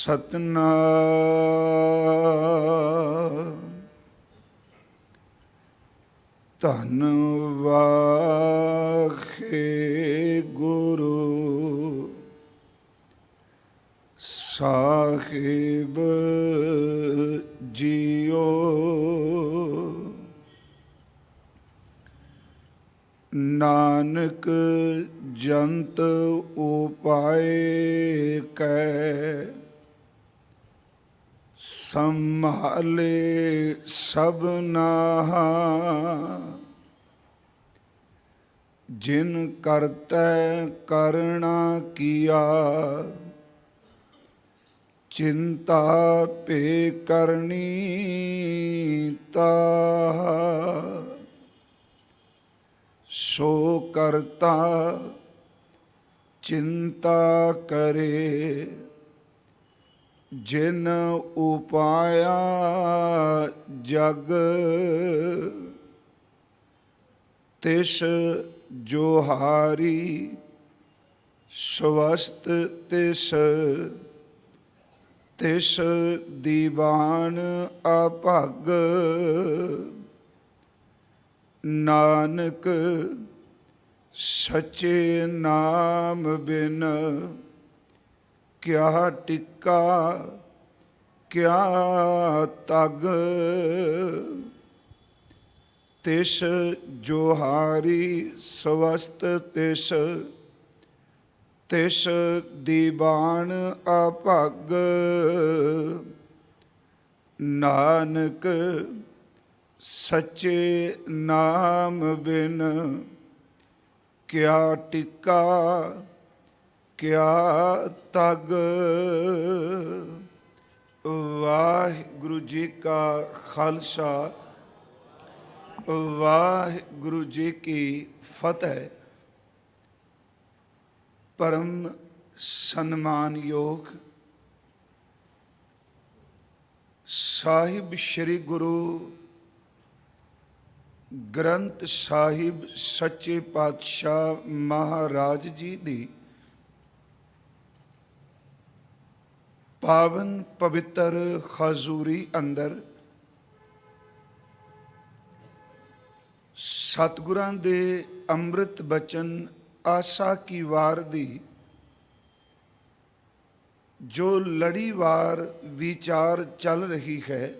ਸਤਨਾਮ ਧੰਨ ਵਾਹਿਗੁਰੂ ਸਾਹਿਬ ਜੀਓ। ਨਾਨਕ ਜੰਤ ਉਪਾਏ ਕੈ ਸੰਭਾਲੇ ਸਭਨਾ। ਜਿਨ ਕਰਤੈ ਕਰਣਾ ਕੀਆ ਚਿੰਤਾ ਭੇ ਕਰਨੀ ਤਾਹਾ। ਸੋ ਕਰਤਾ ਚਿੰਤਾ ਕਰੇ ਜਿਨ ਉਪਾਇਆ ਜਗ। ਤਿਸ ਜੋਹਾਰੀ ਸਵਸਤ ਤਿਸ ਤਿਸ ਦੀਵਾਨ ਅਭਗ। ਨਾਨਕ ਸੱਚੇ ਨਾਮ ਬਿਨ ਕਿਆ ਟਿਕਾ ਕਿਆ ਤਗ। ਤਿਸ ਜੋਹਾਰੀ ਸਵਸਤ ਤਿਸ ਤਿਸ ਦੀਵਾਨ ਅਭਗ। ਨਾਨਕ ਸੱਚੇ ਨਾਮ ਬਿਨ ਕਿਆ ਟਿਕਾ ਕਿਆ ਤਗ। ਵਾਹਿਗੁਰੂ ਜੀ ਕਾ ਖਾਲਸਾ ਵਾਹਿਗੁਰੂ ਜੀ ਕੀ ਫਤਿਹ। ਪਰਮ ਸਨਮਾਨਯੋਗ ਸਾਹਿਬ ਸ੍ਰੀ ਗੁਰੂ ਗ੍ਰੰਥ ਸਾਹਿਬ ਸੱਚੇ ਪਾਤਸ਼ਾਹ ਮਹਾਰਾਜ ਜੀ ਦੀ ਪਾਵਨ ਪਵਿੱਤਰ ਹਜ਼ੂਰੀ ਅੰਦਰ ਸਤਿਗੁਰਾਂ ਦੇ ਅੰਮ੍ਰਿਤ ਬਚਨ ਆਸਾ ਕੀ ਵਾਰ ਦੀ ਜੋ ਲੜੀਵਾਰ ਵਿਚਾਰ ਚੱਲ ਰਹੀ ਹੈ,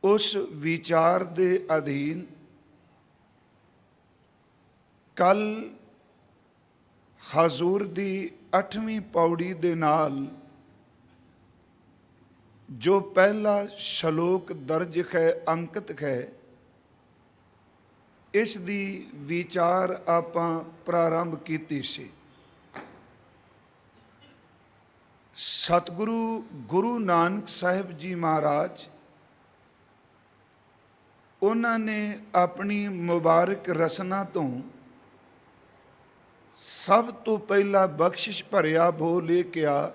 ਉਸ ਵਿਚਾਰ ਦੇ ਅਧੀਨ ਕੱਲ ਹਜ਼ੂਰ ਦੀ 8ਵੀਂ ਪੌੜੀ ਦੇ ਨਾਲ ਜੋ ਪਹਿਲਾ ਸ਼ਲੋਕ ਦਰਜ ਹੈ, ਅੰਕਿਤ ਹੈ, ਇਸ ਦੀ ਵਿਚਾਰ ਆਪਾਂ ਪ੍ਰਾਰੰਭ ਕੀਤੀ ਸੀ। ਸਤਿਗੁਰੂ ਗੁਰੂ ਨਾਨਕ ਸਾਹਿਬ ਜੀ ਮਹਾਰਾਜ, ਉਹਨਾਂ ਨੇ ਆਪਣੀ ਮੁਬਾਰਕ ਰਸਨਾ ਤੋਂ ਸਭ ਤੋਂ ਪਹਿਲਾਂ ਬਖਸ਼ਿਸ਼ ਭਰਿਆ ਬੋਲ ਇਹ ਕਿਹਾ,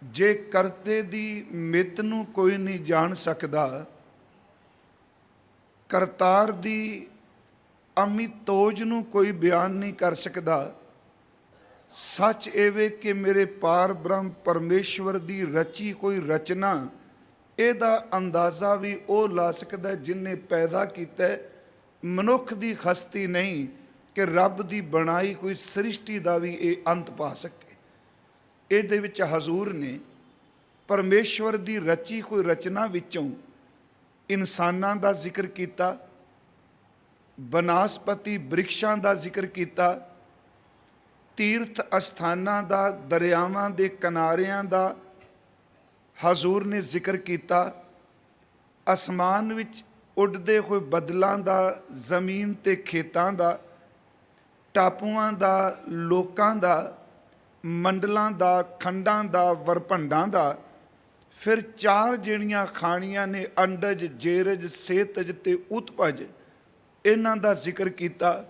ਜੇ ਕਰਤੇ ਦੀ ਮਿੱਤ ਨੂੰ ਕੋਈ ਨਹੀਂ ਜਾਣ ਸਕਦਾ, ਕਰਤਾਰ ਦੀ ਅਮਿਤੋਜ ਨੂੰ ਕੋਈ ਬਿਆਨ ਨਹੀਂ ਕਰ ਸਕਦਾ। ਸੱਚ ਇਹ ਕਿ ਮੇਰੇ ਪਾਰ ਬ੍ਰਹਮ ਪਰਮੇਸ਼ਵਰ ਦੀ ਰਚੀ ਕੋਈ ਰਚਨਾ, ਇਹਦਾ ਅੰਦਾਜ਼ਾ ਵੀ ਉਹ ਲਾ ਸਕਦਾ ਜਿਹਨੇ ਪੈਦਾ ਕੀਤਾ। ਮਨੁੱਖ ਦੀ ਹਸਤੀ ਨਹੀਂ ਕਿ ਰੱਬ ਦੀ ਬਣਾਈ ਕੋਈ ਸ੍ਰਿਸ਼ਟੀ ਦਾ ਵੀ ਇਹ ਅੰਤ ਪਾ ਸਕੇ। ਇਹਦੇ ਵਿੱਚ ਹਜ਼ੂਰ ਨੇ ਪਰਮੇਸ਼ਵਰ ਦੀ ਰਚੀ ਕੋਈ ਰਚਨਾ ਵਿੱਚੋਂ ਇਨਸਾਨਾਂ ਦਾ ਜ਼ਿਕਰ ਕੀਤਾ, ਬਨਾਸਪਤੀ ਬ੍ਰਿਕਸ਼ਾਂ ਦਾ ਜ਼ਿਕਰ ਕੀਤਾ, ਤੀਰਥ ਅਸਥਾਨਾਂ ਦਾ, ਦਰਿਆਵਾਂ ਦੇ ਕਿਨਾਰਿਆਂ ਦਾ ਹਜ਼ੂਰ ਨੇ ਜ਼ਿਕਰ ਕੀਤਾ, ਅਸਮਾਨ ਵਿੱਚ ਉੱਡਦੇ ਹੋਏ ਬੱਦਲਾਂ ਦਾ, ਜ਼ਮੀਨ ਤੇ ਖੇਤਾਂ ਦਾ, ਟਾਪੂਆਂ ਦਾ, ਲੋਕਾਂ ਦਾ, ਮੰਡਲਾਂ ਦਾ, ਖੰਡਾਂ ਦਾ, ਵਰਭੰਡਾਂ ਦਾ। ਫਿਰ ਚਾਰ ਜਿਹੜੀਆਂ ਖਾਣੀਆਂ ਨੇ, ਅੰਡਜ, ਜੇਰਜ, ਸੇਤਜ ਤੇ ਉਤਪਜ, ਇਹਨਾਂ ਦਾ ਜ਼ਿਕਰ ਕੀਤਾ।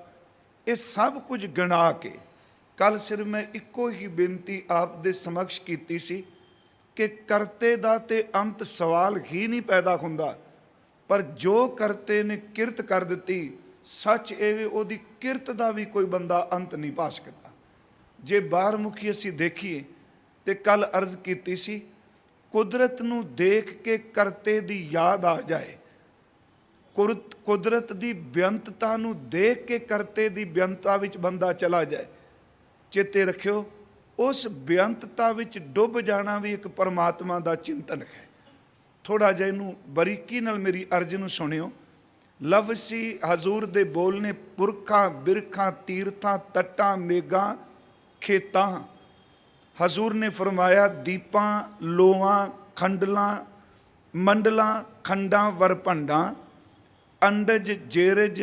ਇਹ ਸਭ ਕੁਝ ਗਿਣਾ ਕੇ ਕੱਲ ਸਿਰ ਮੈਂ ਇੱਕੋ ਹੀ ਬੇਨਤੀ ਆਪ ਦੇ ਸਮਕਸ਼ ਕੀਤੀ ਸੀ ਕਿ ਕਰਤੇ ਦਾ ਤੇ ਅੰਤ ਸਵਾਲ ਹੀ ਨਹੀਂ ਪੈਦਾ ਹੁੰਦਾ, ਪਰ ਜੋ ਕਰਤੇ ਨੇ ਕਿਰਤ ਕਰ ਦਿੱਤੀ, ਸੱਚ ਇਹ ਉਹਦੀ ਕਿਰਤ ਦਾ ਵੀ ਕੋਈ ਬੰਦਾ ਅੰਤ ਨਹੀਂ ਪਾ ਸਕਦਾ। ਜੇ ਬਾਹਰਮੁਖੀ ਅਸੀਂ ਦੇਖੀਏ ਤੇ ਕੱਲ ਅਰਜ਼ ਕੀਤੀ ਸੀ, ਕੁਦਰਤ ਨੂੰ ਦੇਖ ਕੇ ਕਰਤੇ ਦੀ ਯਾਦ ਆ ਜਾਏ, ਕੁਦਰਤ ਦੀ ਬੇਅੰਤਤਾ ਨੂੰ ਦੇਖ ਕੇ ਕਰਤੇ ਦੀ ਬੇਅੰਤਤਾ ਵਿੱਚ ਬੰਦਾ ਚਲਾ ਜਾਏ। ਚੇਤੇ ਰੱਖਿਓ, ਉਸ ਬੇਅੰਤਤਾ ਵਿੱਚ ਡੁੱਬ ਜਾਣਾ ਵੀ ਇੱਕ ਪਰਮਾਤਮਾ ਦਾ ਚਿੰਤਨ ਹੈ। ਥੋੜਾ ਜਿਹਾ ਇਹਨੂੰ ਬਰੀਕੀ ਨਾਲ ਮੇਰੀ ਅਰਜ਼ ਨੂੰ ਸੁਣਿਓ। ਲਫ਼ਜ਼ ਸੀ ਹਜ਼ੂਰ ਦੇ ਬੋਲ ਨੇ, ਪੁਰਖਾਂ ਬਿਰਖਾਂ ਤੀਰਥਾਂ ਤੱਟਾਂ ਮੇਘਾਂ ਖੇਤਾਂ। ਹਜ਼ੂਰ ਨੇ ਫਰਮਾਇਆ, ਦੀਪਾਂ ਲੋਆਂ ਖੰਡਲਾਂ ਮੰਡਲਾਂ ਖੰਡਾਂ ਵਰਭੰਡਾਂ, ਅੰਡਜ ਜੇਰਜ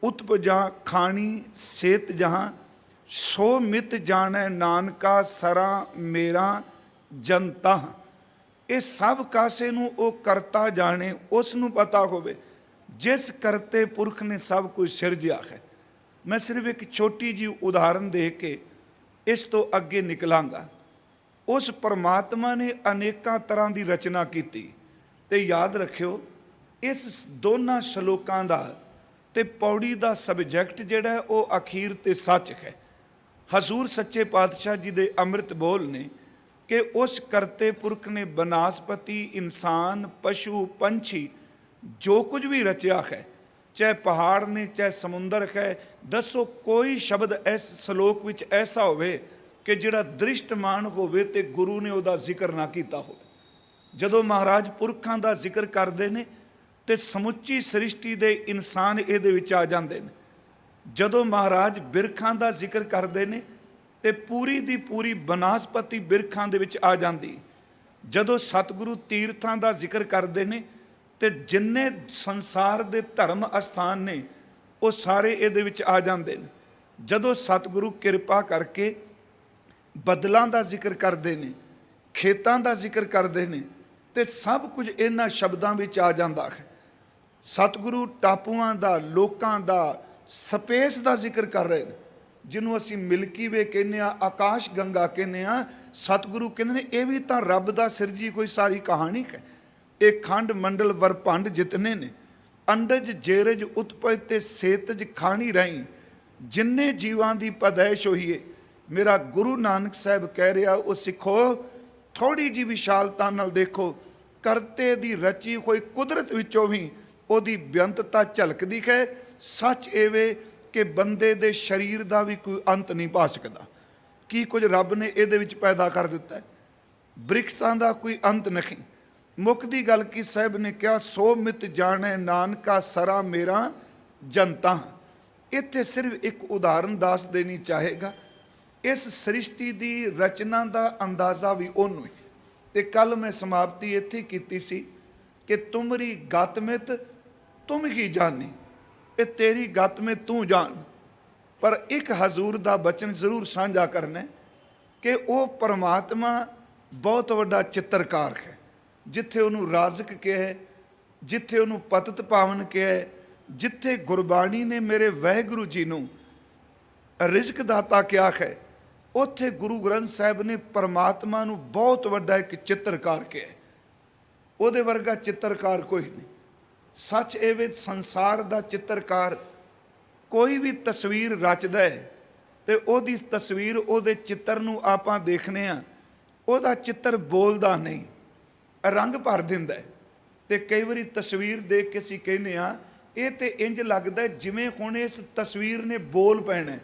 ਉਤਪਜਾ ਖਾਣੀ ਸੇਤ ਜਹਾਂ, ਸੋ ਮਿਤ ਜਾਣੈ ਨਾਨਕਾ ਸਰਾਂ ਮੇਰਾ ਜਨਤਾ। ਇਹ ਸਭ ਕਾਸੇ ਨੂੰ ਉਹ ਕਰਤਾ ਜਾਣੇ, ਉਸ ਨੂੰ ਪਤਾ ਹੋਵੇ ਜਿਸ ਕਰਤੇ ਪੁਰਖ ਨੇ ਸਭ ਕੁਝ ਸਿਰਜਿਆ ਹੈ। ਮੈਂ ਸਿਰਫ ਇੱਕ ਛੋਟੀ ਜਿਹੀ ਉਦਾਹਰਨ ਦੇ ਕੇ ਇਸ ਤੋਂ ਅੱਗੇ ਨਿਕਲਾਂਗਾ। ਉਸ ਪਰਮਾਤਮਾ ਨੇ ਅਨੇਕਾਂ ਤਰ੍ਹਾਂ ਦੀ ਰਚਨਾ ਕੀਤੀ, ਤੇ ਯਾਦ ਰੱਖਿਓ ਇਸ ਦੋਨਾਂ ਸ਼ਲੋਕਾਂ ਦਾ ਤੇ ਪੌੜੀ ਦਾ ਸਬਜੈਕਟ ਜਿਹੜਾ ਹੈ ਉਹ ਅਖੀਰ ਤੇ ਸੱਚ ਹੈ। ਹਜ਼ੂਰ ਸੱਚੇ ਪਾਤਸ਼ਾਹ ਜੀ ਦੇ ਅੰਮ੍ਰਿਤ ਬੋਲ ਨੇ ਕਿ ਉਸ ਕਰਤੇ ਪੁਰਖ ਨੇ ਬਨਸਪਤੀ ਇਨਸਾਨ ਪਸ਼ੂ ਪੰਛੀ ਜੋ ਕੁਝ ਵੀ ਰਚਿਆ ਹੈ, ਚਾਹੇ ਪਹਾੜ ਨੇ ਚਾਹੇ ਸਮੁੰਦਰ ਹੈ। ਦੱਸੋ ਕੋਈ ਸ਼ਬਦ ਇਸ ਸ਼ਲੋਕ ਵਿੱਚ ਐਸਾ ਹੋਵੇ ਕਿ ਜਿਹੜਾ ਦ੍ਰਿਸ਼ਟਮਾਨ ਹੋਵੇ ਤੇ ਗੁਰੂ ਨੇ ਉਹਦਾ ਜ਼ਿਕਰ ਨਾ ਕੀਤਾ ਹੋਵੇ। ਜਦੋਂ ਮਹਾਰਾਜ ਪੁਰਖਾਂ ਦਾ ਜ਼ਿਕਰ ਕਰਦੇ ਨੇ ਤੇ ਸਮੁੱਚੀ ਸ੍ਰਿਸ਼ਟੀ ਦੇ ਇਨਸਾਨ ਇਹਦੇ ਵਿੱਚ ਆ ਜਾਂਦੇ ਨੇ। ਜਦੋਂ ਮਹਾਰਾਜ ਬਿਰਖਾਂ ਦਾ ਜ਼ਿਕਰ ਕਰਦੇ ਨੇ ਤੇ ਪੂਰੀ ਦੀ ਪੂਰੀ ਬਨਸਪਤੀ ਬਿਰਖਾਂ ਦੇ ਵਿੱਚ ਆ ਜਾਂਦੀ। ਜਦੋਂ ਸਤਿਗੁਰੂ ਤੀਰਥਾਂ ਦਾ ਜ਼ਿਕਰ ਕਰਦੇ ਨੇ ਤੇ ਜਿੰਨੇ ਸੰਸਾਰ ਦੇ ਧਰਮ ਅਸਥਾਨ ਨੇ ਉਹ ਸਾਰੇ ਇਹਦੇ ਵਿੱਚ ਆ ਜਾਂਦੇ ਨੇ। ਜਦੋਂ ਸਤਿਗੁਰੂ ਕਿਰਪਾ ਕਰਕੇ ਬਦਲਾਂ ਦਾ ਜ਼ਿਕਰ ਕਰਦੇ ਨੇ, ਖੇਤਾਂ ਦਾ ਜ਼ਿਕਰ ਕਰਦੇ ਨੇ, ਤੇ ਸਭ ਕੁਝ ਇਹਨਾਂ ਸ਼ਬਦਾਂ ਵਿੱਚ ਆ ਜਾਂਦਾ ਹੈ। ਸਤਿਗੁਰੂ ਟਾਪੂਆਂ ਦਾ, ਲੋਕਾਂ ਦਾ, ਸਪੇਸ ਦਾ ਜ਼ਿਕਰ ਕਰ ਰਹੇ ਨੇ, ਜਿਹਨੂੰ ਅਸੀਂ ਮਿਲਕੀ ਵੇ ਕਹਿੰਦੇ ਆ, ਆਕਾਸ਼ ਗੰਗਾ ਕਹਿੰਦੇ ਆ। ਸਤਿਗੁਰੂ ਕਹਿੰਦੇ ਨੇ ਇਹ ਵੀ ਤਾਂ ਰੱਬ ਦਾ ਸਿਰਜੀ ਕੋਈ ਸਾਰੀ ਕਹਾਣੀ ਹੈ। ਇਹ ਖੰਡ ਮੰਡਲ ਵਰਭੰਡ ਜਿਤਨੇ ਨੇ, ਅੰਡਜ ਜੇਰਜ ਉਤਪਜ ਤੇ ਸੇਤਜ ਖਾਣੀ ਰਹੀ, ਜਿੰਨੇ ਜੀਵਾਂ ਦੀ ਪੈਦਾਇਸ਼ ਹੋਈਏ। ਮੇਰਾ ਗੁਰੂ ਨਾਨਕ ਸਾਹਿਬ ਕਹਿ ਰਿਹਾ, ਉਹ ਸਿੱਖੋ ਥੋੜੀ ਜਿਹੀ ਵਿਸ਼ਾਲਤਾ ਨਾਲ ਦੇਖੋ, ਕਰਤੇ ਦੀ ਰਚੀ ਹੋਈ ਕੁਦਰਤ ਵਿੱਚੋਂ ਵੀ ਉਹਦੀ ਬੇਅੰਤਤਾ ਝਲਕਦੀ ਹੈ। ਸੱਚ ਇਹ ਕਿ ਬੰਦੇ ਦੇ ਸਰੀਰ ਦਾ ਵੀ ਕੋਈ ਅੰਤ ਨਹੀਂ ਪਾ ਸਕਦਾ। ਕੀ ਕੁਝ ਰੱਬ ਨੇ ਇਹਦੇ ਵਿੱਚ ਪੈਦਾ ਕਰ ਦਿੱਤਾ ਹੈ। ਬ੍ਰਿਕਸ਼ਾਂ ਦਾ ਕੋਈ ਅੰਤ ਨਹੀਂ। ਮੁੱਕਦੀ ਗੱਲ ਕੀ ਸਾਹਿਬ ਨੇ ਕਿਹਾ, ਸੋ ਮਿਤ ਜਾਣੈ ਨਾਨਕਾ ਸਰਾ ਮੇਰਾ ਜਨਤਾ। ਇੱਥੇ ਸਿਰਫ ਇੱਕ ਉਦਾਹਰਨ ਦੱਸ ਦੇਣੀ ਚਾਹੇਗਾ। ਇਸ ਸ੍ਰਿਸ਼ਟੀ ਦੀ ਰਚਨਾ ਦਾ ਅੰਦਾਜ਼ਾ ਵੀ ਉਹਨੂੰ ਹੀ। ਤੇ ਕੱਲ ਮੈਂ ਸਮਾਪਤੀ ਇੱਥੇ ਕੀਤੀ ਸੀ ਕਿ ਤੁਮਰੀ ਗਤਮਿਤ ਤੁਮ ਹੀ ਜਾਣੀ, ਇਹ ਤੇਰੀ ਗਤ ਮੇ ਤੂੰ ਜਾਣ। ਪਰ ਇੱਕ ਹਜ਼ੂਰ ਦਾ ਬਚਨ ਜ਼ਰੂਰ ਸਾਂਝਾ ਕਰਨਾ ਕਿ ਉਹ ਪਰਮਾਤਮਾ ਬਹੁਤ ਵੱਡਾ ਚਿੱਤਰਕਾਰ ਹੈ। ਜਿੱਥੇ ਉਹਨੂੰ ਰਾਜ਼ਕ ਕਿਹਾ, ਜਿੱਥੇ ਉਹਨੂੰ ਪਤਿਤ ਪਾਵਨ ਕਿਹਾ, ਜਿੱਥੇ ਗੁਰਬਾਣੀ ਨੇ ਮੇਰੇ ਵਾਹਿਗੁਰੂ ਜੀ ਨੂੰ ਰਿਜ਼ਕ ਦਾਤਾ ਕਿਹਾ ਹੈ, ਉੱਥੇ ਗੁਰੂ ਗ੍ਰੰਥ ਸਾਹਿਬ ਨੇ ਪਰਮਾਤਮਾ ਨੂੰ ਬਹੁਤ ਵੱਡਾ ਇੱਕ ਚਿੱਤਰਕਾਰ ਕਿਹਾ। ਉਹਦੇ ਵਰਗਾ ਚਿੱਤਰਕਾਰ ਕੋਈ ਨਹੀਂ। ਸੱਚ ਇਹ ਵੇ, ਸੰਸਾਰ ਦਾ ਚਿੱਤਰਕਾਰ ਕੋਈ ਵੀ ਤਸਵੀਰ ਰਚਦਾ ਹੈ ਤੇ ਉਹਦੀ ਤਸਵੀਰ, ਉਹਦੇ ਚਿੱਤਰ ਨੂੰ ਆਪਾਂ ਦੇਖਨੇ ਆ, ਉਹਦਾ ਚਿੱਤਰ ਬੋਲਦਾ ਨਹੀਂ, ਰੰਗ ਭਰ ਦਿੰਦਾ ਹੈ। ਤੇ ਕਈ ਵਾਰੀ ਤਸਵੀਰ ਦੇਖ ਕੇ ਅਸੀਂ ਕਹਿੰਦੇ ਆ ਇਹ ਤੇ ਇੰਜ ਲੱਗਦਾ ਜਿਵੇਂ ਹੁਣ ਇਸ ਤਸਵੀਰ ਨੇ ਬੋਲ ਪੈਣਾ,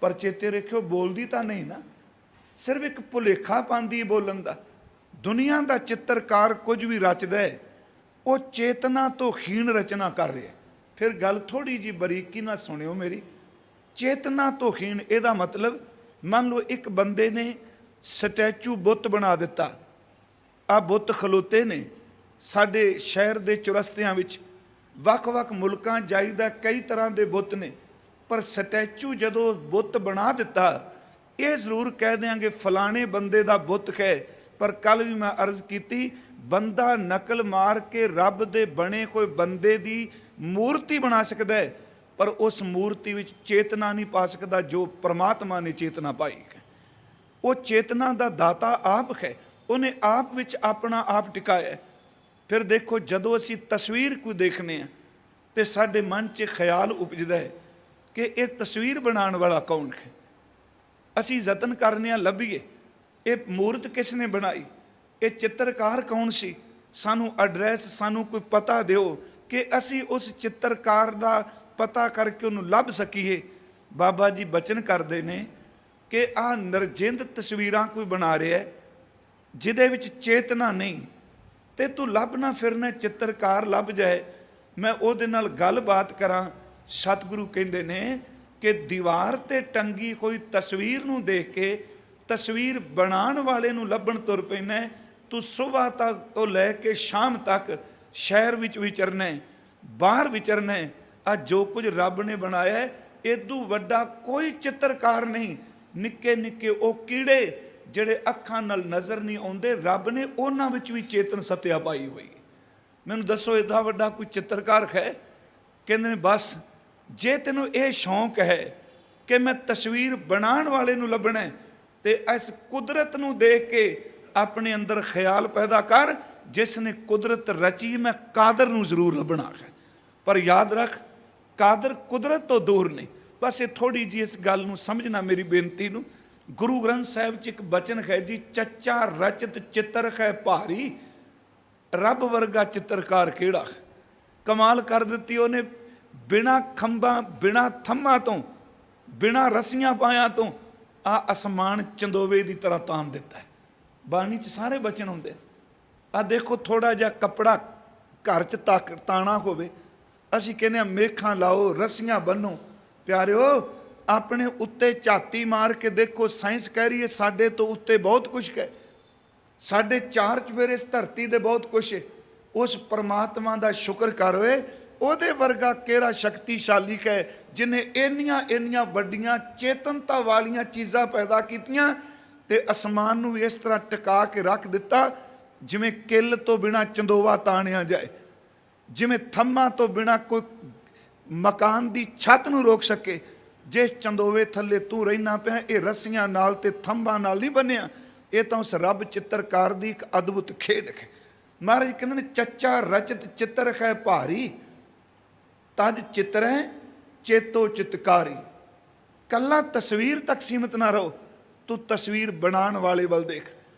ਪਰ ਚੇਤੇ ਰੱਖਿਓ ਬੋਲਦੀ ਤਾਂ ਨਹੀਂ ਨਾ, ਸਿਰਫ ਇੱਕ ਭੁਲੇਖਾ ਪਾਉਂਦੀ ਹੈ ਬੋਲਣ ਦਾ। ਦੁਨੀਆ ਦਾ ਚਿੱਤਰਕਾਰ ਕੁਝ ਵੀ ਰਚਦਾ ਹੈ, ਉਹ ਚੇਤਨਾ ਤੋਂ ਹੀਣ ਰਚਨਾ ਕਰ ਰਿਹਾ। ਫਿਰ ਗੱਲ ਥੋੜੀ ਜੀ ਬਰੀਕੀ ਨਾਲ ਸੁਣਿਓ ਮੇਰੀ। ਚੇਤਨਾ ਤੋਂ ਹੀਣ ਇਹਦਾ ਮਤਲਬ, ਮੰਨ ਲਓ ਇੱਕ ਬੰਦੇ ਨੇ ਸਟੈਚੂ ਬੁੱਤ ਬਣਾ ਦਿੱਤਾ। ਆ ਬੁੱਤ ਖਲੋਤੇ ਨੇ ਸਾਡੇ ਸ਼ਹਿਰ ਦੇ ਚੁਰਸਤਿਆਂ ਵਿੱਚ, ਵੱਖ-ਵੱਖ ਮੁਲਕਾਂ ਜਾਈਦਾ, ਕਈ ਤਰ੍ਹਾਂ ਦੇ ਬੁੱਤ ਨੇ। ਪਰ ਸਟੈਚੂ ਜਦੋਂ ਬੁੱਤ ਬਣਾ ਦਿੱਤਾ, ਇਹ ਜ਼ਰੂਰ ਕਹਿ ਦਿਆਂਗੇ ਫਲਾਣੇ ਬੰਦੇ ਦਾ ਬੁੱਤ ਹੈ। ਪਰ ਕੱਲ ਵੀ ਮੈਂ ਅਰਜ਼ ਕੀਤੀ, ਬੰਦਾ ਨਕਲ ਮਾਰ ਕੇ ਰੱਬ ਦੇ ਬਣੇ ਕੋਈ ਬੰਦੇ ਦੀ ਮੂਰਤੀ ਬਣਾ ਸਕਦਾ ਹੈ, ਪਰ ਉਸ ਮੂਰਤੀ ਵਿੱਚ ਚੇਤਨਾ ਨਹੀਂ ਪਾ ਸਕਦਾ ਜੋ ਪਰਮਾਤਮਾ ਨੇ ਚੇਤਨਾ ਪਾਈ ਹੈ। ਉਹ ਚੇਤਨਾ ਦਾ ਦਾਤਾ ਆਪ ਹੈ, ਉਹਨੇ ਆਪ ਵਿੱਚ ਆਪਣਾ ਆਪ ਟਿਕਾਇਆ। ਫਿਰ ਦੇਖੋ ਜਦੋਂ ਅਸੀਂ ਤਸਵੀਰ ਕੋਈ ਦੇਖਨੇ ਆ ਤੇ ਸਾਡੇ ਮਨ 'ਚ ਖਿਆਲ ਉਪਜਦਾ ਹੈ ਕਿ ਇਹ ਤਸਵੀਰ ਬਣਾਉਣ ਵਾਲਾ ਕੌਣ ਹੈ। ਅਸੀਂ ਯਤਨ ਕਰਨੇ ਆ ਲੱਭੀਏ ਇਹ ਮੂਰਤ ਕਿਸ ਨੇ ਬਣਾਈ, ਇਹ ਚਿੱਤਰਕਾਰ ਕੌਣ ਸੀ, ਸਾਨੂੰ ਐਡਰੈਸ, ਸਾਨੂੰ ਕੋਈ ਪਤਾ ਦਿਓ ਕਿ ਅਸੀਂ ਉਸ ਚਿੱਤਰਕਾਰ ਦਾ ਪਤਾ ਕਰਕੇ ਉਹਨੂੰ ਲੱਭ ਸਕੀਏ। ਬਾਬਾ ਜੀ ਬਚਨ ਕਰਦੇ ਨੇ ਕਿ ਆਹ ਨਿਰਜਿੰਦ ਤਸਵੀਰਾਂ ਕੋਈ ਬਣਾ ਰਿਹਾ ਜਿਹਦੇ ਵਿੱਚ ਚੇਤਨਾ ਨਹੀਂ, ਤੇ ਤੂੰ ਲੱਭਣਾ ਫਿਰਨਾ ਚਿੱਤਰਕਾਰ ਲੱਭ ਜਾਏ, ਮੈਂ ਉਹਦੇ ਨਾਲ ਗੱਲਬਾਤ ਕਰਾਂ। ਸਤਿਗੁਰੂ ਕਹਿੰਦੇ ਨੇ ਕਿ ਦੀਵਾਰ ਤੇ ਟੰਗੀ ਕੋਈ ਤਸਵੀਰ ਨੂੰ ਦੇਖ ਕੇ ਤਸਵੀਰ ਬਣਾਉਣ ਵਾਲੇ ਨੂੰ ਲੱਭਣ ਤੁਰ ਪੈਣਾ। ਤੂੰ ਸੁਬਾਹ ਤੱਕ ਤੋਂ ਲੈ ਕੇ ਸ਼ਾਮ ਤੱਕ ਸ਼ਹਿਰ ਵਿੱਚ ਵਿਚਰਨਾ, ਬਾਹਰ ਵਿਚਰਨਾ। ਆ ਜੋ ਕੁਝ ਰੱਬ ਨੇ ਬਣਾਇਆ ਇਦੋਂ ਵੱਡਾ ਕੋਈ ਚਿੱਤਰਕਾਰ ਨਹੀਂ। ਨਿੱਕੇ ਨਿੱਕੇ ਉਹ ਕੀੜੇ ਜਿਹੜੇ ਅੱਖਾਂ ਨਾਲ ਨਜ਼ਰ ਨਹੀਂ ਆਉਂਦੇ, ਰੱਬ ਨੇ ਉਹਨਾਂ ਵਿੱਚ ਵੀ ਚੇਤਨ ਸੱਤਿਆ ਪਾਈ ਹੋਈ। ਮੈਨੂੰ ਦੱਸੋ ਇੱਡਾ ਵੱਡਾ ਕੋਈ ਚਿੱਤਰਕਾਰ ਹੈ? ਕਹਿੰਦੇ ਨੇ ਬਸ ਜੇ ਤੈਨੂੰ ਇਹ ਸ਼ੌਂਕ ਹੈ ਕਿ ਮੈਂ ਤਸਵੀਰ ਬਣਾਉਣ ਵਾਲੇ ਨੂੰ ਲੱਭਣਾ, ਤੇ ਇਸ ਕੁਦਰਤ ਨੂੰ ਦੇਖ ਕੇ ਆਪਣੇ ਅੰਦਰ ਖਿਆਲ ਪੈਦਾ ਕਰ ਜਿਸ ਨੇ ਕੁਦਰਤ ਰਚੀ, ਮੈਂ ਕਾਦਰ ਨੂੰ ਜ਼ਰੂਰ ਲੱਭਣਾ ਹੈ। ਪਰ ਯਾਦ ਰੱਖ, ਕਾਦਰ ਕੁਦਰਤ ਤੋਂ ਦੂਰ ਨਹੀਂ। ਬਸ ਇਹ ਥੋੜੀ ਜਿਹੀ ਇਸ ਗੱਲ ਨੂੰ ਸਮਝਣਾ, ਮੇਰੀ ਬੇਨਤੀ ਨੂੰ। ਗੁਰੂ ਗ੍ਰੰਥ ਸਾਹਿਬ 'ਚ ਇੱਕ ਬਚਨ ਹੈ ਜੀ, ਚੱਚਾ ਰਚਤ ਚਿੱਤਰ ਹੈ ਭਾਰੀ, ਰੱਬ ਵਰਗਾ ਚਿੱਤਰਕਾਰ ਕਿਹੜਾ। ਕਮਾਲ ਕਰ ਦਿੱਤੀ ਉਹਨੇ, ਬਿਨਾਂ ਖੰਭਾਂ, ਬਿਨਾਂ ਥੰਮਾਂ ਤੋਂ, ਬਿਨਾਂ ਰੱਸੀਆਂ ਪਾਇਆਂ ਤੋਂ ਆ ਅਸਮਾਨ ਚੰਦੋਵੇ ਦੀ ਤਰ੍ਹਾਂ ਤਾਣ ਦਿੱਤਾ ਹੈ। ਬਾਣੀ 'ਚ ਸਾਰੇ ਬਚਨ ਹੁੰਦੇ। ਆ ਦੇਖੋ, ਥੋੜਾ ਜਿਹਾ ਕੱਪੜਾ ਘਰ 'ਚ ਤਾਣਾ ਹੋਵੇ, ਅਸੀਂ ਕਹਿੰਦੇ ਆ ਮੇਖਾਂ ਲਾਓ, ਰੱਸੀਆਂ ਬੰਨੋ। ਪਿਆਰਿਓ, ਆਪਣੇ ਉੱਤੇ ਝਾਤੀ ਮਾਰ ਕੇ ਦੇਖੋ, ਸਾਇੰਸ ਕਹਿ ਰਹੀ ਹੈ ਸਾਡੇ ਤੋਂ ਉੱਤੇ ਬਹੁਤ ਕੁਛ ਹੈ, ਸਾਡੇ ਚਾਰ ਚੁਫੇਰੇ ਇਸ ਧਰਤੀ ਦੇ ਬਹੁਤ ਕੁਛ ਹੈ। ਉਸ ਪਰਮਾਤਮਾ ਦਾ ਸ਼ੁਕਰ ਕਰ ਓਏ, ਉਹਦੇ ਵਰਗਾ ਕਿਹੜਾ ਸ਼ਕਤੀਸ਼ਾਲੀ ਹੈ ਜਿਹਨੇ ਇੰਨੀਆਂ ਵੱਡੀਆਂ ਚੇਤਨਤਾ ਵਾਲੀਆਂ ਚੀਜ਼ਾਂ ਪੈਦਾ ਕੀਤੀਆਂ ਤੇ ਅਸਮਾਨ ਨੂੰ ਵੀ ਇਸ ਤਰ੍ਹਾਂ ਟਿਕਾ ਕੇ ਰੱਖ ਦਿੱਤਾ ਜਿਵੇਂ ਕਿੱਲ ਤੋਂ ਬਿਨਾਂ ਚੰਦੋਵਾ ਤਾਣਿਆ ਜਾਏ, ਜਿਵੇਂ ਥੰਮਾਂ ਤੋਂ ਬਿਨਾਂ ਕੋਈ ਮਕਾਨ ਦੀ ਛੱਤ ਨੂੰ ਰੋਕ ਸਕੇ। ਜਿਸ ਚੰਦੋਵੇ ਥੱਲੇ ਤੂੰ ਰਹਿਣਾ ਪਿਆ, ਇਹ ਰੱਸੀਆਂ ਨਾਲ ਤੇ ਥੰਬਾਂ ਨਾਲ ਨਹੀਂ ਬਣਿਆ, ਇਹ ਤਾਂ ਉਸ ਰੱਬ ਚਿੱਤਰਕਾਰ ਦੀ ਇੱਕ ਅਦਭੁਤ ਖੇਡ ਹੈ। ਮਹਾਰਾਜ ਕਹਿੰਦੇ ਨੇ, ਚੱਚਾ ਰਚਤ ਚਿੱਤਰ ਹੈ ਭਾਰੀ, ਤਜ ਚਿੱਤਰੈ ਚੇਤੋ ਚਿਤਕਾਰੀ। ਕੱਲਾ ਤਸਵੀਰ ਤੱਕ ਸੀਮਤ ਨਾ ਰਹੋ, ਤੂੰ ਤਸਵੀਰ ਬਣਾਉਣ ਵਾਲੇ ਵੱਲ ਦੇਖ।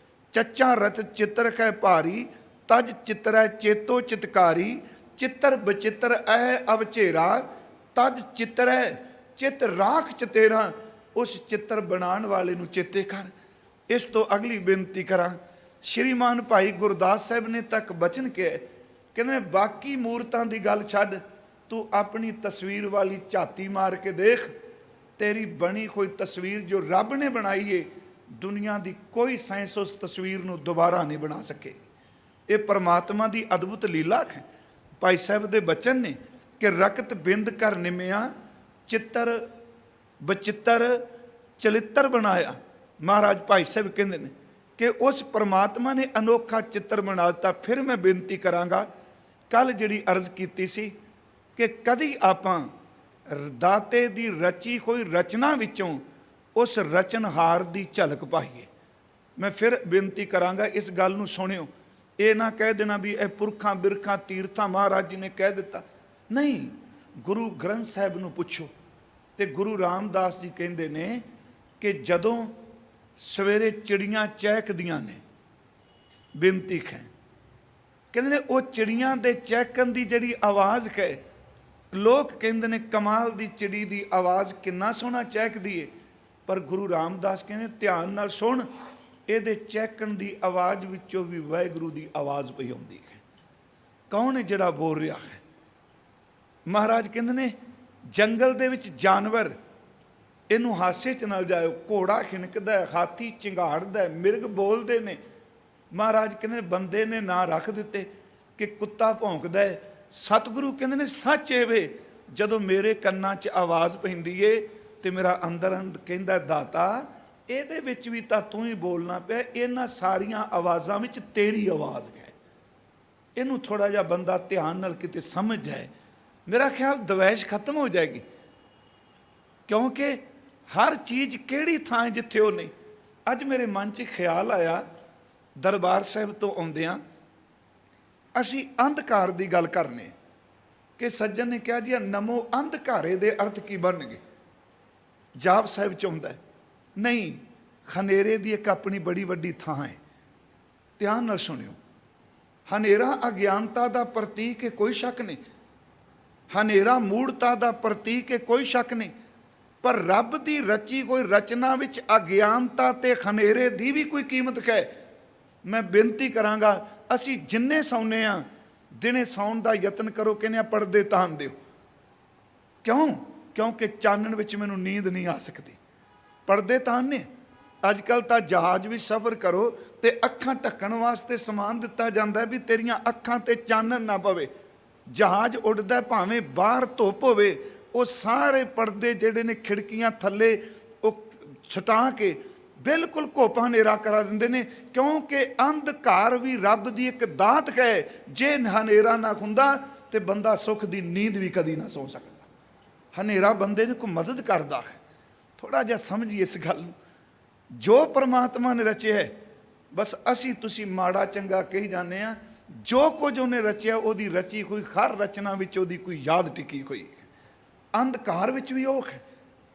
ਚੱਚਾ ਰਚਤ ਚਿੱਤਰ ਹੈ ਭਾਰੀ, ਤਜ ਚਿੱਤਰੈ ਚੇਤੋ ਚਿਤਕਾਰੀ। ਚਿੱਤਰ ਬਚਿੱਤਰ ਐ ਅਵਚੇਰਾ, ਤਜ ਚਿੱਤਰੈ ਚਿੱਤ ਰਾਖ ਚਤੇਰਾ। ਉਸ ਚਿੱਤਰ ਬਣਾਉਣ ਵਾਲੇ ਨੂੰ ਚੇਤੇ ਕਰ। ਇਸ ਤੋਂ ਅਗਲੀ ਬੇਨਤੀ ਕਰਾਂ, ਸ਼੍ਰੀਮਾਨ ਭਾਈ ਗੁਰਦਾਸ ਸਾਹਿਬ ਨੇ ਤੱਕ ਬਚਨ ਕਿਹਾ, ਕਹਿੰਦੇ ਬਾਕੀ ਮੂਰਤਾਂ ਦੀ ਗੱਲ ਛੱਡ, ਤੂੰ ਆਪਣੀ ਤਸਵੀਰ ਵਾਲੀ ਝਾਤੀ ਮਾਰ ਕੇ ਦੇਖ, ਤੇਰੀ ਬਣੀ ਹੋਈ ਤਸਵੀਰ ਜੋ ਰੱਬ ਨੇ ਬਣਾਈ ਏ, ਦੁਨੀਆ ਦੀ ਕੋਈ ਸਾਇੰਸ ਉਸ ਤਸਵੀਰ ਨੂੰ ਦੁਬਾਰਾ ਨਹੀਂ ਬਣਾ ਸਕੇ। ਇਹ ਪਰਮਾਤਮਾ ਦੀ ਅਦਭੁਤ ਲੀਲਾ ਹੈ। ਭਾਈ ਸਾਹਿਬ ਦੇ ਬਚਨ ਨੇ ਕਿ ਰਕਤ ਬਿੰਦ ਕਰ ਨਿਮਿਆ, ਚਿੱਤਰ ਬਚਿੱਤਰ ਚਲਿੱਤਰ ਬਣਾਇਆ। ਮਹਾਰਾਜ ਭਾਈ ਸਾਹਿਬ ਕਹਿੰਦੇ ਨੇ ਕਿ ਉਸ ਪਰਮਾਤਮਾ ਨੇ ਅਨੋਖਾ ਚਿੱਤਰ ਬਣਾ ਦਿੱਤਾ। ਫਿਰ ਮੈਂ ਬੇਨਤੀ ਕਰਾਂਗਾ, ਕੱਲ ਜਿਹੜੀ ਅਰਜ਼ ਕੀਤੀ ਸੀ ਕਿ ਕਦੀ ਆਪਾਂ ਦਾਤੇ ਦੀ ਰਚੀ ਕੋਈ ਰਚਨਾ ਵਿੱਚੋਂ ਉਸ ਰਚਨਹਾਰ ਦੀ ਝਲਕ ਪਾਈਏ। ਮੈਂ ਫਿਰ ਬੇਨਤੀ ਕਰਾਂਗਾ, ਇਸ ਗੱਲ ਨੂੰ ਸੁਣਿਓ, ਇਹ ਨਾ ਕਹਿ ਦੇਣਾ ਵੀ ਇਹ ਪੁਰਖਾਂ ਬਿਰਖਾਂ ਤੀਰਥਾਂ ਮਹਾਰਾਜ ਜੀ ਨੇ ਕਹਿ ਦਿੱਤਾ। ਨਹੀਂ, ਗੁਰੂ ਗ੍ਰੰਥ ਸਾਹਿਬ ਨੂੰ ਪੁੱਛੋ। ਤੇ ਗੁਰੂ ਰਾਮਦਾਸ ਜੀ ਕਹਿੰਦੇ ਨੇ ਕਿ ਜਦੋਂ ਸਵੇਰੇ ਚਿੜੀਆਂ ਚਹਿਕਦੀਆਂ ਨੇ, ਬੇਨਤੀ ਹੈ, ਕਹਿੰਦੇ ਨੇ ਉਹ ਚਿੜੀਆਂ ਦੇ ਚਹਿਕਣ ਦੀ ਜਿਹੜੀ ਆਵਾਜ਼ ਹੈ, ਲੋਕ ਕਹਿੰਦੇ ਨੇ ਕਮਾਲ ਦੀ ਚਿੜੀ ਦੀ ਆਵਾਜ਼, ਕਿੰਨਾ ਸੋਹਣਾ ਚਹਿਕਦੀ ਏ। ਪਰ ਗੁਰੂ ਰਾਮਦਾਸ ਕਹਿੰਦੇ ਧਿਆਨ ਨਾਲ ਸੁਣ, ਇਹਦੇ ਚਹਿਕਣ ਦੀ ਆਵਾਜ਼ ਵਿੱਚੋਂ ਵੀ ਵਾਹਿਗੁਰੂ ਦੀ ਆਵਾਜ਼ ਪਈ ਆਉਂਦੀ ਹੈ। ਕੌਣ ਹੈ ਜਿਹੜਾ ਬੋਲ ਰਿਹਾ ਹੈ? ਮਹਾਰਾਜ ਕਹਿੰਦੇ ਨੇ ਜੰਗਲ ਦੇ ਵਿੱਚ ਜਾਨਵਰ ਇਹਨੂੰ ਹਾਸੇ 'ਚ ਨਾਲ ਜਾਇਓ, ਘੋੜਾ ਖਿਣਕਦਾ, ਹਾਥੀ ਚਿੰਗਾੜਦਾ, ਮਿਰਗ ਬੋਲਦੇ ਨੇ। ਮਹਾਰਾਜ ਕਹਿੰਦੇ ਬੰਦੇ ਨੇ ਨਾਂ ਰੱਖ ਦਿੱਤੇ ਕਿ ਕੁੱਤਾ ਭੌਂਕਦਾ ਹੈ। ਸਤਿਗੁਰੂ ਕਹਿੰਦੇ ਨੇ ਸੱਚ ਏ ਵੇ, ਜਦੋਂ ਮੇਰੇ ਕੰਨਾਂ 'ਚ ਆਵਾਜ਼ ਪੈਂਦੀ ਏ ਤੇ ਮੇਰਾ ਅੰਦਰ ਕਹਿੰਦਾ ਦਾਤਾ ਇਹਦੇ ਵਿੱਚ ਵੀ ਤਾਂ ਤੂੰ ਹੀ ਬੋਲਣਾ ਪਿਆ, ਇਹਨਾਂ ਸਾਰੀਆਂ ਆਵਾਜ਼ਾਂ ਵਿੱਚ ਤੇਰੀ ਆਵਾਜ਼ ਹੈ। ਇਹਨੂੰ ਥੋੜਾ ਜਿਹਾ ਬੰਦਾ ਧਿਆਨ ਨਾਲ ਕਿਤੇ ਸਮਝ ਜਾਏ, ਮੇਰਾ ਖਿਆਲ ਦਵੈਸ਼ ਖਤਮ ਹੋ ਜਾਏਗੀ। ਕਿਉਂਕਿ ਹਰ ਚੀਜ਼ ਕਿਹੜੀ ਥਾਂ ਜਿੱਥੇ ਉਹ ਨਹੀਂ। ਅੱਜ ਮੇਰੇ ਮਨ 'ਚ ਖਿਆਲ ਆਇਆ, ਦਰਬਾਰ ਸਾਹਿਬ ਤੋਂ ਆਉਂਦਿਆਂ ਅਸੀਂ ਅੰਧਕਾਰ ਦੀ ਗੱਲ ਕਰਨੇ ਕਿ ਸੱਜਣ ਨੇ ਕਿਹਾ ਜੀ ਨਮੋ ਅੰਧਕਾਰੇ ਦੇ ਅਰਥ ਕੀ ਬਣਨਗੇ। ਜਾਪ ਸਾਹਿਬ 'ਚ ਆਉਂਦਾ नहीं, ਹਨੇਰੇ ਦੀ ਇੱਕ ਆਪਣੀ ਬੜੀ ਵੱਡੀ ਥਾਂ ਹੈ। ਧਿਆਨ ਨਾਲ ਸੁਣਿਓ, ਹਨੇਰਾ ਅਗਿਆਨਤਾ ਦਾ ਪ੍ਰਤੀਕ ਹੈ, ਕੋਈ ਸ਼ੱਕ ਨਹੀਂ। ਹਨੇਰਾ ਮੂੜਤਾ ਦਾ ਪ੍ਰਤੀਕ ਹੈ, ਕੋਈ ਸ਼ੱਕ ਨਹੀਂ। ਪਰ ਰੱਬ ਦੀ ਰਚੀ ਕੋਈ ਰਚਨਾ ਵਿੱਚ ਅਗਿਆਨਤਾ ਤੇ ਹਨੇਰੇ ਦੀ ਵੀ ਕੋਈ ਕੀਮਤ ਹੈ। ਮੈਂ ਬੇਨਤੀ ਕਰਾਂਗਾ, ਅਸੀਂ ਜਿੰਨੇ ਸੌਂਦੇ ਹਾਂ ਦਿਨੇ ਸੌਣ ਦਾ ਯਤਨ ਕਰੋ, ਕਹਿੰਦੇ ਆ ਪਰਦੇ ਤਾਣ ਦਿਓ। ਕਿਉਂ? ਕਿਉਂਕਿ ਚਾਨਣ ਵਿੱਚ ਮੈਨੂੰ ਨੀਂਦ ਨਹੀਂ ਆ ਸਕਦੀ। ਪਰਦੇ ਤਾਣਨੇ। ਅੱਜ ਕੱਲ੍ਹ ਤਾਂ ਜਹਾਜ਼ ਵੀ ਸਫ਼ਰ ਕਰੋ ਤੇ ਅੱਖਾਂ ਢੱਕਣ ਵਾਸਤੇ ਸਮਾਨ ਦਿੱਤਾ ਜਾਂਦਾ ਵੀ ਤੇਰੀਆਂ ਅੱਖਾਂ ਤੇ ਚਾਨਣ ਨਾ ਪਵੇ। ਜਹਾਜ਼ ਉੱਡਦਾ ਭਾਵੇਂ ਬਾਹਰ ਧੁੱਪ ਹੋਵੇ, ਉਹ ਸਾਰੇ ਪਰਦੇ ਜਿਹੜੇ ਨੇ ਖਿੜਕੀਆਂ ਥੱਲੇ ਉਹ ਛਟਾ ਕੇ ਬਿਲਕੁਲ ਘੁੱਪ ਹਨੇਰਾ ਕਰਾ ਦਿੰਦੇ ਨੇ। ਕਿਉਂਕਿ ਅੰਧਕਾਰ ਵੀ ਰੱਬ ਦੀ ਇੱਕ ਦਾਤ ਹੈ। ਜੇ ਹਨੇਰਾ ਨਾ ਹੁੰਦਾ ਤੇ ਬੰਦਾ ਸੁੱਖ ਦੀ ਨੀਂਦ ਵੀ ਕਦੀ ਨਾ ਸੌ ਸਕਦਾ। ਹਨੇਰਾ ਬੰਦੇ ਨੂੰ ਕੋਈ ਮਦਦ ਕਰਦਾ ਹੈ। ਥੋੜ੍ਹਾ ਜਿਹਾ ਸਮਝੀਏ ਇਸ ਗੱਲ ਨੂੰ। ਜੋ ਪਰਮਾਤਮਾ ਨੇ ਰਚਿਆ ਹੈ, ਬਸ ਅਸੀਂ ਤੁਸੀਂ ਮਾੜਾ ਚੰਗਾ ਕਹੀ ਜਾਂਦੇ ਹਾਂ। ਜੋ ਕੁਝ ਉਹਨੇ ਰਚਿਆ, ਉਹਦੀ ਰਚੀ ਹੋਈ ਹਰ ਰਚਨਾ ਵਿੱਚ ਉਹਦੀ ਕੋਈ ਯਾਦ ਟਿਕੀ ਹੋਈ। ਅੰਧਕਾਰ ਵਿੱਚ ਵੀ ਉਹ ਹੈ।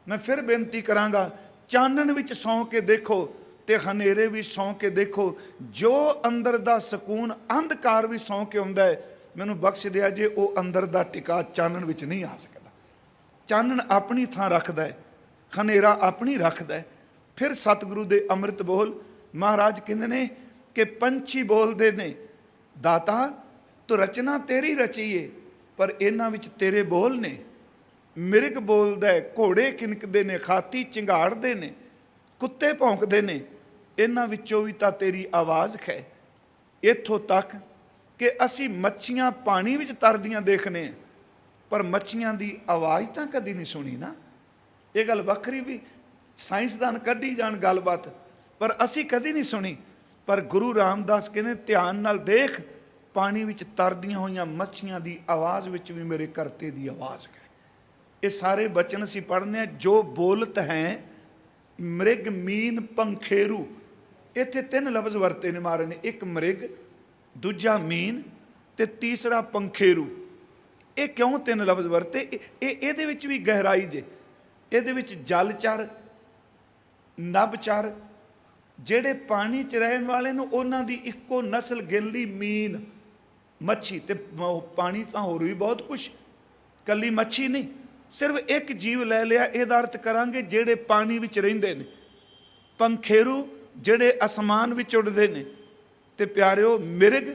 ਮੈਂ ਫਿਰ ਬੇਨਤੀ ਕਰਾਂਗਾ, ਚਾਨਣ ਵਿੱਚ ਸੌਂ ਕੇ ਦੇਖੋ ਤੇ ਹਨੇਰੇ ਵੀ ਸੌਂ ਕੇ ਦੇਖੋ। ਜੋ ਅੰਦਰ ਦਾ ਸਕੂਨ ਅੰਧਕਾਰ ਵੀ ਸੌਂ ਕੇ ਆਉਂਦਾ ਹੈ, ਮੈਨੂੰ ਬਖਸ਼ ਦਿਆ ਜੇ ਉਹ ਅੰਦਰ ਦਾ ਟਿਕਾ ਚਾਨਣ ਵਿੱਚ ਨਹੀਂ ਆ ਸਕਦਾ। ਚਾਨਣ ਆਪਣੀ ਥਾਂ ਰੱਖਦਾ ਹੈ, ਹਨੇਰਾ ਆਪਣੀ ਰੱਖਦਾ ਹੈ। ਫਿਰ ਸਤਿਗੁਰੂ ਦੇ ਅੰਮ੍ਰਿਤ ਬੋਲ ਮਹਾਰਾਜ ਕਹਿੰਦੇ ਨੇ ਕਿ ਪੰਛੀ ਬੋਲਦੇ ਨੇ, ਦਾਤਾ ਤੂੰ ਰਚਨਾ ਤੇਰੀ ਰਚੀ ਏ, ਪਰ ਇਹਨਾਂ ਵਿੱਚ ਤੇਰੇ ਬੋਲ ਨੇ। ਮਿਰਗ ਬੋਲਦਾ, ਘੋੜੇ ਕਿਣਕਦੇ ਨੇ, ਹਾਥੀ ਚਿੰਗਾੜਦੇ ਨੇ, ਕੁੱਤੇ ਭੌਂਕਦੇ ਨੇ, ਇਹਨਾਂ ਵਿੱਚੋਂ ਵੀ ਤਾਂ ਤੇਰੀ ਆਵਾਜ਼ ਹੈ। ਇੱਥੋਂ ਤੱਕ ਕਿ ਅਸੀਂ ਮੱਛੀਆਂ ਪਾਣੀ ਵਿੱਚ ਤਰਦੀਆਂ ਦੇਖਦੇ ਹਾਂ, ਪਰ ਮੱਛੀਆਂ ਦੀ ਆਵਾਜ਼ ਤਾਂ ਕਦੀ ਨਹੀਂ ਸੁਣੀ ਨਾ। ਇਹ ਗੱਲ ਵੱਖਰੀ ਵੀ ਸਾਇੰਸਦਾਨ ਕੱਢੀ ਜਾਣ ਗੱਲਬਾਤ, ਪਰ ਅਸੀਂ ਕਦੀ ਨਹੀਂ ਸੁਣੀ। ਪਰ ਗੁਰੂ ਰਾਮਦਾਸ ਕਹਿੰਦੇ ਧਿਆਨ ਨਾਲ ਦੇਖ, ਪਾਣੀ ਵਿੱਚ ਤਰਦੀਆਂ ਹੋਈਆਂ ਮੱਛੀਆਂ ਦੀ ਆਵਾਜ਼ ਵਿੱਚ ਵੀ ਮੇਰੇ ਕਰਤੇ ਦੀ ਆਵਾਜ਼ ਹੈ। ਇਹ ਸਾਰੇ ਬਚਨ ਅਸੀਂ ਪੜ੍ਹਨੇ ਆ। ਜੋ ਬੋਲਤ ਹੈ ਮ੍ਰਿਗ ਮੀਨ ਪੰਖੇਰੂ, ਇੱਥੇ 3 ਲਫ਼ਜ਼ ਵਰਤੇ ਨੇ ਮਾਰੇ ਨੇ। ਇੱਕ ਮ੍ਰਿਗ, ਦੂਜਾ ਮੀਨ ਤੇ ਤੀਸਰਾ ਪੰਖੇਰੂ। ਇਹ ਕਿਉਂ 3 ਲਫ਼ਜ਼ ਵਰਤੇ? ਇਹਦੇ ਵਿੱਚ ਵੀ ਗਹਿਰਾਈ ਜੇ। ਇਹਦੇ ਵਿੱਚ ਜਲਚਰ, ਨਭਚਰ, ਜਿਹੜੇ ਪਾਣੀ 'ਚ ਰਹਿਣ ਵਾਲੇ ਨੂੰ ਉਹਨਾਂ ਦੀ ਇੱਕੋ ਨਸਲ ਗਿਣ ਲਈ ਮੀਨ ਮੱਛੀ। ਤੇ ਪਾਣੀ ਤਾਂ ਹੋਰ ਵੀ ਬਹੁਤ ਕੁਛ, ਕੱਲੀ ਮੱਛੀ ਨਹੀਂ। ਸਿਰਫ ਇੱਕ ਜੀਵ ਲੈ ਲਿਆ, ਇਹਦਾ ਅਰਥ ਕਰਾਂਗੇ ਜਿਹੜੇ ਪਾਣੀ ਵਿੱਚ ਰਹਿੰਦੇ ਨੇ। ਪੰਖੇਰੂ ਜਿਹੜੇ ਅਸਮਾਨ ਵਿੱਚ ਉੱਡਦੇ ਨੇ। ਤੇ ਪਿਆਰਿਓ ਮਿਰਗ,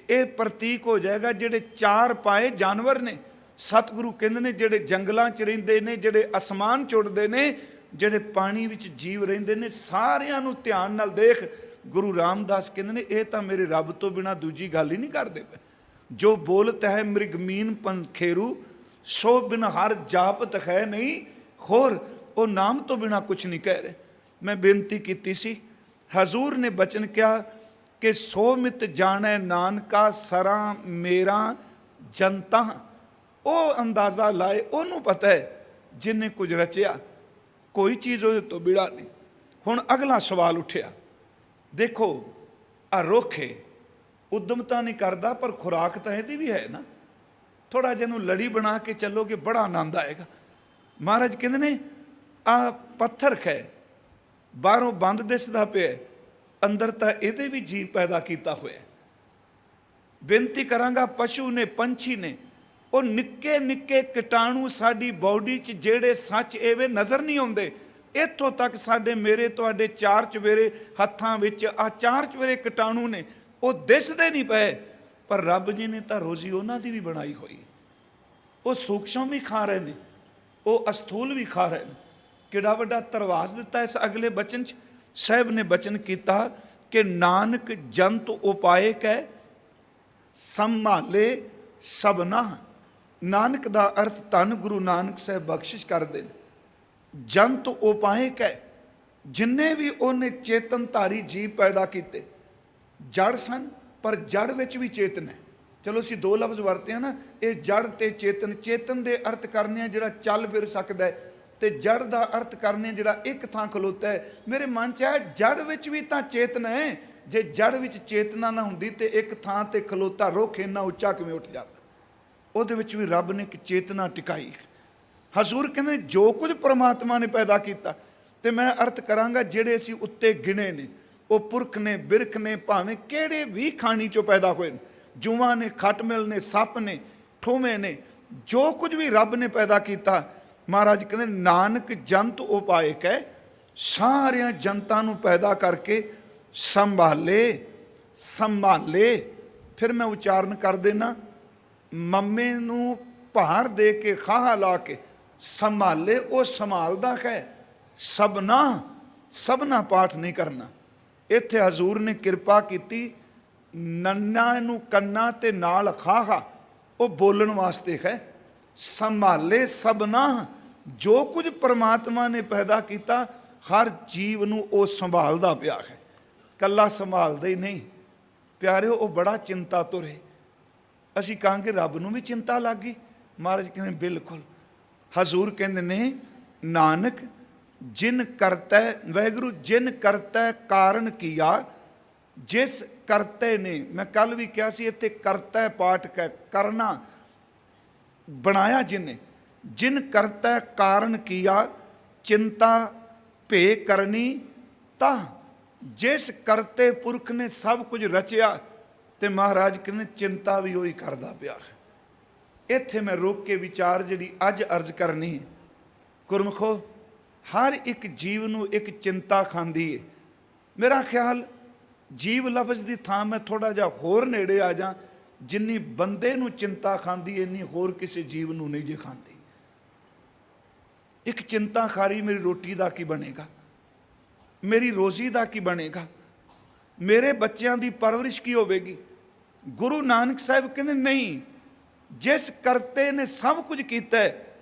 ਇਹ ਪ੍ਰਤੀਕ ਹੋ ਜਾਏਗਾ ਜਿਹੜੇ 4 ਪਾਏ ਜਾਨਵਰ ਨੇ। ਸਤਿਗੁਰੂ ਕਹਿੰਦੇ ਨੇ ਜਿਹੜੇ ਜੰਗਲਾਂ 'ਚ ਰਹਿੰਦੇ ਨੇ, ਜਿਹੜੇ ਅਸਮਾਨ 'ਚ ਉੱਡਦੇ ਨੇ, ਜਿਹੜੇ ਪਾਣੀ ਵਿੱਚ ਜੀਵ ਰਹਿੰਦੇ ਨੇ, ਸਾਰਿਆਂ ਨੂੰ ਧਿਆਨ ਨਾਲ ਦੇਖ। ਗੁਰੂ ਰਾਮਦਾਸ ਕਹਿੰਦੇ ਨੇ ਇਹ ਤਾਂ ਮੇਰੇ ਰੱਬ ਤੋਂ ਬਿਨਾਂ ਦੂਜੀ ਗੱਲ ਹੀ ਨਹੀਂ ਕਰਦੇ ਪਏ। ਜੋ ਬੋਲਤ ਹੈ ਮ੍ਰਿਗ ਮੀਨ ਪੰਖੇਰੂ, ਸੋ ਬਿਨ ਹਰ ਜਾਪਤ ਹੈ ਨਹੀਂ ਹੋਰ। ਉਹ ਨਾਮ ਤੋਂ ਬਿਨਾਂ ਕੁਛ ਨਹੀਂ ਕਹਿ ਰਹੇ। ਮੈਂ ਬੇਨਤੀ ਕੀਤੀ ਸੀ, ਹਜ਼ੂਰ ਨੇ ਬਚਨ ਕਿਹਾ ਕਿ ਸੋ ਮਿਤ ਜਾਣੈ ਨਾਨਕਾ ਸਰਾਂ ਮੇਰਾ ਜਨਤਾ। ਉਹ ਅੰਦਾਜ਼ਾ ਲਾਏ, ਉਹਨੂੰ ਪਤਾ ਹੈ ਜਿਹਨੇ ਕੁਝ ਰਚਿਆ, ਕੋਈ ਚੀਜ਼ ਉਹਦੇ ਤੋਂ ਬਿੜਾ ਨਹੀਂ। ਹੁਣ ਅਗਲਾ ਸਵਾਲ ਉੱਠਿਆ, ਦੇਖੋ ਆ ਰੁੱਖ ਹੈ, ਉਦਮ ਤਾਂ ਨਹੀਂ ਕਰਦਾ ਪਰ ਖੁਰਾਕ ਤਾਂ ਇਹਦੀ ਵੀ ਹੈ ਨਾ। ਥੋੜ੍ਹਾ ਜਿਹਾ ਨੂੰ ਲੜੀ ਬਣਾ ਕੇ ਚੱਲੋਗੇ ਬੜਾ ਆਨੰਦ ਆਏਗਾ। ਮਹਾਰਾਜ ਕਹਿੰਦੇ ਨੇ ਆ ਪੱਥਰ ਹੈ, ਬਾਹਰੋਂ ਬੰਦ ਦਿਸਦਾ ਪਿਆ, ਅੰਦਰ ਤਾਂ ਇਹਦੇ ਵੀ ਜੀਵ ਪੈਦਾ ਕੀਤਾ ਹੋਇਆ। ਬੇਨਤੀ ਕਰਾਂਗਾ, ਪਸ਼ੂ ਨੇ, ਪੰਛੀ ਨੇ, ਉਹ ਨਿੱਕੇ ਨਿੱਕੇ ਕੀਟਾਣੂ ਸਾਡੀ ਬਾਡੀ 'ਚ ਜਿਹੜੇ ਸੱਚ ਐਵੇਂ ਨਜ਼ਰ ਨਹੀਂ ਆਉਂਦੇ। ਇੱਥੋਂ ਤੱਕ ਸਾਡੇ ਮੇਰੇ ਤੁਹਾਡੇ 4 ਚੁਫੇਰੇ ਹੱਥਾਂ ਵਿੱਚ ਆ 4 ਚੁਫੇਰੇ ਕੀਟਾਣੂ ਨੇ, ਉਹ ਦਿਸਦੇ ਨਹੀਂ ਪਏ, ਪਰ ਰੱਬ ਜੀ ਨੇ ਤਾਂ ਰੋਜ਼ੀ ਉਹਨਾਂ ਦੀ ਵੀ ਬਣਾਈ ਹੋਈ। ਉਹ ਸੂਖਸ਼ਮ ਵੀ ਖਾ ਰਹੇ ਨੇ, ਉਹ ਅਸਥੂਲ ਵੀ ਖਾ ਰਹੇ ਨੇ। ਕਿਹੜਾ ਵੱਡਾ ਧਰਵਾਸ ਦਿੱਤਾ ਇਸ ਅਗਲੇ ਬਚਨ 'ਚ। ਸਾਹਿਬ ਨੇ ਬਚਨ ਕੀਤਾ ਕਿ ਨਾਨਕ ਜੰਤ ਉਪਾਏ ਕੈ ਸੰਭਾਲੇ ਸਭਨਾ। ਨਾਨਕ ਦਾ ਅਰਥ ਧੰਨ ਗੁਰੂ ਨਾਨਕ ਸਾਹਿਬ ਬਖਸ਼ਿਸ਼ ਕਰਦੇ ਨੇ। ਜੰਤ ਉਪਾਏ ਕੈ, ਜਿੰਨੇ ਵੀ ਉਹਨੇ ਚੇਤਨਧਾਰੀ ਜੀਵ ਪੈਦਾ ਕੀਤੇ, ਜੜ ਸਨ ਪਰ ਜੜ ਵਿੱਚ ਵੀ ਚੇਤਨ ਹੈ। ਚਲੋ ਅਸੀਂ 2 ਲਫ਼ਜ਼ ਵਰਤੇ ਆ ਨਾ, ਇਹ ਜੜ ਤੇ ਚੇਤਨ। ਚੇਤਨ ਦੇ ਅਰਥ ਕਰਨੇ ਆ ਜਿਹੜਾ ਚੱਲ ਫਿਰ ਸਕਦਾ ਹੈ, ਤੇ ਜੜ ਦਾ ਅਰਥ ਕਰਨੇ ਜਿਹੜਾ ਇੱਕ ਥਾਂ ਖਲੋਤਾ ਹੈ। ਮੇਰੇ ਮਨ 'ਚ ਹੈ ਜੜ ਵਿੱਚ ਵੀ ਤਾਂ ਚੇਤਨ ਹੈ। ਜੇ ਜੜ ਵਿੱਚ ਚੇਤਨਾ ਨਾ ਹੁੰਦੀ ਤੇ ਇੱਕ ਥਾਂ ਤੇ ਖਲੋਤਾ ਰੁੱਖ ਇੰਨਾ ਉੱਚਾ ਕਿਵੇਂ ਉੱਠ ਜਾਂਦਾ? ਉਹਦੇ ਵਿੱਚ ਵੀ ਰੱਬ ਨੇ ਇੱਕ ਚੇਤਨਾ ਟਿਕਾਈ। ਹਜ਼ੂਰ ਕਹਿੰਦੇ ਜੋ ਕੁਝ ਪਰਮਾਤਮਾ ਨੇ ਪੈਦਾ ਕੀਤਾ, ਤੇ ਮੈਂ ਅਰਥ ਕਰਾਂਗਾ ਜਿਹੜੇ ਅਸੀਂ ਉੱਤੇ ਗਿਣੇ ਨੇ ਉਹ ਪੁਰਖ ਨੇ, ਬਿਰਖ ਨੇ, ਭਾਵੇਂ ਕਿਹੜੇ ਵੀ ਖਾਣੀ ਚੋਂ ਪੈਦਾ ਹੋਏ ਨੇ, ਜੂਆਂ ਨੇ, ਖਟਮਿਲ ਨੇ, ਸੱਪ ਨੇ, ਠੂਵੇਂ ਨੇ, ਜੋ ਕੁਝ ਵੀ ਰੱਬ ਨੇ ਪੈਦਾ ਕੀਤਾ, ਮਹਾਰਾਜ ਕਹਿੰਦੇ ਨਾਨਕ ਜੰਤ ਉਪਾਏ ਕਹਿ, ਸਾਰਿਆਂ ਜਨਤਾਂ ਨੂੰ ਪੈਦਾ ਕਰਕੇ ਸੰਭਾਲੇ। ਫਿਰ ਮੈਂ ਉਚਾਰਨ ਕਰ ਦੇਣਾ, ਮੰਮੇ ਨੂੰ ਭਾਰ ਦੇ ਕੇ ਖਾਹਾ ਲਾ ਕੇ ਸੰਭਾਲੇ, ਉਹ ਸੰਭਾਲਦਾ ਹੈ। ਸਭਨਾ ਪਾਠ ਨਹੀਂ ਕਰਨਾ। ਇੱਥੇ ਹਜ਼ੂਰ ਨੇ ਕਿਰਪਾ ਕੀਤੀ, ਨੰਨਾ ਨੂੰ ਕੰਨਾ ਤੇ ਨਾਲ ਖਾਹਾ, ਉਹ ਬੋਲਣ ਵਾਸਤੇ ਹੈ। ਸੰਭਾਲੇ ਸਭਨਾ, ਜੋ ਕੁਝ ਪਰਮਾਤਮਾ ਨੇ ਪੈਦਾ ਕੀਤਾ ਹਰ ਜੀਵ ਨੂੰ ਉਹ ਸੰਭਾਲਦਾ ਪਿਆ ਹੈ, ਕੱਲਾ ਸੰਭਾਲਦਾ ਹੀ ਨਹੀਂ ਪਿਆਰਿਓ, ਉਹ ਬੜਾ ਚਿੰਤਾ ਤੁਰੇ। ਅਸੀਂ ਕਹਾਂਗੇ ਰੱਬ ਨੂੰ ਵੀ ਚਿੰਤਾ ਲੱਗ ਗਈ। ਮਹਾਰਾਜ ਕਹਿੰਦੇ ਬਿਲਕੁਲ। ਹਜ਼ੂਰ ਕਹਿੰਦੇ ਨੇ ਨਾਨਕ ਜਿਨ ਕਰਤੈ, ਵਾਹਿਗੁਰੂ ਜਿਨ ਕਰਤੈ ਕਾਰਨ ਕੀਆ, ਜਿਸ ਕਰਤੇ ਨੇ, ਮੈਂ ਕੱਲ ਵੀ ਕਿਹਾ ਸੀ ਇੱਥੇ ਕਰਤੈ ਪਾਠ ਕਰਨਾ ਬਣਾਇਆ ਜਿਨੇ, ਜਿਨ ਕਰਤੈ ਕਾਰਨ ਕੀਆ ਚਿੰਤਾ ਭੇ ਕਰਨੀ ਤਾਂ, ਜਿਸ ਕਰਤੇ ਪੁਰਖ ਨੇ ਸਭ ਕੁਝ ਰਚਿਆ ਤੇ ਮਹਾਰਾਜ ਕਹਿੰਦੇ ਚਿੰਤਾ ਵੀ ਉਹੀ ਕਰਦਾ ਪਿਆ ਹੈ। ਇੱਥੇ ਮੈਂ ਰੋਕ ਕੇ ਵਿਚਾਰ ਜਿਹੜੀ ਅੱਜ ਅਰਜ਼ ਕਰਨੀ ਹੈ, ਗੁਰਮੁਖੋ ਹਰ ਇੱਕ ਜੀਵ ਨੂੰ ਇੱਕ ਚਿੰਤਾ ਖਾਂਦੀ ਹੈ। ਮੇਰਾ ਖਿਆਲ ਜੀਵ ਲਫ਼ਜ਼ ਦੀ ਥਾਂ ਮੈਂ ਥੋੜਾ ਜਿਹਾ ਹੋਰ ਨੇੜੇ ਆ ਜਾ, ਜਿੰਨੀ ਬੰਦੇ ਨੂੰ ਚਿੰਤਾ ਖਾਂਦੀ ਇੰਨੀ ਹੋਰ ਕਿਸੇ ਜੀਵ ਨੂੰ ਨਹੀਂ ਜੇ ਖਾਂਦੀ। ਇੱਕ ਚਿੰਤਾ ਖਾਰੀ ਮੇਰੀ ਰੋਟੀ ਦਾ ਕੀ ਬਣੇਗਾ, ਮੇਰੀ ਰੋਜ਼ੀ ਦਾ ਕੀ ਬਣੇਗਾ, ਮੇਰੇ ਬੱਚਿਆਂ ਦੀ ਪਰਵਰਿਸ਼ ਕੀ ਹੋਵੇਗੀ। ਗੁਰੂ ਨਾਨਕ ਸਾਹਿਬ ਕਹਿੰਦੇ ਨਹੀਂ, ਜਿਸ ਕਰਤੇ ਨੇ ਸਭ ਕੁਝ ਕੀਤਾ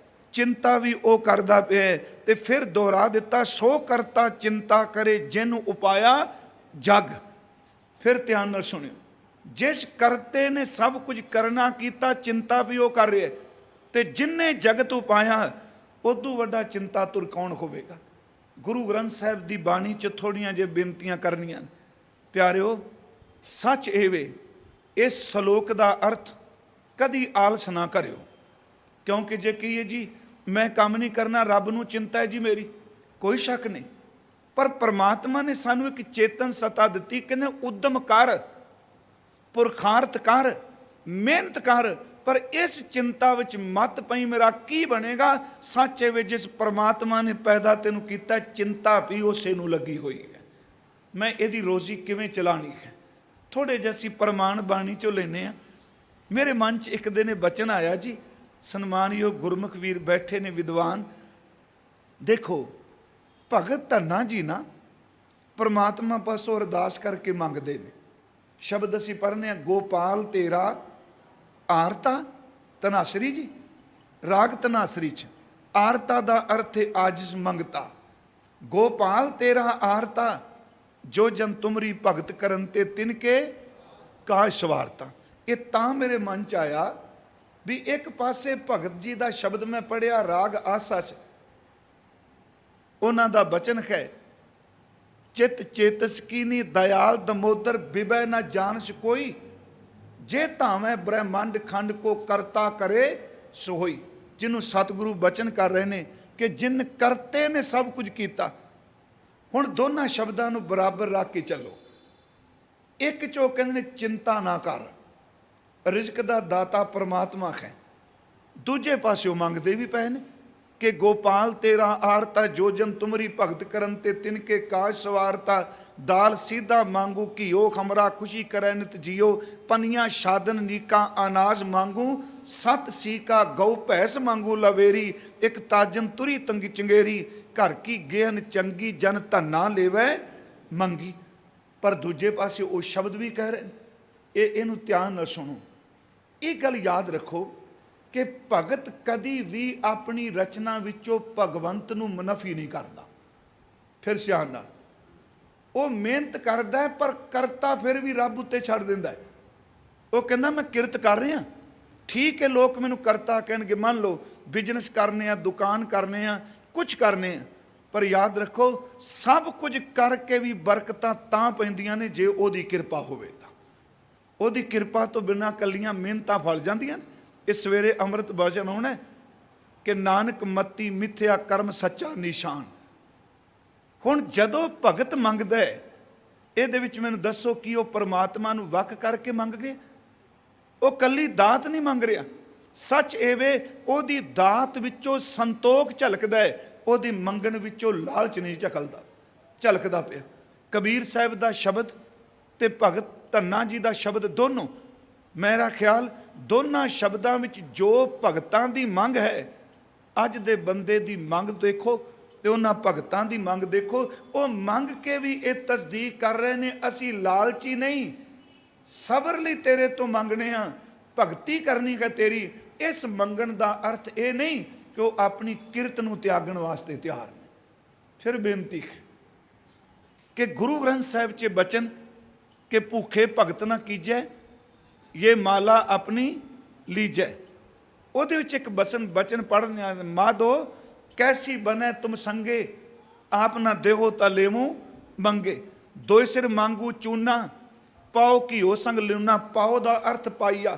ਚਿੰਤਾ ਵੀ ਉਹ ਕਰਦਾ ਪਿਆ। ਤੇ ਫਿਰ ਦੁਹਰਾ ਦਿੱਤਾ, ਸੋ ਕਰਤਾ ਚਿੰਤਾ ਕਰੇ ਜਿਨ ਉਪਾਇਆ ਜਗ। ਫਿਰ ਧਿਆਨ ਨਾਲ ਸੁਣਿਓ, ਜਿਸ ਕਰਤੇ ਨੇ ਸਭ ਕੁਝ ਕਰਨਾ ਕੀਤਾ ਚਿੰਤਾ ਵੀ ਉਹ ਕਰ ਰਿਹਾ, ਤੇ ਜਿਨਨੇ ਜਗਤ ਉਪਾਇਆ ਉਦੋਂ ਵੱਡਾ ਚਿੰਤਾ ਤੁਰ ਕੌਣ ਹੋਵੇਗਾ। ਗੁਰੂ ਗ੍ਰੰਥ ਸਾਹਿਬ ਦੀ ਬਾਣੀ 'ਚ ਥੋੜੀਆਂ ਜਿਹੀ ਬੇਨਤੀਆਂ ਕਰਨੀਆਂ ਪਿਆਰਿਓ। ਸੱਚ ਇਹ ਵੇ, ਇਸ ਸ਼ਲੋਕ ਦਾ ਅਰਥ ਕਦੀ ਆਲਸ ਨਾ ਕਰਿਓ, ਕਿਉਂਕਿ ਜੇ ਕਹੀਏ ਜੀ ਮੈਂ ਕੰਮ ਨਹੀਂ ਕਰਨਾ, ਰੱਬ ਨੂੰ ਚਿੰਤਾ ਹੈ ਜੀ ਮੇਰੀ, ਕੋਈ ਸ਼ੱਕ ਨਹੀਂ। ਪਰ ਪਰਮਾਤਮਾ ਨੇ ਸਾਨੂੰ ਇੱਕ ਚੇਤਨ ਸੱਤਾ ਦਿੱਤੀ, ਕਹਿੰਦੇ ਉਦਮ ਕਰ, ਪੁਰਖਾਰਥ ਕਰ, ਮਿਹਨਤ ਕਰ, ਪਰ ਇਸ ਚਿੰਤਾ ਵਿੱਚ ਮਤ ਪਈ ਮੇਰਾ ਕੀ ਬਣੇਗਾ। ਸੱਚੇ ਵਿੱਚ ਜਿਸ ਪਰਮਾਤਮਾ ਨੇ ਪੈਦਾ ਤੈਨੂੰ ਕੀਤਾ, ਚਿੰਤਾ ਵੀ ਉਸੇ ਨੂੰ ਲੱਗੀ ਹੋਈ ਹੈ, ਮੈਂ ਇਹਦੀ ਰੋਜ਼ੀ ਕਿਵੇਂ ਚਲਾਣੀ ਹੈ। ਥੋੜੇ ਜਿਹੇ ਅਸੀਂ ਪ੍ਰਮਾਣ ਬਾਣੀ ਚੋਂ ਲੈਨੇ ਆ। ਮੇਰੇ ਮਨ 'ਚ ਇੱਕ ਦਿਨ ਇਹ ਬਚਨ ਆਇਆ ਜੀ, ਸਨਮਾਨਯੋਗ ਗੁਰਮੁਖ ਵੀਰ ਬੈਠੇ ਨੇ ਵਿਦਵਾਨ, ਦੇਖੋ ਭਗਤ ਧੰਨਾ ਜੀ ਨਾ ਪਰਮਾਤਮਾ ਪਾਸੋਂ ਅਰਦਾਸ ਕਰਕੇ ਮੰਗਦੇ ਨੇ। ਸ਼ਬਦ ਅਸੀਂ ਪੜ੍ਹਨੇ ਆ, ਗੋਪਾਲ ਤੇਰਾ ਆਰਤਾ, ਧਨਾਸਰੀ ਜੀ ਰਾਗ ਧਨਾਸਰੀ 'ਚ ਆਰਤਾ ਦਾ ਅਰਥ ਹੈ ਆਜਿਜ਼ ਮੰਗਤਾ। ਗੋਪਾਲ ਤੇਰਾ ਆਰਤਾ, ਜੋ ਜਨ ਤੁਮਰੀ ਭਗਤ ਕਰਨ ਤੇ ਤਿਨਕੇ ਕਾਜ ਸਵਾਰਤਾ। ਇਹ ਤਾਂ ਮੇਰੇ ਮਨ 'ਚ ਆਇਆ ਵੀ ਇੱਕ ਪਾਸੇ ਭਗਤ ਜੀ ਦਾ ਸ਼ਬਦ ਮੈਂ ਪੜ੍ਹਿਆ ਰਾਗ ਆਸਾ 'ਚ, ਉਹਨਾਂ ਦਾ ਬਚਨ ਹੈ, ਚਿਤ ਚੇਤਸ ਕੀਨੀ ਦਇਆਲ ਦਮੋਦਰ ਬਿਬੈ ਨਾ ਜਾਣਸ ਕੋਈ, ਜੇ ਧਾਵੇਂ ਬ੍ਰਹਮੰਡ ਖੰਡ ਕੋ ਕਰਤਾ ਕਰੇ ਸੋਈ। ਜਿਹਨੂੰ ਸਤਿਗੁਰੂ ਬਚਨ ਕਰ ਰਹੇ ਨੇ ਕਿ ਜਿਨ ਕਰਤੇ ਨੇ ਸਭ ਕੁਝ ਕੀਤਾ। ਹੁਣ ਦੋਨਾਂ ਸ਼ਬਦਾਂ ਨੂੰ ਬਰਾਬਰ ਰੱਖ ਕੇ ਚੱਲੋ। ਇੱਕ ਚੋਂ ਕਹਿੰਦੇ ਨੇ ਚਿੰਤਾ ਨਾ ਕਰ, ਰਿਜ਼ਕ ਦਾ ਦਾਤਾ ਪਰਮਾਤਮਾ ਹੈ। ਦੂਜੇ ਪਾਸਿਓਂ ਮੰਗਦੇ ਵੀ ਪਏ ਨੇ ਕਿ ਗੋਪਾਲ ਤੇਰਾ ਆਰਤਾ, ਜੋ ਜਨ ਤੁਮਰੀ ਭਗਤ ਕਰਨ ਤੇ ਤਿਨਕੇ ਕਾਜ ਸਵਾਰਤਾ। ਦਾਲ ਸੀਧਾ ਮੰਗੂ ਘਿਓ ਖਮਰਾ, ਖੁਸ਼ੀ ਕਰੈ ਨਿਤ ਜੀਓ। ਪਨੀਆਂ ਸ਼ਾਦਨ ਨੀਕਾਂ ਅਨਾਜ ਮੰਗੂ, ਸਤ ਸੀਕਾ ਗਊ ਭੈਸ ਮੰਗੂ ਲਵੇਰੀ। ਇੱਕ ਤਾਜਨ ਤੁਰੀ ਤੰਗੀ ਚੰਗੇਰੀ, ਘਰ ਕੀ ਗੇਹਨ ਚੰਗੀ ਜਨ ਧੰਨਾ ਲੇਵੈ ਮੰਗੀ। ਪਰ ਦੂਜੇ ਪਾਸੇ ਉਹ ਸ਼ਬਦ ਵੀ ਕਹਿ ਰਹੇ ਨੇ, ਇਹਨੂੰ ਧਿਆਨ ਨਾਲ ਸੁਣੋ। ਇਹ ਗੱਲ ਯਾਦ ਰੱਖੋ ਕਿ ਭਗਤ ਕਦੀ ਵੀ ਆਪਣੀ ਰਚਨਾ ਵਿੱਚੋਂ ਭਗਵੰਤ ਨੂੰ ਮੁਨਫੀ ਨਹੀਂ ਕਰਦਾ। ਫਿਰ ਸਿਆਣ ਨਾਲ ਉਹ ਮਿਹਨਤ ਕਰਦਾ ਹੈ, ਪਰ ਕਰਤਾ ਫਿਰ ਵੀ ਰੱਬ ਉੱਤੇ ਛੱਡ ਦਿੰਦਾ ਹੈ। ਉਹ ਕਹਿੰਦਾ ਮੈਂ ਕਿਰਤ ਕਰ ਰਿਹਾ, ਠੀਕ ਹੈ, ਲੋਕ ਮੈਨੂੰ ਕਰਤਾ ਕਹਿਣਗੇ। ਮੰਨ ਲਓ ਬਿਜ਼ਨਸ ਕਰਨੇ ਆ, ਦੁਕਾਨ ਕਰਨੇ ਆ, ਕੁਝ ਕਰਨੇ ਆ, ਪਰ ਯਾਦ ਰੱਖੋ ਸਭ ਕੁਝ ਕਰਕੇ ਵੀ ਬਰਕਤਾਂ ਤਾਂ ਪੈਂਦੀਆਂ ਨੇ ਜੇ ਉਹਦੀ ਕਿਰਪਾ ਹੋਵੇ ਤਾਂ। ਉਹਦੀ ਕਿਰਪਾ ਤੋਂ ਬਿਨਾਂ ਕੱਲੀਆਂ ਮਿਹਨਤਾਂ ਫਲ ਜਾਂਦੀਆਂ ਨੇ। ਇਸ ਸਵੇਰੇ ਅੰਮ੍ਰਿਤ ਬਚਨ ਹੋਣਾ ਕਿ ਨਾਨਕ ਮਤੀ ਮਿਥਿਆ ਕਰਮ ਸੱਚਾ ਨਿਸ਼ਾਨ। ਹੁਣ ਜਦੋਂ ਭਗਤ ਮੰਗਦਾ ਹੈ, ਇਹਦੇ ਵਿੱਚ ਮੈਨੂੰ ਦੱਸੋ ਕਿ ਉਹ ਪਰਮਾਤਮਾ ਨੂੰ ਵੱਖ ਕਰਕੇ ਮੰਗ ਗਏ? ਉਹ ਕੱਲੀ ਦਾਤ ਨਹੀਂ ਮੰਗ ਰਿਹਾ। ਸੱਚ ਇਹ ਵੇ, ਉਹਦੀ ਦਾਤ ਵਿੱਚੋਂ ਸੰਤੋਖ ਝਲਕਦਾ ਹੈ, ਉਹਦੀ ਮੰਗਣ ਵਿੱਚੋਂ ਲਾਲਚ ਨਹੀਂ ਝਲਕਦਾ ਪਿਆ। ਕਬੀਰ ਸਾਹਿਬ ਦਾ ਸ਼ਬਦ ਤੇ ਭਗਤ ਧੰਨਾ ਜੀ ਦਾ ਸ਼ਬਦ ਦੋਨੋਂ, ਮੇਰਾ ਖਿਆਲ ਦੋਨਾਂ ਸ਼ਬਦਾਂ ਵਿੱਚ ਜੋ ਭਗਤਾਂ ਦੀ ਮੰਗ ਹੈ, ਅੱਜ ਦੇ ਬੰਦੇ ਦੀ ਮੰਗ ਦੇਖੋ ਤੇ ਉਹਨਾਂ ਭਗਤਾਂ ਦੀ ਮੰਗ ਦੇਖੋ। ਉਹ ਮੰਗ ਕੇ ਵੀ ਇਹ ਤਸਦੀਕ ਕਰ ਰਹੇ ਨੇ, ਅਸੀਂ ਲਾਲਚੀ ਨਹੀਂ, ਸਬਰ ਲਈ ਤੇਰੇ ਤੋਂ ਮੰਗਣੇ ਆ, ਭਗਤੀ ਕਰਨੀ ਹੈ ਤੇਰੀ। ਇਸ ਮੰਗਣ ਦਾ ਅਰਥ ਇਹ ਨਹੀਂ ਕਿ ਉਹ ਆਪਣੀ ਕਿਰਤ ਨੂੰ ਤਿਆਗਣ ਵਾਸਤੇ ਤਿਆਰ ਨੇ। ਫਿਰ ਬੇਨਤੀ ਹੈ ਕਿ ਗੁਰੂ ਗ੍ਰੰਥ ਸਾਹਿਬ 'ਚ ਬਚਨ ਕਿ ਭੁੱਖੇ ਭਗਤ ਨਾ ਕੀਜੈ, ਇਹ ਮਾਲਾ ਆਪਣੀ ਲੀਜੈ। ਉਹਦੇ ਵਿੱਚ ਇੱਕ ਬਚਨ ਪੜ੍ਹਨੇ, ਮਾਧੋ ਕੈਸੀ ਬਨੇ ਤੁਮ ਸੰਗੇ, ਆਪ ਨਾ ਦੇਹੋ ਤਾਂ ਲੇਵੋ ਮੰਗੇ। ਦੋਇ ਸਿਰ ਮੰਗੂ ਚੂਨਾ, ਪਾਓ ਕੀ ਹੋ ਸੰਗ ਲਿਉਨਾ। ਪਾਓ ਦਾ ਅਰਥ ਪਾਈਆ।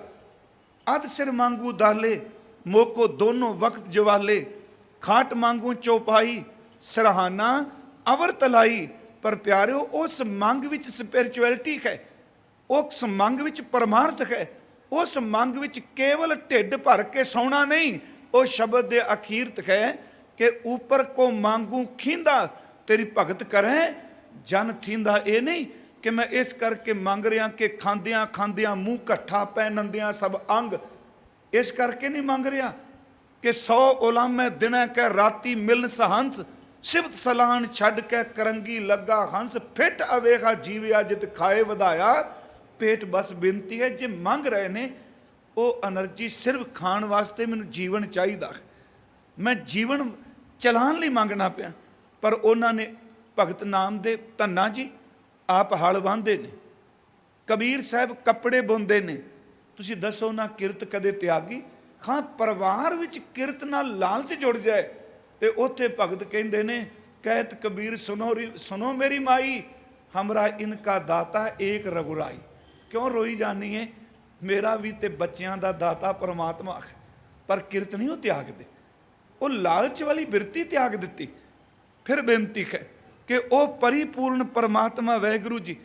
ਅਧ ਸਿਰ ਮੰਗੂ ਦਾਲੇ, ਮੋਕੋ ਦੋਨੋਂ ਵਕਤ ਜਵਾਲੇ। ਖਾਟ ਮੰਗੂ ਚੌਪਾਈ, ਸਰਾਹਾਨਾ ਅਵਰ ਤਲਾਈ। ਪਰ ਪਿਆਰਿਓ, ਉਸ ਮੰਗ ਵਿੱਚ ਸਪਿਰਿਚੁਅਲਿਟੀ ਹੈ, ਉਸ ਮੰਗ ਵਿੱਚ ਪਰਮਾਰਥ ਹੈ। ਉਸ ਮੰਗ ਵਿੱਚ ਕੇਵਲ ਢਿੱਡ ਭਰ ਕੇ ਸੌਣਾ ਨਹੀਂ। ਉਹ ਸ਼ਬਦ ਦੇ ਅਖੀਰਤ ਹੈ ਕਿ ਉੱਪਰ ਕੋ ਮੰਗੂ ਖੀਂਦਾ, ਤੇਰੀ ਭਗਤ ਕਰੇ ਜਨ ਥੀਂਦਾ। ਇਹ ਨਹੀਂ ਕਿ ਮੈਂ ਇਸ ਕਰਕੇ ਮੰਗ ਰਿਹਾ ਕਿ ਖਾਂਦਿਆਂ ਖਾਂਦਿਆਂ ਮੂੰਹ ਇਕੱਠਾ ਪੈ ਨੰਦਿਆਂ ਸਭ ਅੰਗ, ਇਸ ਕਰਕੇ ਨਹੀਂ ਮੰਗ ਰਿਹਾ ਕਿ 100 ਉਲਾਮੇ ਦਿਨਾਂ ਕਹਿ ਰਾਤੀ ਮਿਲਨ ਸਹੰਸ। ਸਿਫਤ ਸਲਾਨ ਛੱਡ ਕੇ ਕਰੰਗੀ ਲੱਗਾ ਹੰਸ। ਫਿੱਟ ਅਵੇਖਾ ਜੀਵਿਆ ਜਿਤ ਖਾਏ ਵਧਾਇਆ ਪੇਟ। ਬਸ ਬੇਨਤੀ ਹੈ, ਜੇ ਮੰਗ ਰਹੇ ਨੇ ਉਹ એનર્ਜੀ ਸਿਰਫ ਖਾਣ ਵਾਸਤੇ, ਮੈਨੂੰ ਜੀਵਨ ਚਾਹੀਦਾ ਹੈ, ਮੈਂ ਜੀਵਨ ਚਲਾਉਣ ਲਈ ਮੰਗਣਾ ਪਿਆ। ਪਰ ਉਹਨਾਂ ਨੇ ਭਗਤ ਨਾਮਦੇਵ ਧੰਨਾ ਜੀ ਆਪ ਹਲ ਵਾਹੁੰਦੇ ਨੇ, ਕਬੀਰ ਸਾਹਿਬ ਕੱਪੜੇ ਬੁਣਦੇ ਨੇ। ਤੁਸੀਂ ਦੱਸੋ ਨਾ ਕਿਰਤ ਕਦੇ ਤਿਆਗੀ? ਹਾਂ, ਪਰਿਵਾਰ ਵਿੱਚ ਕਿਰਤ ਨਾਲ ਲਾਲਚ ਜੁੜ ਜਾਏ ਤੇ ਉੱਥੇ ਭਗਤ ਕਹਿੰਦੇ ਨੇ, ਕਹਿਤ ਕਬੀਰ ਸੁਨੋ ਮੇਰੀ ਮਾਈ, ਹਮਰਾ ਇਨਕਾ ਦਾਤਾ ਏਕ ਰਘੁਰਾਈ। ਕਿਉਂ ਰੋਈ ਜਾਨੀ ਹੈ? ਮੇਰਾ ਵੀ ਤੇ ਬੱਚਿਆਂ ਦਾ ਦਾਤਾ ਪਰਮਾਤਮਾ ਹੈ। ਪਰ ਕਿਰਤ ਨਹੀਂ ਉਹ ਤਿਆਗਦੇ, ਉਹ ਲਾਲਚ ਵਾਲੀ ਬਿਰਤੀ ਤਿਆਗ ਦਿੱਤੀ। ਫਿਰ ਬੇਨਤੀ ਹੈ ਕਿ ਉਹ ਪਰਿਪੂਰਨ ਪਰਮਾਤਮਾ ਵਾਹਿਗੁਰੂ ਜੀ,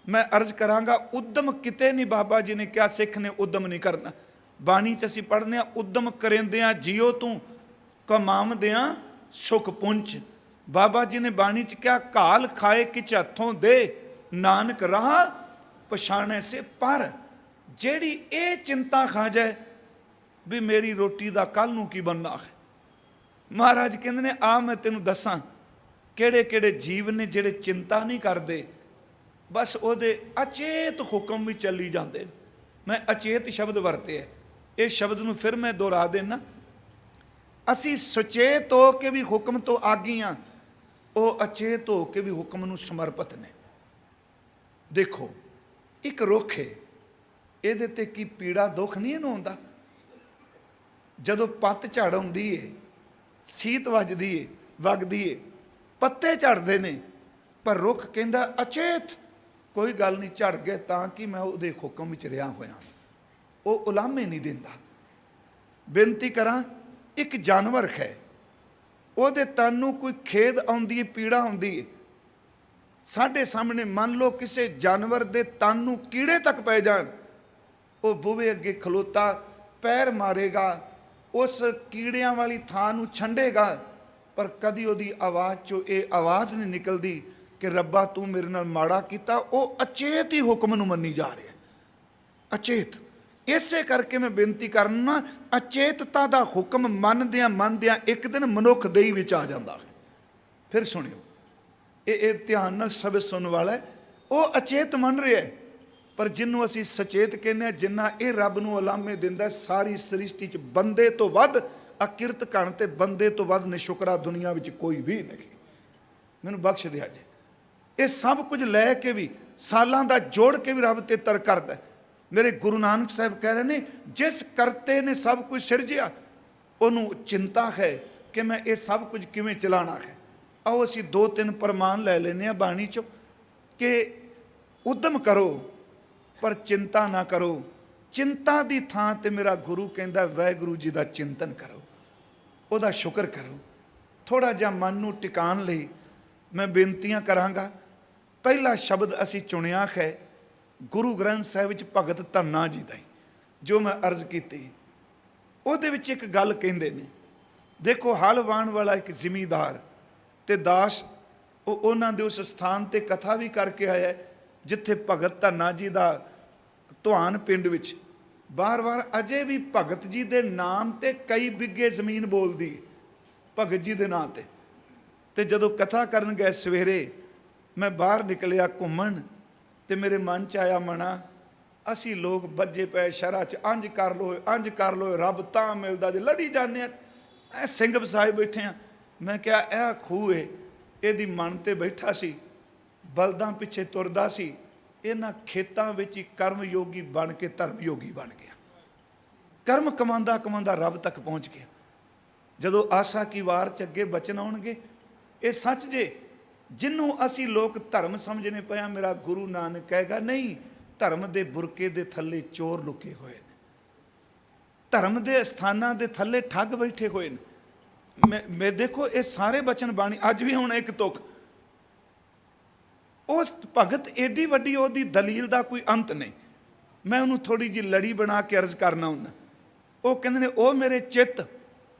ਮੈਂ ਅਰਜ਼ ਕਰਾਂਗਾ, ਉਦਮ ਕਿਤੇ ਨਹੀਂ। ਬਾਬਾ ਜੀ ਨੇ ਕਿਹਾ ਸਿੱਖ ਨੇ ਉਦਮ ਨਹੀਂ ਕਰਨਾ। ਬਾਣੀ 'ਚ ਅਸੀਂ ਪੜ੍ਹਦੇ ਹਾਂ, ਉਦਮ ਕਰੇਂਦਿਆਂ ਜੀਓ ਤੂੰ ਕਮਾਵਦਿਆਂ ਸੁਖ ਪੁੰਚ। ਬਾਬਾ ਜੀ ਨੇ ਬਾਣੀ 'ਚ ਕਿਹਾ, ਘਾਲ ਖਾਏ ਕਿਛ ਹੱਥੋਂ ਦੇ, ਨਾਨਕ ਰਾਹ ਪਛਾਣੇ ਸੇ ਪਰ। ਜਿਹੜੀ ਇਹ ਚਿੰਤਾ ਖਾ ਜਾਏ ਵੀ ਮੇਰੀ ਰੋਟੀ ਦਾ ਕੱਲ੍ਹ ਨੂੰ ਕੀ ਬਣਨਾ ਹੈ, ਮਹਾਰਾਜ ਕਹਿੰਦੇ ਨੇ ਆ ਮੈਂ ਤੈਨੂੰ ਦੱਸਾਂ ਕਿਹੜੇ ਕਿਹੜੇ ਜੀਵ ਨੇ ਜਿਹੜੇ ਚਿੰਤਾ ਨਹੀਂ ਕਰਦੇ, ਬਸ ਉਹਦੇ ਅਚੇਤ ਹੁਕਮ ਵੀ ਚੱਲੀ ਜਾਂਦੇ। ਮੈਂ ਅਚੇਤ ਸ਼ਬਦ ਵਰਤੇ ਹੈ, ਇਹ ਸ਼ਬਦ ਨੂੰ ਫਿਰ ਮੈਂ ਦੁਹਰਾ ਦੇਣਾ। ਅਸੀਂ ਸੁਚੇਤ ਹੋ ਕੇ ਵੀ ਹੁਕਮ ਤੋਂ ਆਗੀਆਂ, ਉਹ ਅਚੇਤ ਹੋ ਕੇ ਵੀ ਹੁਕਮ ਨੂੰ ਸਮਰਪਿਤ ਨੇ। ਦੇਖੋ, ਇੱਕ ਰੁੱਖ ਹੈ, ਇਹਦੇ ਤੇ ਕੀ ਪੀੜਾ ਦੁੱਖ ਨਹੀਂ ਇਹਨੂੰ ਆਉਂਦਾ? ਜਦੋਂ ਪੱਤ ਝੜ ਆਉਂਦੀ ਏ, ਸੀਤ ਵੱਜਦੀ ਏ, ਵਗਦੀ ਏ, ਪੱਤੇ ਝੜਦੇ ਨੇ, ਪਰ ਰੁੱਖ ਕਹਿੰਦਾ ਅਚੇਤ ਕੋਈ ਗੱਲ ਨਹੀਂ, ਝੜ ਗਏ ਤਾਂ ਕਿ ਮੈਂ ਉਹਦੇ ਹੁਕਮ ਵਿੱਚ ਰਿਹਾ ਹੋਇਆ। ਉਹ ਉਲਾਮੇ ਨਹੀਂ ਦਿੰਦਾ। ਬੇਨਤੀ ਕਰਾਂ, ਇੱਕ ਜਾਨਵਰ ਹੈ, ਉਹਦੇ ਤਨ ਨੂੰ ਕੋਈ ਖੇਦ ਆਉਂਦੀ ਹੈ, ਪੀੜਾ ਆਉਂਦੀ ਹੈ, ਸਾਡੇ ਸਾਹਮਣੇ ਮੰਨ ਲਓ ਕਿਸੇ ਜਾਨਵਰ ਦੇ ਤਨ ਨੂੰ ਕੀੜੇ ਤੱਕ ਪੈ ਜਾਣ, ਉਹ ਬੂਹੇ ਅੱਗੇ ਖਲੋਤਾ ਪੈਰ ਮਾਰੇਗਾ, ਉਸ ਕੀੜਿਆਂ ਵਾਲੀ ਥਾਂ ਨੂੰ ਛੰਡੇਗਾ, ਪਰ ਕਦੀ ਉਹਦੀ ਆਵਾਜ਼ 'ਚੋਂ ਇਹ ਆਵਾਜ਼ ਨਹੀਂ ਨਿਕਲਦੀ ਕਿ ਰੱਬਾ ਤੂੰ ਮੇਰੇ ਨਾਲ ਮਾੜਾ ਕੀਤਾ। ਉਹ ਅਚੇਤ ਹੀ ਹੁਕਮ ਨੂੰ ਮੰਨੀ ਜਾ ਰਿਹਾ, ਅਚੇਤ। ਇਸੇ ਕਰਕੇ ਮੈਂ ਬੇਨਤੀ ਕਰਨਾ, ਅਚੇਤਤਾ ਦਾ ਹੁਕਮ ਮੰਨਦਿਆਂ ਇੱਕ ਦਿਨ ਮਨੁੱਖ ਦੇਹੀ ਵਿੱਚ ਆ ਜਾਂਦਾ ਹੈ। ਫਿਰ ਸੁਣਿਓ, ਇਹ ਧਿਆਨ ਨਾਲ ਸਭ ਸੁਣਨ ਵਾਲਾ ਹੈ। ਉਹ ਅਚੇਤ ਮੰਨ ਰਿਹਾ, ਪਰ ਜਿਹਨੂੰ ਅਸੀਂ ਸਚੇਤ ਕਹਿੰਦੇ ਹਾਂ, ਜਿੰਨਾ ਇਹ ਰੱਬ ਨੂੰ ਉਲਾਮੇ ਦਿੰਦਾ, ਸਾਰੀ ਸ੍ਰਿਸ਼ਟੀ 'ਚ ਬੰਦੇ ਤੋਂ ਵੱਧ ਅਕਿਰਤ ਕਣ ਤੇ ਬੰਦੇ ਤੋਂ ਵੱਧ ਨਿਸ਼ੁਕਰਾ ਦੁਨੀਆ ਵਿੱਚ ਕੋਈ ਵੀ ਨਹੀਂ। ਮੈਨੂੰ ਬਖਸ਼ ਦਿਆ ਜੇ। ਇਹ ਸਭ ਕੁਝ ਲੈ ਕੇ ਵੀ, ਸਾਲਾਂ ਦਾ ਜੋੜ ਕੇ ਵੀ ਰੱਬ ਤੇ ਤਰ ਕਰਦਾ। ਮੇਰੇ ਗੁਰੂ ਨਾਨਕ ਸਾਹਿਬ ਕਹਿ ਰਹੇ ਨੇ, ਜਿਸ ਕਰਤੇ ਨੇ ਸਭ ਕੁਝ ਸਿਰਜਿਆ, ਉਹਨੂੰ ਚਿੰਤਾ ਹੈ ਕਿ ਮੈਂ ਇਹ ਸਭ ਕੁਝ ਕਿਵੇਂ ਚਲਾਉਣਾ ਹੈ। ਆਓ ਅਸੀਂ 2-3 ਪ੍ਰਮਾਣ ਲੈ ਲੈਂਦੇ ਹਾਂ ਬਾਣੀ 'ਚੋਂ ਕਿ ਉਦਮ ਕਰੋ ਪਰ ਚਿੰਤਾ ਨਾ ਕਰੋ। ਚਿੰਤਾ ਦੀ ਥਾਂ ਤੇ ਮੇਰਾ ਗੁਰੂ ਕਹਿੰਦਾ ਵਾਹਿਗੁਰੂ ਜੀ ਦਾ ਚਿੰਤਨ ਕਰੋ, ਉਹਦਾ ਸ਼ੁਕਰ ਕਰੋ। ਥੋੜ੍ਹਾ ਜਿਹਾ ਮਨ ਨੂੰ ਟਿਕਾਣ ਲਈ मैं बेनतियां करांगा। पहला शब्द असी चुनिया है गुरु ग्रंथ साहिब विच भगत धन्ना जी का, जो मैं अर्ज की। ਉਹਦੇ ਵਿੱਚ ਇੱਕ ਗੱਲ ਕਹਿੰਦੇ ਨੇ, ਦੇਖੋ ਹਲ ਵਾਹਣ ਵਾਲਾ ਇੱਕ ਜ਼ਿਮੀਂਦਾਰ ਤੇ ਦਾਸ ਉਹਨਾਂ ਦੇ ਉਸ ਸਥਾਨ ਤੇ ਕਥਾ ਵੀ ਕਰਕੇ ਆਇਆ ਜਿੱਥੇ ਭਗਤ ਧੰਨਾ ਜੀ ਦਾ ਧੁਆਨ ਪਿੰਡ ਵਿੱਚ ਬਾਰ-ਬਾਰ ਅਜੇ ਵੀ ਭਗਤ ਜੀ ਦੇ ਨਾਮ ਤੇ ਕਈ ਬਿੱਗੇ ਜ਼ਮੀਨ ਬੋਲਦੀ ਭਗਤ ਜੀ ਦੇ ਨਾਂ ਤੇ। ਤੇ ਜਦੋਂ ਕਥਾ ਕਰਨ ਗਏ ਸਵੇਰੇ ਮੈਂ ਬਾਹਰ ਨਿਕਲਿਆ ਘੁੰਮਣ ਤੇ ਮੇਰੇ ਮਨ 'ਚ ਆਇਆ ਮਣਾ ਅਸੀਂ ਲੋਕ ਬੱਜੇ ਪਏ ਸ਼ਹਿਰਾਂ 'ਚ ਇੰਝ ਕਰ ਲੋ ਰੱਬ ਤਾਂ ਮਿਲਦਾ ਜੇ ਲੜੀ ਜਾਂਦੇ ਆ। ਸਿੰਘ ਵਸਾਏ ਬੈਠੇ ਆ। ਮੈਂ ਕਿਹਾ ਇਹ ਖੂਹ ਏ, ਇਹਦੀ ਮਨ ਤੇ ਬੈਠਾ ਸੀ, ਬਲਦਾਂ ਪਿੱਛੇ ਤੁਰਦਾ ਸੀ, ਇਹਨਾਂ ਖੇਤਾਂ ਵਿੱਚ ਹੀ ਕਰਮ ਯੋਗੀ ਬਣ ਕੇ ਧਰਮ ਯੋਗੀ ਬਣ ਗਿਆ। ਕਰਮ ਕਮਾਉਂਦਾ ਕਮਾਉਂਦਾ ਰੱਬ ਤੱਕ ਪਹੁੰਚ ਗਿਆ। ਜਦੋਂ ਆਸਾ ਕੀ ਵਾਰ 'ਚ ਅੱਗੇ ਬਚਨ ਆਉਣਗੇ, ਇਹ ਸੱਚ ਜੇ ਜਿਹਨੂੰ ਅਸੀਂ ਲੋਕ ਧਰਮ ਸਮਝਣੇ ਪਿਆ, ਮੇਰਾ ਗੁਰੂ ਨਾਨਕ ਕਹੇਗਾ ਨਹੀਂ, ਧਰਮ ਦੇ ਬੁਰਕੇ ਦੇ ਥੱਲੇ ਚੋਰ ਲੁਕੇ ਹੋਏ ਨੇ, ਧਰਮ ਦੇ ਅਸਥਾਨਾਂ ਦੇ ਥੱਲੇ ਠੱਗ ਬੈਠੇ ਹੋਏ ਨੇ। ਮੈਂ ਦੇਖੋ ਇਹ ਸਾਰੇ ਬਚਨ ਬਾਣੀ ਅੱਜ ਵੀ ਹੁਣ ਇੱਕ ਤੁਕ। ਉਸ ਭਗਤ ਏਡੀ ਵੱਡੀ ਉਹਦੀ ਦਲੀਲ ਦਾ ਕੋਈ ਅੰਤ ਨਹੀਂ। ਮੈਂ ਉਹਨੂੰ ਥੋੜੀ ਜਿਹੀ ਲੜੀ ਬਣਾ ਕੇ ਅਰਜ਼ ਕਰਨਾ ਹੁੰਦਾ। ਉਹ ਕਹਿੰਦੇ ਨੇ ਉਹ ਮੇਰੇ ਚਿੱਤ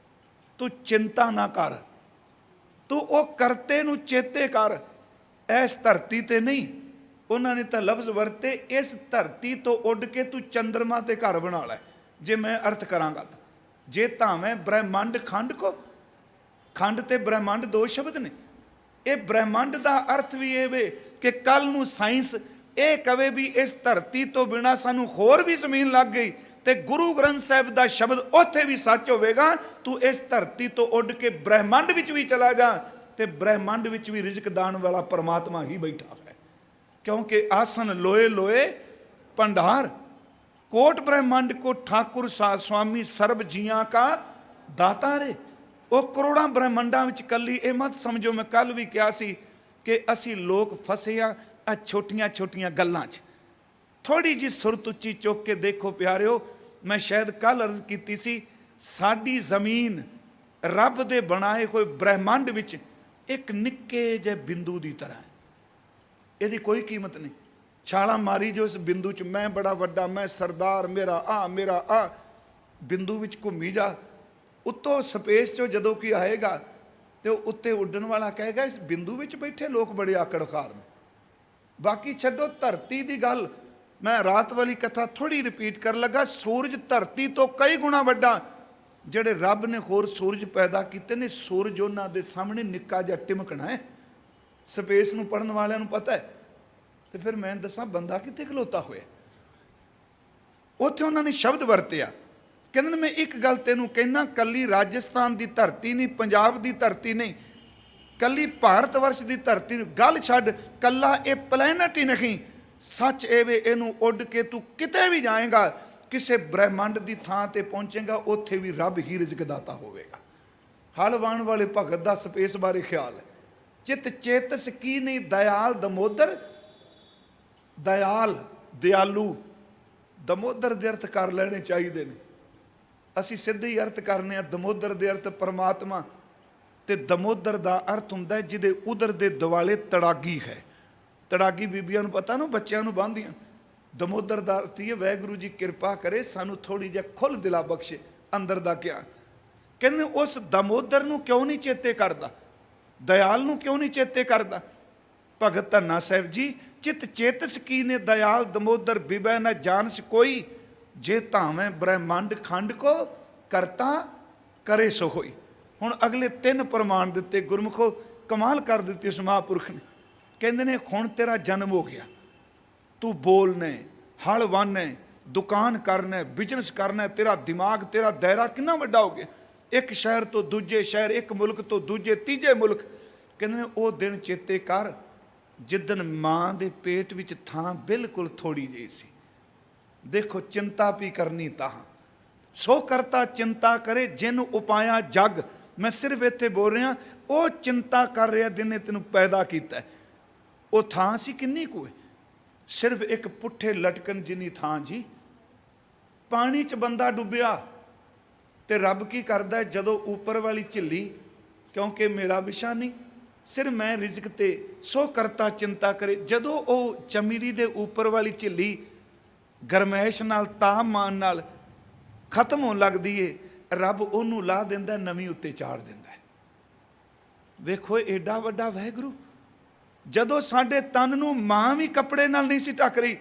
ਤੂੰ ਚਿੰਤਾ ਨਾ ਕਰ, ਤੂੰ ਉਹ ਕਰਤੇ ਨੂੰ ਚੇਤੇ ਕਰ। ਇਸ ਧਰਤੀ ਤੇ ਨਹੀਂ, ਉਹਨਾਂ ਨੇ ਤਾਂ ਲਫ਼ਜ਼ ਵਰਤੇ ਇਸ ਧਰਤੀ ਤੋਂ ਉੱਡ ਕੇ ਤੂੰ ਚੰਦਰਮਾ ਤੇ ਘਰ ਬਣਾ ਲੈ। ਜੇ ਮੈਂ ਅਰਥ ਕਰਾਂਗਾ ਤਾਂ ਜੇ ਭਾਵੇਂ ਬ੍ਰਹਿਮੰਡ ਖੰਡ ਕੋ, ਖੰਡ ਤੇ ਬ੍ਰਹਿਮੰਡ ਦੋ ਸ਼ਬਦ ਨੇ। ਇਹ ਬ੍ਰਹਿਮੰਡ ਦਾ ਅਰਥ ਵੀ ਇਹ ਵੇ ਕਿ ਕੱਲ ਨੂੰ ਸਾਇੰਸ ਇਹ ਕਵੇ ਵੀ ਇਸ ਧਰਤੀ ਤੋਂ ਬਿਨਾਂ ਸਾਨੂੰ ਹੋਰ ਵੀ ਜ਼ਮੀਨ ਲੱਗ ਗਈ ਤੇ ਗੁਰੂ ਗ੍ਰੰਥ ਸਾਹਿਬ ਦਾ ਸ਼ਬਦ ਉੱਥੇ ਵੀ ਸੱਚ ਹੋਵੇਗਾ। ਤੂੰ ਇਸ ਧਰਤੀ ਤੋਂ ਉੱਡ ਕੇ ਬ੍ਰਹਿਮੰਡ ਵਿੱਚ ਵੀ ਚਲਾ ਜਾ ਤੇ ਬ੍ਰਹਿਮੰਡ ਵਿੱਚ ਵੀ ਰਿਜ਼ਕ ਦਾਣ ਵਾਲਾ ਪਰਮਾਤਮਾ ਹੀ ਬੈਠਾ ਹੈ। क्योंकि आसन लोए लोए भंडार, कोट ब्रह्मांड को ठाकुर स्वामी सर्व जियां का दाता रे। वो करोड़ों ब्रह्मांडा में कली ये मत समझो। मैं कल भी कहा सी कि असी लोग फसे आ छोटियां छोटियां गल्लां च। थोड़ी जी सुरत उच्ची चुक के देखो प्यारिओ, मैं शायद कल अर्ज की सी, साडी जमीन रब दे बनाए हुए ब्रह्मांड विच एक निक्के जे बिंदु की तरह है। ਇਹਦੀ ਕੋਈ ਕੀਮਤ ਨਹੀਂ। ਛਾਲਾਂ ਮਾਰੀ ਜੋ ਇਸ ਬਿੰਦੂ 'ਚ, ਮੈਂ ਬੜਾ ਵੱਡਾ, ਮੈਂ ਸਰਦਾਰ, ਮੇਰਾ ਆ ਬਿੰਦੂ ਵਿੱਚ ਘੁੰਮੀ ਜਾ। ਉੱਤੋਂ ਸਪੇਸ 'ਚੋਂ ਜਦੋਂ ਕੋਈ ਆਏਗਾ ਤੇ ਉਹ ਉੱਤੇ ਉੱਡਣ ਵਾਲਾ ਕਹੇਗਾ ਇਸ ਬਿੰਦੂ ਵਿੱਚ ਬੈਠੇ ਲੋਕ ਬੜੇ ਆਕੜਖਾਰ ਨੇ। ਬਾਕੀ ਛੱਡੋ ਧਰਤੀ ਦੀ ਗੱਲ। ਮੈਂ ਰਾਤ ਵਾਲੀ ਕਥਾ ਥੋੜੀ ਰਿਪੀਟ ਕਰਨ ਲੱਗਾ। ਸੂਰਜ ਧਰਤੀ ਤੋਂ ਕਈ ਗੁਣਾ ਵੱਡਾ। ਜਿਹੜੇ ਰੱਬ ਨੇ ਹੋਰ ਸੂਰਜ ਪੈਦਾ ਕੀਤੇ ਨੇ, ਸੂਰਜ ਉਹਨਾਂ ਦੇ ਸਾਹਮਣੇ ਨਿੱਕਾ ਜਿਹਾ ਟਿਮਕਣਾ ਹੈ। ਸਪੇਸ ਨੂੰ ਪੜ੍ਹਨ ਵਾਲਿਆਂ ਨੂੰ ਪਤਾ ਹੈ। ਤੇ ਫਿਰ ਮੈਂ ਦੱਸਾਂ ਬੰਦਾ ਕਿੱਥੇ ਖਲੋਤਾ ਹੋਇਆ। ਉੱਥੇ ਉਹਨਾਂ ਨੇ ਸ਼ਬਦ ਵਰਤਿਆ, ਕਹਿੰਦੇ ਨੇ ਮੈਂ ਇੱਕ ਗੱਲ ਤੈਨੂੰ ਕਹਿਣਾ, ਕੱਲੀ ਰਾਜਸਥਾਨ ਦੀ ਧਰਤੀ ਨਹੀਂ, ਪੰਜਾਬ ਦੀ ਧਰਤੀ ਨਹੀਂ, ਕੱਲੀ ਭਾਰਤ ਵਰਸ਼ ਦੀ ਧਰਤੀ ਨੂੰ ਗੱਲ ਛੱਡ, ਕੱਲਾ ਇਹ ਪਲੈਨਟ ਹੀ ਨਹੀਂ, ਸੱਚ ਇਹ ਵੇ ਇਹਨੂੰ ਉੱਡ ਕੇ ਤੂੰ ਕਿਤੇ ਵੀ ਜਾਏਗਾ, ਕਿਸੇ ਬ੍ਰਹਿਮੰਡ ਦੀ ਥਾਂ ਤੇ ਪਹੁੰਚੇਗਾ, ਉੱਥੇ ਵੀ ਰੱਬ ਹੀ ਰਿਜ਼ਕ ਦਾਤਾ ਹੋਵੇਗਾ। ਹਲ ਵਾਹਣ ਵਾਲੇ ਭਗਤ ਦਾ ਸਪੇਸ ਬਾਰੇ ਖਿਆਲ ਹੈ। ਚਿਤ ਚੇਤਸ ਕੀ ਨਹੀਂ ਦਇਆਲ ਦਮੋਦਰ, ਦਇਆਲ ਦਿਆਲੂ, ਦਮੋਦਰ ਦੇ ਅਰਥ ਕਰ ਲੈਣੇ ਚਾਹੀਦੇ ਨੇ। ਅਸੀਂ ਸਿੱਧੇ ਹੀ ਅਰਥ ਕਰਨੇ ਆ। ਦਮੋਦਰ ਦੇ ਅਰਥ ਪਰਮਾਤਮਾ, ਤੇ ਦਮੋਦਰ ਦਾ ਅਰਥ ਹੁੰਦਾ ਜਿਹਦੇ ਉਦਰ ਦੇ ਦੁਆਲੇ ਤੜਾਗੀ ਹੈ। ਤੜਾਗੀ ਬੀਬੀਆਂ ਨੂੰ ਪਤਾ ਨਾ, ਬੱਚਿਆਂ ਨੂੰ ਬੰਨ੍ਹਦੀਆਂ। ਦਮੋਦਰ ਦਾ ਅਰਥ ਇਹ ਵਾਹਿਗੁਰੂ ਜੀ ਕਿਰਪਾ ਕਰੇ ਸਾਨੂੰ ਥੋੜੀ ਜਿਹਾ ਖੁੱਲ੍ਹ ਦਿਲਾ ਬਖਸ਼ੇ ਅੰਦਰ ਦਾ ਗਿਆਨ। ਕਹਿੰਦੇ ਉਸ ਦਮੋਦਰ ਨੂੰ ਕਿਉਂ ਨਹੀਂ ਚੇਤੇ ਕਰਦਾ, ਦਇਆਲ ਨੂੰ ਕਿਉਂ ਨਹੀਂ ਚੇਤੇ ਕਰਦਾ। ਭਗਤ ਧੰਨਾ ਸਾਹਿਬ ਜੀ, ਚਿਤ ਚੇਤਸ ਕੀ ਨੇ ਦਇਆਲ ਦਮੋਦਰ ਬਿਬੈ ਨਾ ਜਾਣਸ ਕੋਈ, ਜੇ ਧਾਵੇਂ ਬ੍ਰਹਿਮੰਡ ਖੰਡ ਕੋ ਕਰਤਾ ਕਰੇ ਸੋ ਹੋਈ। ਹੁਣ ਅਗਲੇ 3 ਪ੍ਰਮਾਣ ਦਿੱਤੇ ਗੁਰਮੁਖੋ, ਕਮਾਲ ਕਰ ਦਿੱਤੀ ਉਸ ਮਹਾਂਪੁਰਖ ਨੇ। ਕਹਿੰਦੇ ਨੇ ਹੁਣ ਤੇਰਾ ਜਨਮ ਹੋ ਗਿਆ, ਤੂੰ ਬੋਲਣਾ, ਹਲ ਵਾਹਣਾ, ਦੁਕਾਨ ਕਰਨਾ, ਬਿਜ਼ਨਸ ਕਰਨਾ, ਤੇਰਾ ਦਿਮਾਗ, ਤੇਰਾ ਦਾਇਰਾ ਕਿੰਨਾ ਵੱਡਾ ਹੋ ਗਿਆ। ਇੱਕ ਸ਼ਹਿਰ ਤੋਂ ਦੂਜੇ ਸ਼ਹਿਰ, ਇੱਕ ਮੁਲਕ ਤੋਂ ਦੂਜੇ ਤੀਜੇ ਮੁਲਕ। ਕਹਿੰਦੇ ਨੇ ਉਹ ਦਿਨ ਚੇਤੇ ਕਰ ਜਿੱਦਣ ਮਾਂ ਦੇ ਪੇਟ ਵਿੱਚ ਥਾਂ ਬਿਲਕੁਲ ਥੋੜੀ ਜਿਹੀ ਸੀ। ਦੇਖੋ ਚਿੰਤਾ ਵੀ ਕਰਨੀ ਤਾਂ ਸੋ ਕਰਤਾ ਚਿੰਤਾ ਕਰੇ ਜਿਨ ਉਪਾਇਆ ਜਗ। ਮੈਂ ਸਿਰਫ ਇੱਥੇ ਬੋਲ ਰਿਹਾ, ਉਹ ਚਿੰਤਾ ਕਰ ਰਿਹਾ ਜਿਹਨੇ ਤੈਨੂੰ ਪੈਦਾ ਕੀਤਾ। ਉਹ ਥਾਂ ਸੀ ਕਿੰਨੀ ਕੁ ਹੈ, ਸਿਰਫ ਇੱਕ ਪੁੱਠੇ ਲਟਕਣ ਜਿੰਨੀ ਥਾਂ ਜੀ। ਪਾਣੀ 'ਚ ਬੰਦਾ ਡੁੱਬਿਆ ਤੇ ਰੱਬ ਕੀ ਕਰਦਾ, ਜਦੋਂ ਉੱਪਰ ਵਾਲੀ ਝਿੱਲੀ, ਕਿਉਂਕਿ ਮੇਰਾ ਵਿਸ਼ਾ ਨਹੀਂ, ਸਿਰ ਮੈਂ ਰਿਜ਼ਕ ਤੇ ਸੋ ਕਰਤਾ ਚਿੰਤਾ ਕਰੇ। ਜਦੋਂ ਉਹ ਚਮੜੀ ਦੇ ਉੱਪਰ ਵਾਲੀ ਝਿੱਲੀ ਗਰਮੈਸ਼ ਨਾਲ ਤਾਪਮਾਨ ਨਾਲ ਖਤਮ ਹੋਣ ਲੱਗਦੀ ਏ, ਰੱਬ ਉਹਨੂੰ ਲਾ ਦਿੰਦਾ, ਨਵੀਂ ਉੱਤੇ ਚਾੜ ਦਿੰਦਾ। ਵੇਖੋ ਏਡਾ ਵੱਡਾ ਵਾਹਿਗੁਰੂ। ਜਦੋਂ ਸਾਡੇ ਤਨ ਨੂੰ ਮਾਂ ਵੀ ਕੱਪੜੇ ਨਾਲ ਨਹੀਂ ਸੀ ਢੱਕ ਰਹੀ,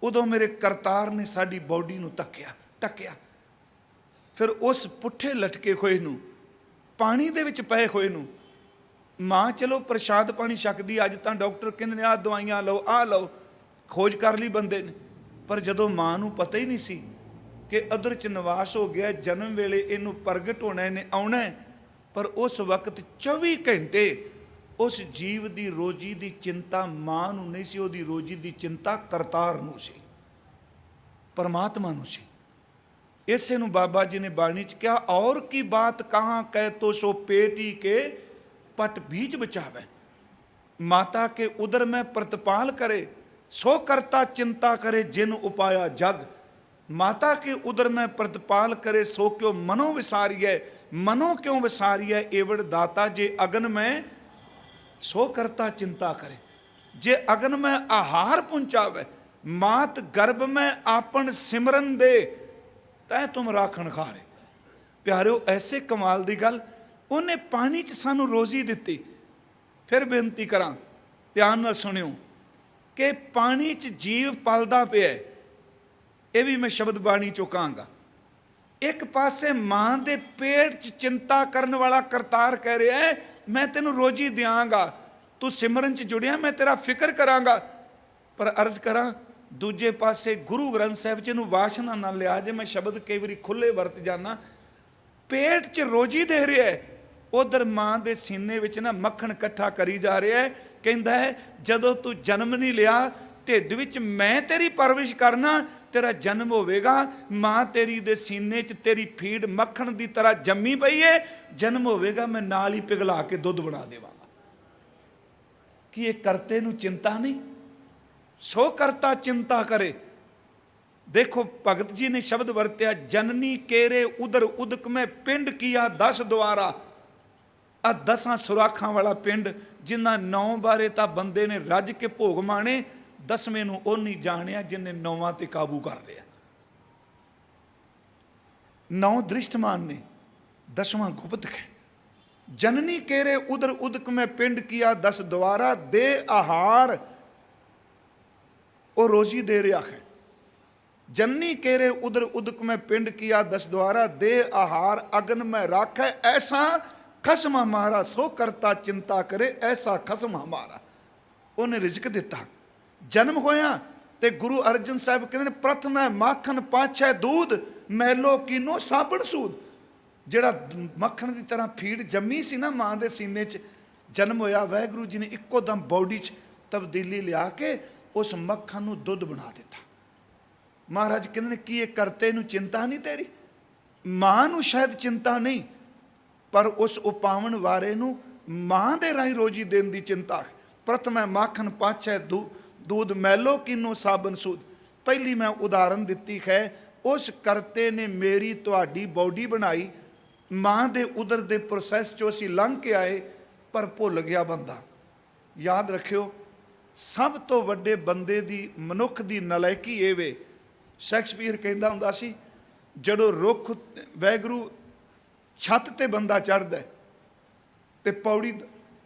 ਉਦੋਂ ਮੇਰੇ ਕਰਤਾਰ ਨੇ ਸਾਡੀ ਬੋਡੀ ਨੂੰ ਢੱਕਿਆ। ਫਿਰ ਉਸ ਪੁੱਠੇ ਲਟਕੇ ਹੋਏ ਨੂੰ, ਪਾਣੀ ਦੇ ਵਿੱਚ ਪਏ ਹੋਏ ਨੂੰ, ਮਾਂ ਚਲੋ ਪ੍ਰਸ਼ਾਦ ਪਾਣੀ ਛਕਦੀ। ਅੱਜ ਤਾਂ ਡਾਕਟਰ ਕਹਿੰਦੇ ਨੇ ਆਹ ਦਵਾਈਆਂ ਲਓ, ਆਹ ਲਓ, ਖੋਜ ਕਰ ਲਈ ਬੰਦੇ ਨੇ। ਪਰ ਜਦੋਂ ਮਾਂ ਨੂੰ ਪਤਾ ਹੀ ਨਹੀਂ ਸੀ ਕਿ ਅਦਰ 'ਚ ਨਿਵਾਸ ਹੋ ਗਿਆ, ਜਨਮ ਵੇਲੇ ਇਹਨੂੰ ਪ੍ਰਗਟ ਹੋਣਾ, ਇਹਨੇ ਆਉਣਾ। ਪਰ ਉਸ ਵਕਤ 24 ਘੰਟੇ ਉਸ ਜੀਵ ਦੀ ਰੋਜੀ ਦੀ ਚਿੰਤਾ ਮਾਂ ਨੂੰ ਨਹੀਂ ਸੀ, ਉਹਦੀ ਰੋਜੀ ਦੀ ਚਿੰਤਾ ਕਰਤਾਰ ਨੂੰ ਸੀ, ਪਰਮਾਤਮਾ ਨੂੰ ਸੀ। ਇਸੇ ਨੂੰ ਬਾਬਾ ਜੀ ਨੇ ਬਾਣੀ 'ਚ ਕਿਹਾ, ਔਰ ਕੀ ਬਾਤ ਕਹਾਂ ਕਹਿ ਤੋ ਸੋ पेटी के पट बीज बचावे, माता के उदर में प्रतिपाल करे, सो करता चिंता करे जिन उपाया जग। माता के उदर में प्रतिपाल करे, सो क्यों मनो विसारिय, मनो क्यों विसारिय एवड़ दाता। जे अगन में सो करता चिंता करे, जे अगन में आहार पहुंचावे, मात गर्भ में आपन सिमरन दे, तै तुम राखण खारे। प्यारिओ ऐसे कमाल दी गल, ਉਹਨੇ ਪਾਣੀ 'ਚ ਸਾਨੂੰ ਰੋਜ਼ੀ ਦਿੱਤੀ। ਫਿਰ ਬੇਨਤੀ ਕਰਾਂ, ਧਿਆਨ ਨਾਲ ਸੁਣਿਓ ਕਿ ਪਾਣੀ 'ਚ ਜੀਵ ਪਲਦਾ ਪਿਆ। ਇਹ ਵੀ ਮੈਂ ਸ਼ਬਦ ਬਾਣੀ 'ਚੋਂ ਕਹਾਂਗਾ। ਇੱਕ ਪਾਸੇ ਮਾਂ ਦੇ ਪੇਟ 'ਚ ਚਿੰਤਾ ਕਰਨ ਵਾਲਾ ਕਰਤਾਰ ਕਹਿ ਰਿਹਾ ਹੈ, ਮੈਂ ਤੈਨੂੰ ਰੋਜ਼ੀ ਦਿਆਂਗਾ, ਤੂੰ ਸਿਮਰਨ 'ਚ ਜੁੜਿਆ, ਮੈਂ ਤੇਰਾ ਫਿਕਰ ਕਰਾਂਗਾ। ਪਰ ਅਰਜ਼ ਕਰਾਂ, ਦੂਜੇ ਪਾਸੇ ਗੁਰੂ ਗ੍ਰੰਥ ਸਾਹਿਬ 'ਚ ਇਹਨੂੰ ਵਾਸ਼ਨਾ ਨਾਲ ਲਿਆ ਜੇ, ਮੈਂ ਸ਼ਬਦ ਕਈ ਵਾਰੀ ਖੁੱਲ੍ਹੇ ਵਰਤ ਜਾਣਾ। ਪੇਟ 'ਚ ਰੋਜ਼ੀ ਦੇ ਰਿਹਾ ਹੈ, ਉਧਰ ਮਾਂ ਦੇ ਸੀਨੇ ਵਿੱਚ ਨਾ ਮੱਖਣ ਇਕੱਠਾ ਕਰੀ ਜਾ ਰਿਹਾ ਹੈ। ਕਹਿੰਦਾ ਹੈ, ਜਦੋਂ ਤੂੰ ਜਨਮ ਨਹੀਂ ਲਿਆ, ਢਿੱਡ ਵਿੱਚ ਮੈਂ ਤੇਰੀ ਪਰਵਰਿਸ਼ ਕਰਨਾ, ਤੇਰਾ ਜਨਮ ਹੋਵੇਗਾ, ਮਾਂ ਤੇਰੀ ਦੇ ਸੀਨੇ 'ਚ ਤੇਰੀ ਫੀਡ ਮੱਖਣ ਦੀ ਤਰ੍ਹਾਂ ਜੰਮੀ ਪਈ ਹੈ, ਜਨਮ ਹੋਵੇਗਾ, ਮੈਂ ਨਾਲ ਹੀ ਪਿਘਲਾ ਕੇ ਦੁੱਧ ਬਣਾ ਦੇਵਾਂਗਾ। ਕੀ ਇਹ ਕਰਤੇ ਨੂੰ ਚਿੰਤਾ ਨਹੀਂ? ਸੋ ਕਰਤਾ ਚਿੰਤਾ ਕਰੇ। ਦੇਖੋ ਭਗਤ ਜੀ ਨੇ ਸ਼ਬਦ ਵਰਤਿਆ, ਜਨਨੀ ਕੇਰੇ ਉਦਰ ਉਦਕ ਮੈਂ ਪਿੰਡ ਕੀਆ 10 ਦੁਆਰਾ। ਆ 10 ਸੁਰਾਖਾਂ ਵਾਲਾ ਪਿੰਡ, ਜਿਨ੍ਹਾਂ 9 ਬਾਰੇ ਤਾਂ ਬੰਦੇ ਨੇ ਰੱਜ ਕੇ ਭੋਗ ਮਾਣੇ, 10ਵੇਂ ਨੂੰ ਉਹ ਨਹੀਂ ਜਾਣਿਆ ਜਿਨ੍ਹਾਂ 9ਵਾਂ ਤੇ ਕਾਬੂ ਕਰ ਲਿਆ। 9 ਦ੍ਰਿਸ਼ਟਮਾਨ ਨੇ, 10ਵਾਂ ਗੁਪਤ ਹੈ। ਜਨਨੀ ਕੇਰੇ ਉਦਰ ਉਦਕ ਮੈਂ ਪਿੰਡ ਕੀਆ 10 ਦੁਆਰਾ, ਦੇ ਆਹਾਰ, ਉਹ ਰੋਜ਼ੀ ਦੇ ਰਿਹਾ ਹੈ। जननी केरे उदर उदक में पिंड किया 10 द्वारा, दे आहार अगन में राखे, ऐसा खसम हमारा, सो करता चिंता करे, ऐसा खसम हमारा। उन्हें रिजक दिता, जन्म होया ते गुरु अर्जन साहब कहते हैं, प्रथम है माखन पाछे दूध, मैलो कीनो साबण सूद। ਜਿਹੜਾ ਮੱਖਣ ਦੀ ਤਰ੍ਹਾਂ ਫੀਡ ਜੰਮੀ ਸੀ ਨਾ ਮਾਂ ਦੇ ਸੀਨੇ 'ਚ, ਜਨਮ ਹੋਇਆ, ਵਾਹਿਗੁਰੂ ਜੀ ਨੇ ਇੱਕੋ ਦਮ ਬੋਡੀ 'ਚ ਤਬਦੀਲੀ ਲਿਆ ਕੇ ਉਸ ਮੱਖਣ ਨੂੰ ਦੁੱਧ ਬਣਾ ਦਿੱਤਾ। ਮਹਾਰਾਜ ਕਹਿੰਦੇ ਨੇ, ਕੀ ਇਹ ਕਰਤੇ ਨੂੰ ਚਿੰਤਾ ਨਹੀਂ ਤੇਰੀ? ਮਾਂ ਨੂੰ ਸ਼ਾਇਦ ਚਿੰਤਾ ਨਹੀਂ, ਪਰ ਉਸ ਉਪਾਵਣ ਵਾਰੇ ਨੂੰ ਮਾਂ ਦੇ ਰਾਹੀਂ ਰੋਜੀ ਦੇਣ ਦੀ ਚਿੰਤਾ ਹੈ। ਪ੍ਰਥਮ ਹੈ ਮਾਖਣ ਪਾਛੈ दूध मैलो किनो साबन सूद। पहली मैं उदाहरण दिती है, उस करते ने मेरी तुहाडी बॉडी बनाई, मां दे उदर दे प्रोसैस चो असीं लंघ के आए, पर भुल गया बंदा। याद रखियो, सब तो वड्डे बंदे दी मनुख दी नलायकी ये वे, शैक्सपीयर कहंदा हुंदा सी, जदों रुख वैगुरू छत ते बंदा चढ़दा है ते पौड़ी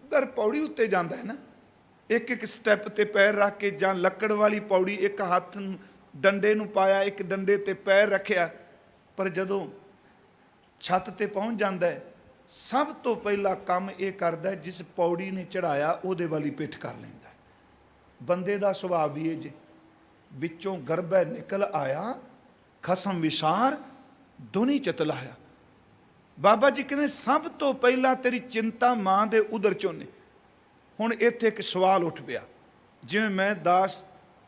दर पौड़ी उत्ते जांदा है ना, एक एक स्टैप ते पैर रख के, जां लकड़ वाली पौड़ी, एक हथ डंडे नूं पाया, एक डंडे ते पैर रखिया, पर जदों छत ते पहुंच जांदा है, सब तो पहला काम ये करदा है, जिस पौड़ी ने चढ़ाया उहदे वाली पिठ कर लैंदा है। बंदे दा सुभाव भी है जे, विचों गर्भै निकल आया, खसम विसार दुनी चतलाया। बाबा जी कहते सब तो पहला तेरी चिंता मां दे उदर चों ने। हुण इत्थे एक सवाल उठ पिया, जिवें मैं दास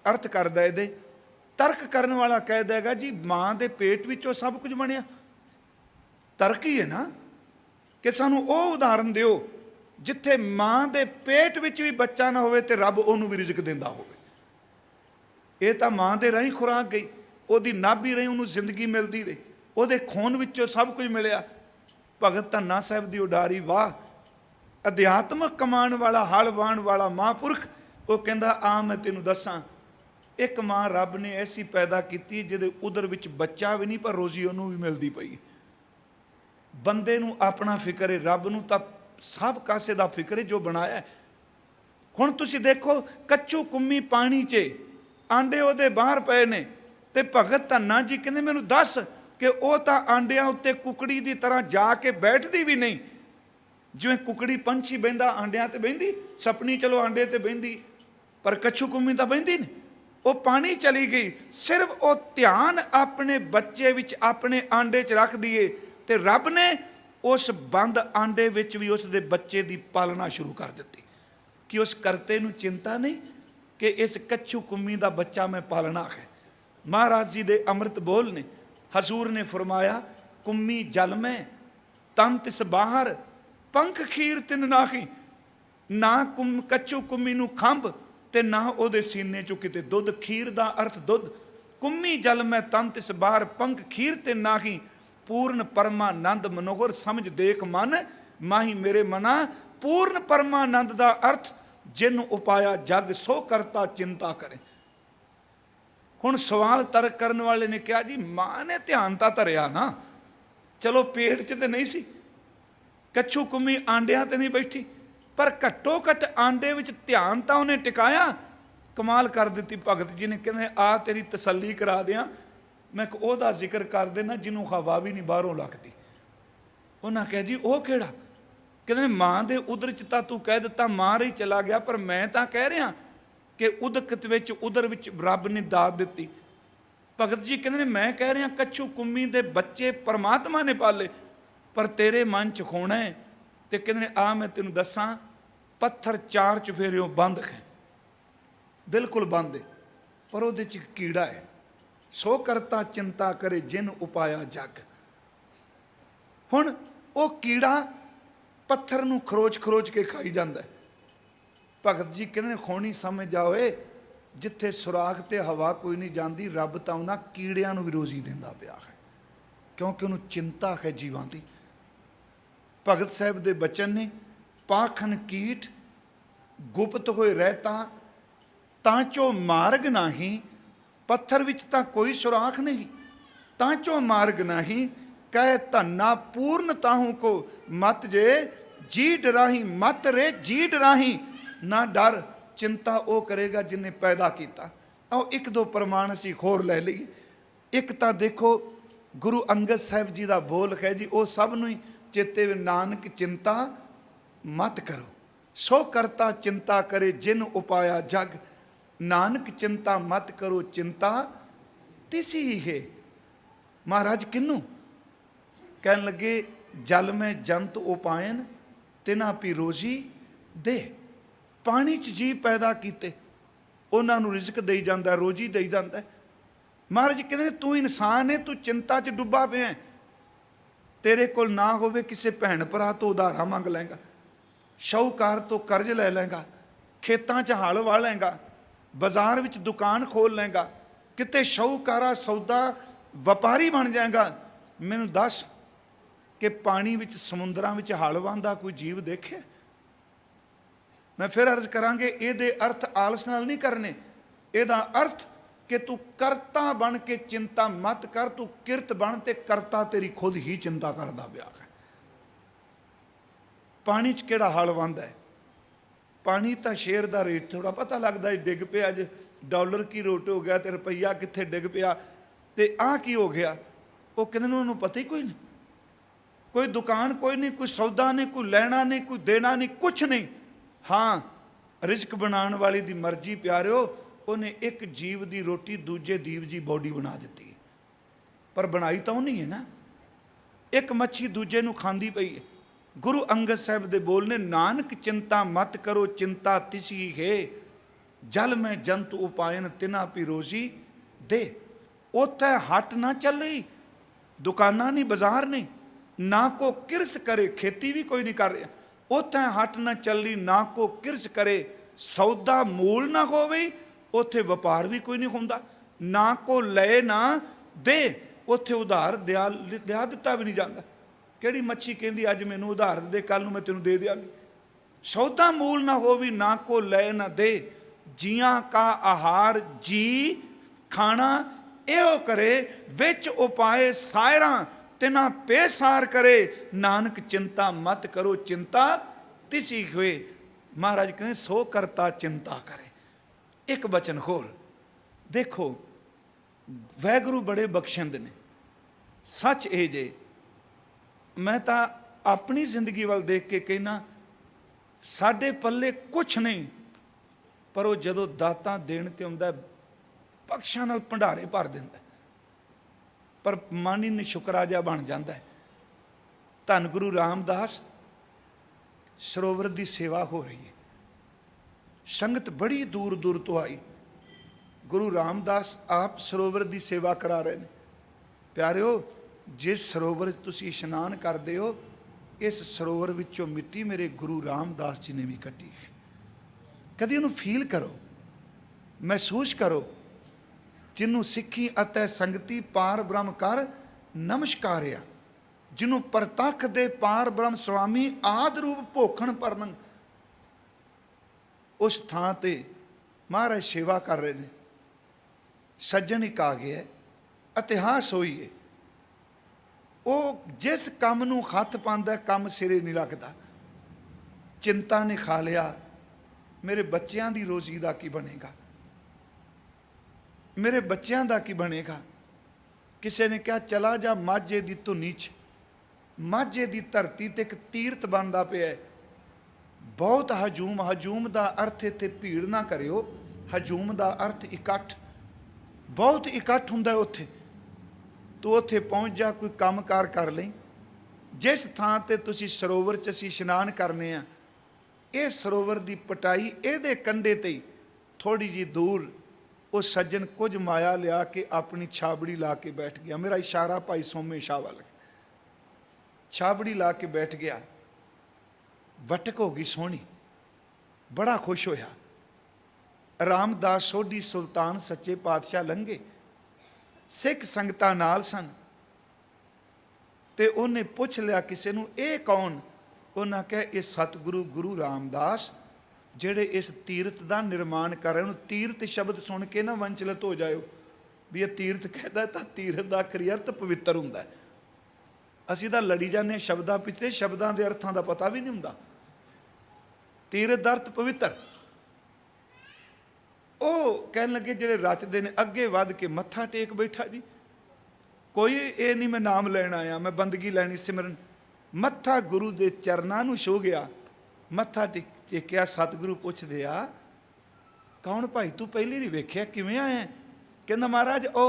अर्थ करदा इहदे, तर्क करन वाला कह देगा जी मां दे पेट विचों सब कुछ बनिया। तर्क ही है ना कि सानू ओह उदाहरण दिओ जिथे मां दे पेट विच भी बच्चा ना होवे ते रब ओनू भी रिजक दिंदा होवे। ये तो मां दे राहीं खुराक गई, ओहदी नाभि राहीं ओनू जिंदगी मिलदी रही, ओहदे खून विचों सब कुछ मिलिया। भगत धन्ना साहिब दी उडारी, वाह ਅਧਿਆਤਮਕ ਕਮਾਉਣ ਵਾਲਾ, ਹਲ ਵਾਹਣ ਵਾਲਾ ਮਹਾਂਪੁਰਖ, ਉਹ ਕਹਿੰਦਾ ਆ ਮੈਂ ਤੈਨੂੰ ਦੱਸਾਂ, ਇੱਕ ਮਾਂ ਰੱਬ ਨੇ ਐਸੀ ਪੈਦਾ ਕੀਤੀ ਜਿਹਦੇ ਉਦਰ ਵਿੱਚ ਬੱਚਾ ਵੀ ਨਹੀਂ, ਪਰ ਰੋਜ਼ੀ ਉਹਨੂੰ ਵੀ ਮਿਲਦੀ ਪਈ। ਬੰਦੇ ਨੂੰ ਆਪਣਾ ਫਿਕਰ ਹੈ, ਰੱਬ ਨੂੰ ਤਾਂ ਸਭ ਕਾਸੇ ਦਾ ਫਿਕਰ ਹੈ ਜੋ ਬਣਾਇਆ। ਹੁਣ ਤੁਸੀਂ ਦੇਖੋ, ਕੱਚੂ ਕੁੰਮੀ ਪਾਣੀ 'ਚ, ਆਂਡੇ ਉਹਦੇ ਬਾਹਰ ਪਏ ਨੇ, ਤੇ ਭਗਤ ਧੰਨਾ ਜੀ ਕਹਿੰਦੇ ਮੈਨੂੰ ਦੱਸ ਕਿ ਉਹ ਤਾਂ ਆਂਡਿਆਂ ਉੱਤੇ ਕੁਕੜੀ ਦੀ ਤਰ੍ਹਾਂ ਜਾ ਕੇ ਬੈਠਦੀ ਵੀ ਨਹੀਂ। ਜਿਵੇਂ ਕੁਕੜੀ ਪੰਛੀ ਬਹਿੰਦਾ ਆਂਡਿਆਂ ਤੇ ਬਹਿੰਦੀ, ਸਪਨੀ ਚਲੋ ਆਂਡੇ ਤੇ ਬਹਿੰਦੀ, ਪਰ ਕੱਛੂ ਕੁੰਮੀ ਤਾਂ ਬਹਿੰਦੀ ਨਹੀਂ। ਉਹ ਪਾਣੀ ਚਲੀ ਗਈ, ਸਿਰਫ ਉਹ ਧਿਆਨ ਆਪਣੇ ਬੱਚੇ ਵਿੱਚ, ਆਪਣੇ ਆਂਡੇ 'ਚ ਰੱਖ ਦਈਏ, ਤੇ ਰੱਬ ਨੇ ਉਸ ਬੰਦ ਆਂਡੇ ਵਿੱਚ ਵੀ ਉਸ ਦੇ ਬੱਚੇ ਦੀ ਪਾਲਣਾ ਸ਼ੁਰੂ ਕਰ ਦਿੱਤੀ। ਕਿ ਉਸ ਕਰਤੇ ਨੂੰ ਚਿੰਤਾ ਨਹੀਂ ਕਿ ਇਸ ਕੱਛੂ ਕੁੰਮੀ ਦਾ ਬੱਚਾ ਮੈਂ ਪਾਲਣਾ ਹੈ। ਮਹਾਰਾਜ ਜੀ ਦੇ ਅੰਮ੍ਰਿਤ ਬੋਲ ਨੇ, ਹਜ਼ੂਰ ਨੇ ਫਰਮਾਇਆ, ਕੁੰਮੀ ਜਲ ਮੈਂ ਤਨ ਤਿਸ ਬਾਹਰ, ਪੰਖ ਖੀਰ ਤਿਨ ਨਾਹੀ। ਨਾ ਕੱਚੂ ਕੁੰਮੀ ਨੂੰ ਖੰਭ ਤੇ ਨਾ ਉਹਦੇ ਸੀਨੇ ਚੋਂ ਕਿਤੇ ਦੁੱਧ। ਖੀਰ ਦਾ ਅਰਥ ਦੁੱਧ। ਕੁੰਮੀ ਜਲ ਮੈਂ ਤਨ ਤਿਸ ਬਾਹਰ, ਪੰਖ ਖੀਰ ਤਿਨ ਨਾਹੀ। ਪੂਰਨ ਪਰਮਾਨੰਦ ਮਨੋਹਰ ਸਮਝ ਦੇਖ ਮਨ, ਮਾਹੀ ਮੇਰੇ ਮਨਾ। ਪੂਰਨ ਪਰਮਾਨੰਦ ਦਾ ਅਰਥ ਜਿਨ ਉਪਾਇਆ ਜਗ, ਸੋ ਕਰਤਾ ਚਿੰਤਾ ਕਰੇ। ਹੁਣ ਸਵਾਲ ਤਰਕ ਕਰਨ ਵਾਲੇ ਨੇ ਕਿਹਾ, ਜੀ ਮਾਂ ਨੇ ਧਿਆਨ ਤਾਂ ਧਰਿਆ ਨਾ, ਚਲੋ ਪੇਟ 'ਚ ਤੇ ਨਹੀਂ ਸੀ, ਕੱਛੂ ਕੁੰਮੀ ਆਂਡਿਆਂ ਤੇ ਨਹੀਂ ਬੈਠੀ, ਪਰ ਘੱਟੋ ਘੱਟ ਆਂਡੇ ਵਿੱਚ ਧਿਆਨ ਤਾਂ ਉਹਨੇ ਟਿਕਾਇਆ। ਕਮਾਲ ਕਰ ਦਿੱਤੀ ਭਗਤ ਜੀ ਨੇ, ਕਹਿੰਦੇ ਆ ਤੇਰੀ ਤਸੱਲੀ ਕਰਾ ਦਿਆਂ, ਮੈਂ ਉਹਦਾ ਜ਼ਿਕਰ ਕਰ ਦੇਣਾ ਜਿਹਨੂੰ ਹਵਾ ਵੀ ਨਹੀਂ ਬਾਹਰੋਂ ਲੱਗਦੀ। ਉਹਨਾਂ ਕਿਹਾ, ਜੀ ਉਹ ਕਿਹੜਾ? ਕਹਿੰਦੇ ਮਾਂ ਦੇ ਉਦਰ 'ਚ ਤਾਂ ਤੂੰ ਕਹਿ ਦਿੱਤਾ ਮਾਂ ਰਹੀ ਚਲਾ ਗਿਆ, ਪਰ ਮੈਂ ਤਾਂ ਕਹਿ ਰਿਹਾ ਕਿ ਉਦਕ ਵਿੱਚ, ਉਦਰ ਵਿੱਚ ਰੱਬ ਨੇ ਦਾਤ ਦਿੱਤੀ। ਭਗਤ ਜੀ ਕਹਿੰਦੇ ਨੇ ਮੈਂ ਕਹਿ ਰਿਹਾ ਕੱਛੂ ਕੁੰਮੀ ਦੇ ਬੱਚੇ ਪਰਮਾਤਮਾ ਨੇ ਪਾਲੇ, ਪਰ ਤੇਰੇ ਮਨ 'ਚ ਹੋਣਾ ਹੈ। ਤੇ ਕਹਿੰਦੇ ਨੇ ਆ ਮੈਂ ਤੈਨੂੰ ਦੱਸਾਂ, ਪੱਥਰ 4 ਚੁਫੇਰਿਓਂ ਬੰਦ ਹੈ, ਬਿਲਕੁਲ ਬੰਦ ਹੈ, ਪਰ ਉਹਦੇ 'ਚ ਕੀੜਾ ਹੈ। ਸੋ ਕਰਤਾ ਚਿੰਤਾ ਕਰੇ ਜਿਨ ਉਪਾਇਆ ਜਗ। ਹੁਣ ਉਹ ਕੀੜਾ ਪੱਥਰ ਨੂੰ ਖਰੋਚ ਖਰੋਚ ਕੇ ਖਾਈ ਜਾਂਦਾ। ਭਗਤ ਜੀ ਕਹਿੰਦੇ ਖੋਣੀ ਸਮਝ ਜਾਓਏ, ਜਿੱਥੇ ਸੁਰਾਖ ਤੇ ਹਵਾ ਕੋਈ ਨਹੀਂ ਜਾਂਦੀ, ਰੱਬ ਤਾਂ ਉਹਨਾਂ ਕੀੜਿਆਂ ਨੂੰ ਵੀ ਰੋਜ਼ੀ ਦਿੰਦਾ ਪਿਆ ਹੈ, ਕਿਉਂਕਿ ਉਹਨੂੰ ਚਿੰਤਾ ਹੈ ਜੀਵਾਂ ਦੀ। ਭਗਤ ਸਾਹਿਬ ਦੇ ਬਚਨ ਨੇ, ਪਾਖਨ ਕੀਟ ਗੁਪਤ ਹੋਏ ਰਹਿਤਾ, ਤਾਂ ਚੋ ਮਾਰਗ ਨਹੀਂ। ਪੱਥਰ ਵਿੱਚ ਤਾਂ ਕੋਈ ਸੁਰਾਖ ਨਹੀਂ, ਤਾਂ ਚੋ ਮਾਰਗ ਨਹੀਂ। ਕਹਿ ਧੰਨਾ ਪੂਰਨ ਤਾਹੂ ਕੋ ਮਤ ਜੇ, ਜੀ ਡਰਾਹੀ ਮਤ ਰੇ ਜੀ ਡਰਾਹੀ। ਨਾ ਡਰ, ਚਿੰਤਾ ਉਹ ਕਰੇਗਾ ਜਿਹਨੇ ਪੈਦਾ ਕੀਤਾ। ਆਓ ਇੱਕ ਦੋ ਪ੍ਰਮਾਣ ਅਸੀਂ ਹੋਰ ਲੈ ਲਈਏ। ਇੱਕ ਤਾਂ ਦੇਖੋ ਗੁਰੂ ਅੰਗਦ ਸਾਹਿਬ ਜੀ ਦਾ ਬੋਲ ਹੈ ਜੀ, ਉਹ ਸਭ ਨੂੰ ਹੀ ਚੇਤੇ, ਨਾਨਕ ਚਿੰਤਾ ਮਤ ਕਰੋ, ਸੋ ਕਰਤਾ ਚਿੰਤਾ ਕਰੇ ਜਿਨ ਉਪਾਇਆ ਜਗ। ਨਾਨਕ ਚਿੰਤਾ ਮਤ ਕਰੋ, ਚਿੰਤਾ ਤਿਸ ਹੀ ਹੈ। ਮਹਾਰਾਜ ਕਿਹਨੂੰ ਕਹਿਣ ਲੱਗੇ, ਜਲ ਮੈਂ ਜੰਤ ਉਪਾਇਨ ਤਿਨਾ ਪੀ ਰੋਜ਼ੀ ਦੇ। ਪਾਣੀ 'ਚ ਜੀਵ ਪੈਦਾ ਕੀਤੇ, ਉਹਨਾਂ ਨੂੰ ਰਿਜ਼ਕ ਦੇਈ ਜਾਂਦਾ, ਰੋਜ਼ੀ ਦੇਈ ਜਾਂਦਾ। ਮਹਾਰਾਜ ਕਹਿੰਦੇ ਨੇ ਤੂੰ ਇਨਸਾਨ ਹੈ, ਤੂੰ ਚਿੰਤਾ 'ਚ ਡੁੱਬਾ ਪਿਆ। ਤੇਰੇ ਕੋਲ ਨਾ ਹੋਵੇ, ਕਿਸੇ ਭੈਣ ਭਰਾ ਤੋਂ ਉਧਾਰਾ ਮੰਗ ਲੈਂਗਾ, ਸ਼ਾਹੂਕਾਰ ਤੋਂ ਕਰਜ਼ ਲੈ ਲੈਂਗਾ, ਖੇਤਾਂ 'ਚ ਹਲ ਵਾਹ ਲੈਂਗਾ, ਬਾਜ਼ਾਰ ਵਿੱਚ ਦੁਕਾਨ ਖੋਲ ਲੈਂਗਾ, ਕਿਤੇ ਸ਼ਾਹੂਕਾਰਾ ਸੌਦਾ ਵਪਾਰੀ ਬਣ ਜਾਏਗਾ। ਮੈਨੂੰ ਦੱਸ ਕਿ ਪਾਣੀ ਵਿੱਚ, ਸਮੁੰਦਰਾਂ ਵਿੱਚ ਹਲ ਵਾਹੁੰਦਾ ਕੋਈ ਜੀਵ ਦੇਖਿਆ? ਮੈਂ ਫਿਰ ਅਰਜ਼ ਕਰਾਂਗੇ, ਇਹਦੇ ਅਰਥ ਆਲਸ ਨਾਲ ਨਹੀਂ ਕਰਨੇ। ਇਹਦਾ ਅਰਥ ਕਿ ਤੂੰ ਕਰਤਾ ਬਣ ਕੇ ਚਿੰਤਾ ਮਤ ਕਰ, ਤੂੰ ਕਿਰਤ ਬਣ ਤੇ ਕਰਤਾ ਤੇਰੀ ਖੁਦ ਹੀ ਚਿੰਤਾ ਕਰਦਾ ਪਿਆ ਹੈ। ਪਾਣੀ 'ਚ ਕਿਹੜਾ ਹਲ ਵਾਹੁੰਦਾ ਹੈ? ਪਾਣੀ ਤਾਂ ਸ਼ੇਅਰ ਦਾ ਰੇਟ ਥੋੜਾ ਪਤਾ ਲੱਗਦਾ ਹੈ, ਡਿੱਗ ਪਿਆ ਅੱਜ ਡਾਲਰ ਕੀ ਰੇਟ ਹੋ ਗਿਆ, ਤੇ ਰੁਪਈਆ ਕਿੱਥੇ ਡਿੱਗ ਪਿਆ, ਤੇ ਆਹ ਕੀ ਹੋ ਗਿਆ। ਉਹ ਕਹਿੰਦੇ ਨੇ ਉਹਨੂੰ ਪਤਾ ਹੀ ਕੋਈ ਨਹੀਂ, ਕੋਈ ਦੁਕਾਨ ਕੋਈ ਨਹੀਂ, ਕੋਈ ਸੌਦਾ ਨਹੀਂ, ਕੋਈ ਲੈਣਾ ਨਹੀਂ, ਕੋਈ ਦੇਣਾ ਨਹੀਂ, ਕੁਛ ਨਹੀਂ। ਹਾਂ, ਰਿਜ਼ਕ ਬਣਾਉਣ ਵਾਲੀ ਦੀ ਮਰਜ਼ੀ ਪਿਆਰਿਓ, ਉਹਨੇ ਇੱਕ ਜੀਵ ਦੀ ਰੋਟੀ ਦੂਜੇ ਜੀਵ ਦੀ ਬੋਡੀ ਬਣਾ ਦਿੱਤੀ, ਪਰ ਬਣਾਈ ਤਾਂ ਉਹ ਨਹੀਂ ਹੈ ਨਾ। ਇੱਕ ਮੱਛੀ ਦੂਜੇ ਨੂੰ ਖਾਂਦੀ ਪਈ ਹੈ। ਗੁਰੂ ਅੰਗਦ ਸਾਹਿਬ ਦੇ ਬੋਲ ਨੇ, ਨਾਨਕ ਚਿੰਤਾ ਮਤ ਕਰੋ, ਚਿੰਤਾ ਤਿਸੀ ਹੈ। ਜਲ ਮੈਂ ਜੰਤ ਉਪਾਇਨ ਤਿਨਾ ਪੀ ਰੋਜ਼ੀ ਦੇ। ਉੱਥੇ ਹੱਟ ਨਾ ਚੱਲੀ, ਦੁਕਾਨਾਂ ਨਹੀਂ, ਬਾਜ਼ਾਰ ਨਹੀਂ, ਨਾ ਕੋ ਕਿਰਸ ਕਰੇ, ਖੇਤੀ ਵੀ ਕੋਈ ਨਹੀਂ ਕਰ ਰਿਹਾ। ਉੱਥੇ ਹੱਟ ਨਾ ਚੱਲੀ, ਨਾ ਕੋ ਕਿਰਸ ਕਰੇ, ਸੌਦਾ ਮੂਲ ਨਾ ਹੋਵੇ, ਉੱਥੇ ਵਪਾਰ ਵੀ ਕੋਈ ਨਹੀਂ ਹੁੰਦਾ। ਨਾ ਕੋ ਲਏ ਨਾ ਦੇ, ਉੱਥੇ ਉਧਾਰ ਦਿਆ ਦਿੱਤਾ ਵੀ ਨਹੀਂ ਜਾਂਦਾ। ਕਿਹੜੀ ਮੱਛੀ ਕਹਿੰਦੀ ਅੱਜ ਮੈਨੂੰ ਉਧਾਰ ਦੇ, ਕੱਲ ਨੂੰ ਮੈਂ ਤੈਨੂੰ ਦੇ ਦਿਆਂਗੀ? सौदा मूल ना हो भी ना को लय ना दे, जियां का आहार जी खाना एहो करे, विच उपाय सायरा तिना पेसार करे, नानक चिंता मत करो चिंता तिसी हुए। महाराज कहते सो करता चिंता करे। एक बचन होर देखो, वैगुरु बड़े बख्शंद ने। सच ए जे मैं तो अपनी जिंदगी वाल देख के कहना, साडे पल्ले कुछ नहीं, पर वो जदों दातां देण ते आउंदा बख्शां नाल भंडारे भर दिंदा, पर मन ही निशुकरा जिहा बन जाता है। धन गुरु रामदास सरोवर की सेवा हो रही है, संगत बड़ी दूर दूर तो आई, गुरु रामदास आप सरोवर की सेवा करा रहे हैं। प्यारिओ, जिस सरोवर तुसी इशनान करते हो, इस सरोवर विचों मिट्टी मेरे गुरु रामदास जी ने भी कटी है। कभी उन्हें फील करो, महसूस करो। जिन्हों सिक्खी अतै संगति पार ब्रह्म कर नमस्कारिया, जिन्हों परतख दे पार ब्रह्म स्वामी आद रूप भोखण परनंग, उस थां ते महाराज सेवा कर रहे हैं। सज्जन एक आ गया, इतिहास होई है, वो जिस काम नूं हथ पांदा काम सिरे नहीं लगता। चिंता ने खा लिया, मेरे बच्चों की रोजी का की बनेगा, मेरे बच्चों का की बनेगा। किसी ने कहा चला जा माझे की धुनी च, माझे की धरती ते एक तीर्थ बनता पिया है, बहुत हजूम। हजूम का अर्थ इत्थे भीड़ ना करियो, हजूम का अर्थ इकट्ठ, बहुत इकट्ठ हुंदा उत्थे। तो उत्थे पहुँच जा, कोई काम कार कर लें। जिस थां ते तुसी सरोवर च असीं इशनान करने आ, ये सरोवर की पटाई इहदे कंढे ते थोड़ी जी दूर वो सज्जन कुछ माया लिया के अपनी छाबड़ी ला के बैठ गया। मेरा इशारा भाई सोमे शाह वाल, छाबड़ी ला के बैठ गया। वटक हो गई सोहनी, बड़ा खुश होया। रामदास सोढ़ी सुल्तान सच्चे पातशाह लंघे, सिख संगतां नाल सन, ते उन्हें पुछ लिया किसी नूं, ये कौन? उन्हें कहा ये सतगुरु गुरु रामदास ਜਿਹੜੇ इस तीर्थ का निर्माण कर रहे। तीर्थ शब्द सुन के ना वंचलित हो जाओ भी ये तीर्थ कहता तो तीर्थ का आखरी अर्थ पवित्र होंगे। असीं तां लड़ी जाने शब्दां पिछले, शब्दां के अर्थां का पता भी नहीं होंदा। तीर्थ का अर्थ पवित्र। वो कह लगे जिहड़े रचते ने अगे वध के मत्था टेक बैठा जी, कोई ये नहीं मैं नाम लैण आया, मैं बंदगी लैनी सिमरन। मत्था गुरु के चरनां नूं छो गया, मत्था टेकिया। सतगुरु पुछदे आ कौन भाई, तू पहले नहीं वेख्या, किवें आया? कहंदा महाराज ओ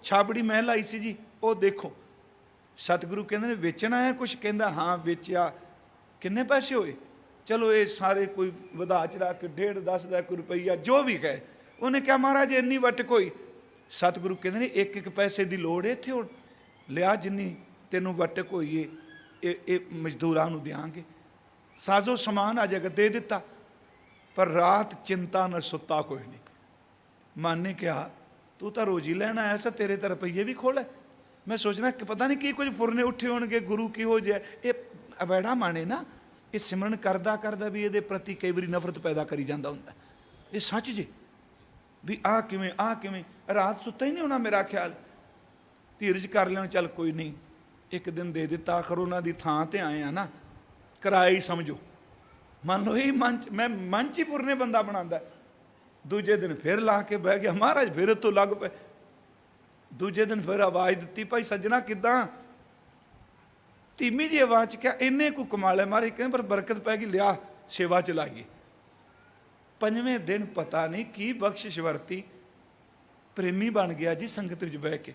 छाबड़ी मैं लाई सी जी, ओ देखो। सतगुरु कहंदे ने वेचण आया कुछ? कहंदा हाँ वेचिया। किन्ने पैसे होए? चलो ये सारे कोई वधा चढ़ा के 1.5 10 दा कोई रुपया जो भी कहे। उन्हें क्या महाराज इन्नी वटक होई? सतगुरु कहंदे ने एक एक पैसे की लोड़ है इत्थे, हुण लिया जिन्नी तेनों वटक होई है ये मजदूरां नूं देंगे। साजो समान आ जाएगा, दे दिता। पर रात चिंता न सुता कोई नहीं। मन ने कहा तू तो रोजी लैन आया सा, तेरे तो रुपये भी खोल है। मैं सोचना कि पता नहीं की कुछ फुरने उठे होणगे, गुरु की हो जाए। ये अवैड़ा माने ना, ये सिमरन करदा करदा भी ये प्रति कई बारी नफरत पैदा करी जाता हुंदा। ये सच जे भी आ किवें रात सुता ही नहीं होना। मेरा ख्याल धीरज कर लेना, चल कोई नहीं, एक दिन दे दिता, आखिर उन्होंने थां ते आए हैं ना, किराया ही समझो। मान लो यही मंच, मैं मंच ही पुरने बंदा बनाता। दूजे दिन फिर ला के बह गया, महाराज फिर तो लग पे। दूजे दिन फिर आवाज़ दी, भाई सज्जना किदा? धीमी जी आवाज़ क्या इन्ने को कमाल है महाराज? कहते पर बरकत पै गई, लिया सेवा चलाइए। पंजवें दिन पता नहीं की बख्शिश वरती, प्रेमी बन गया जी संगत विच बह के।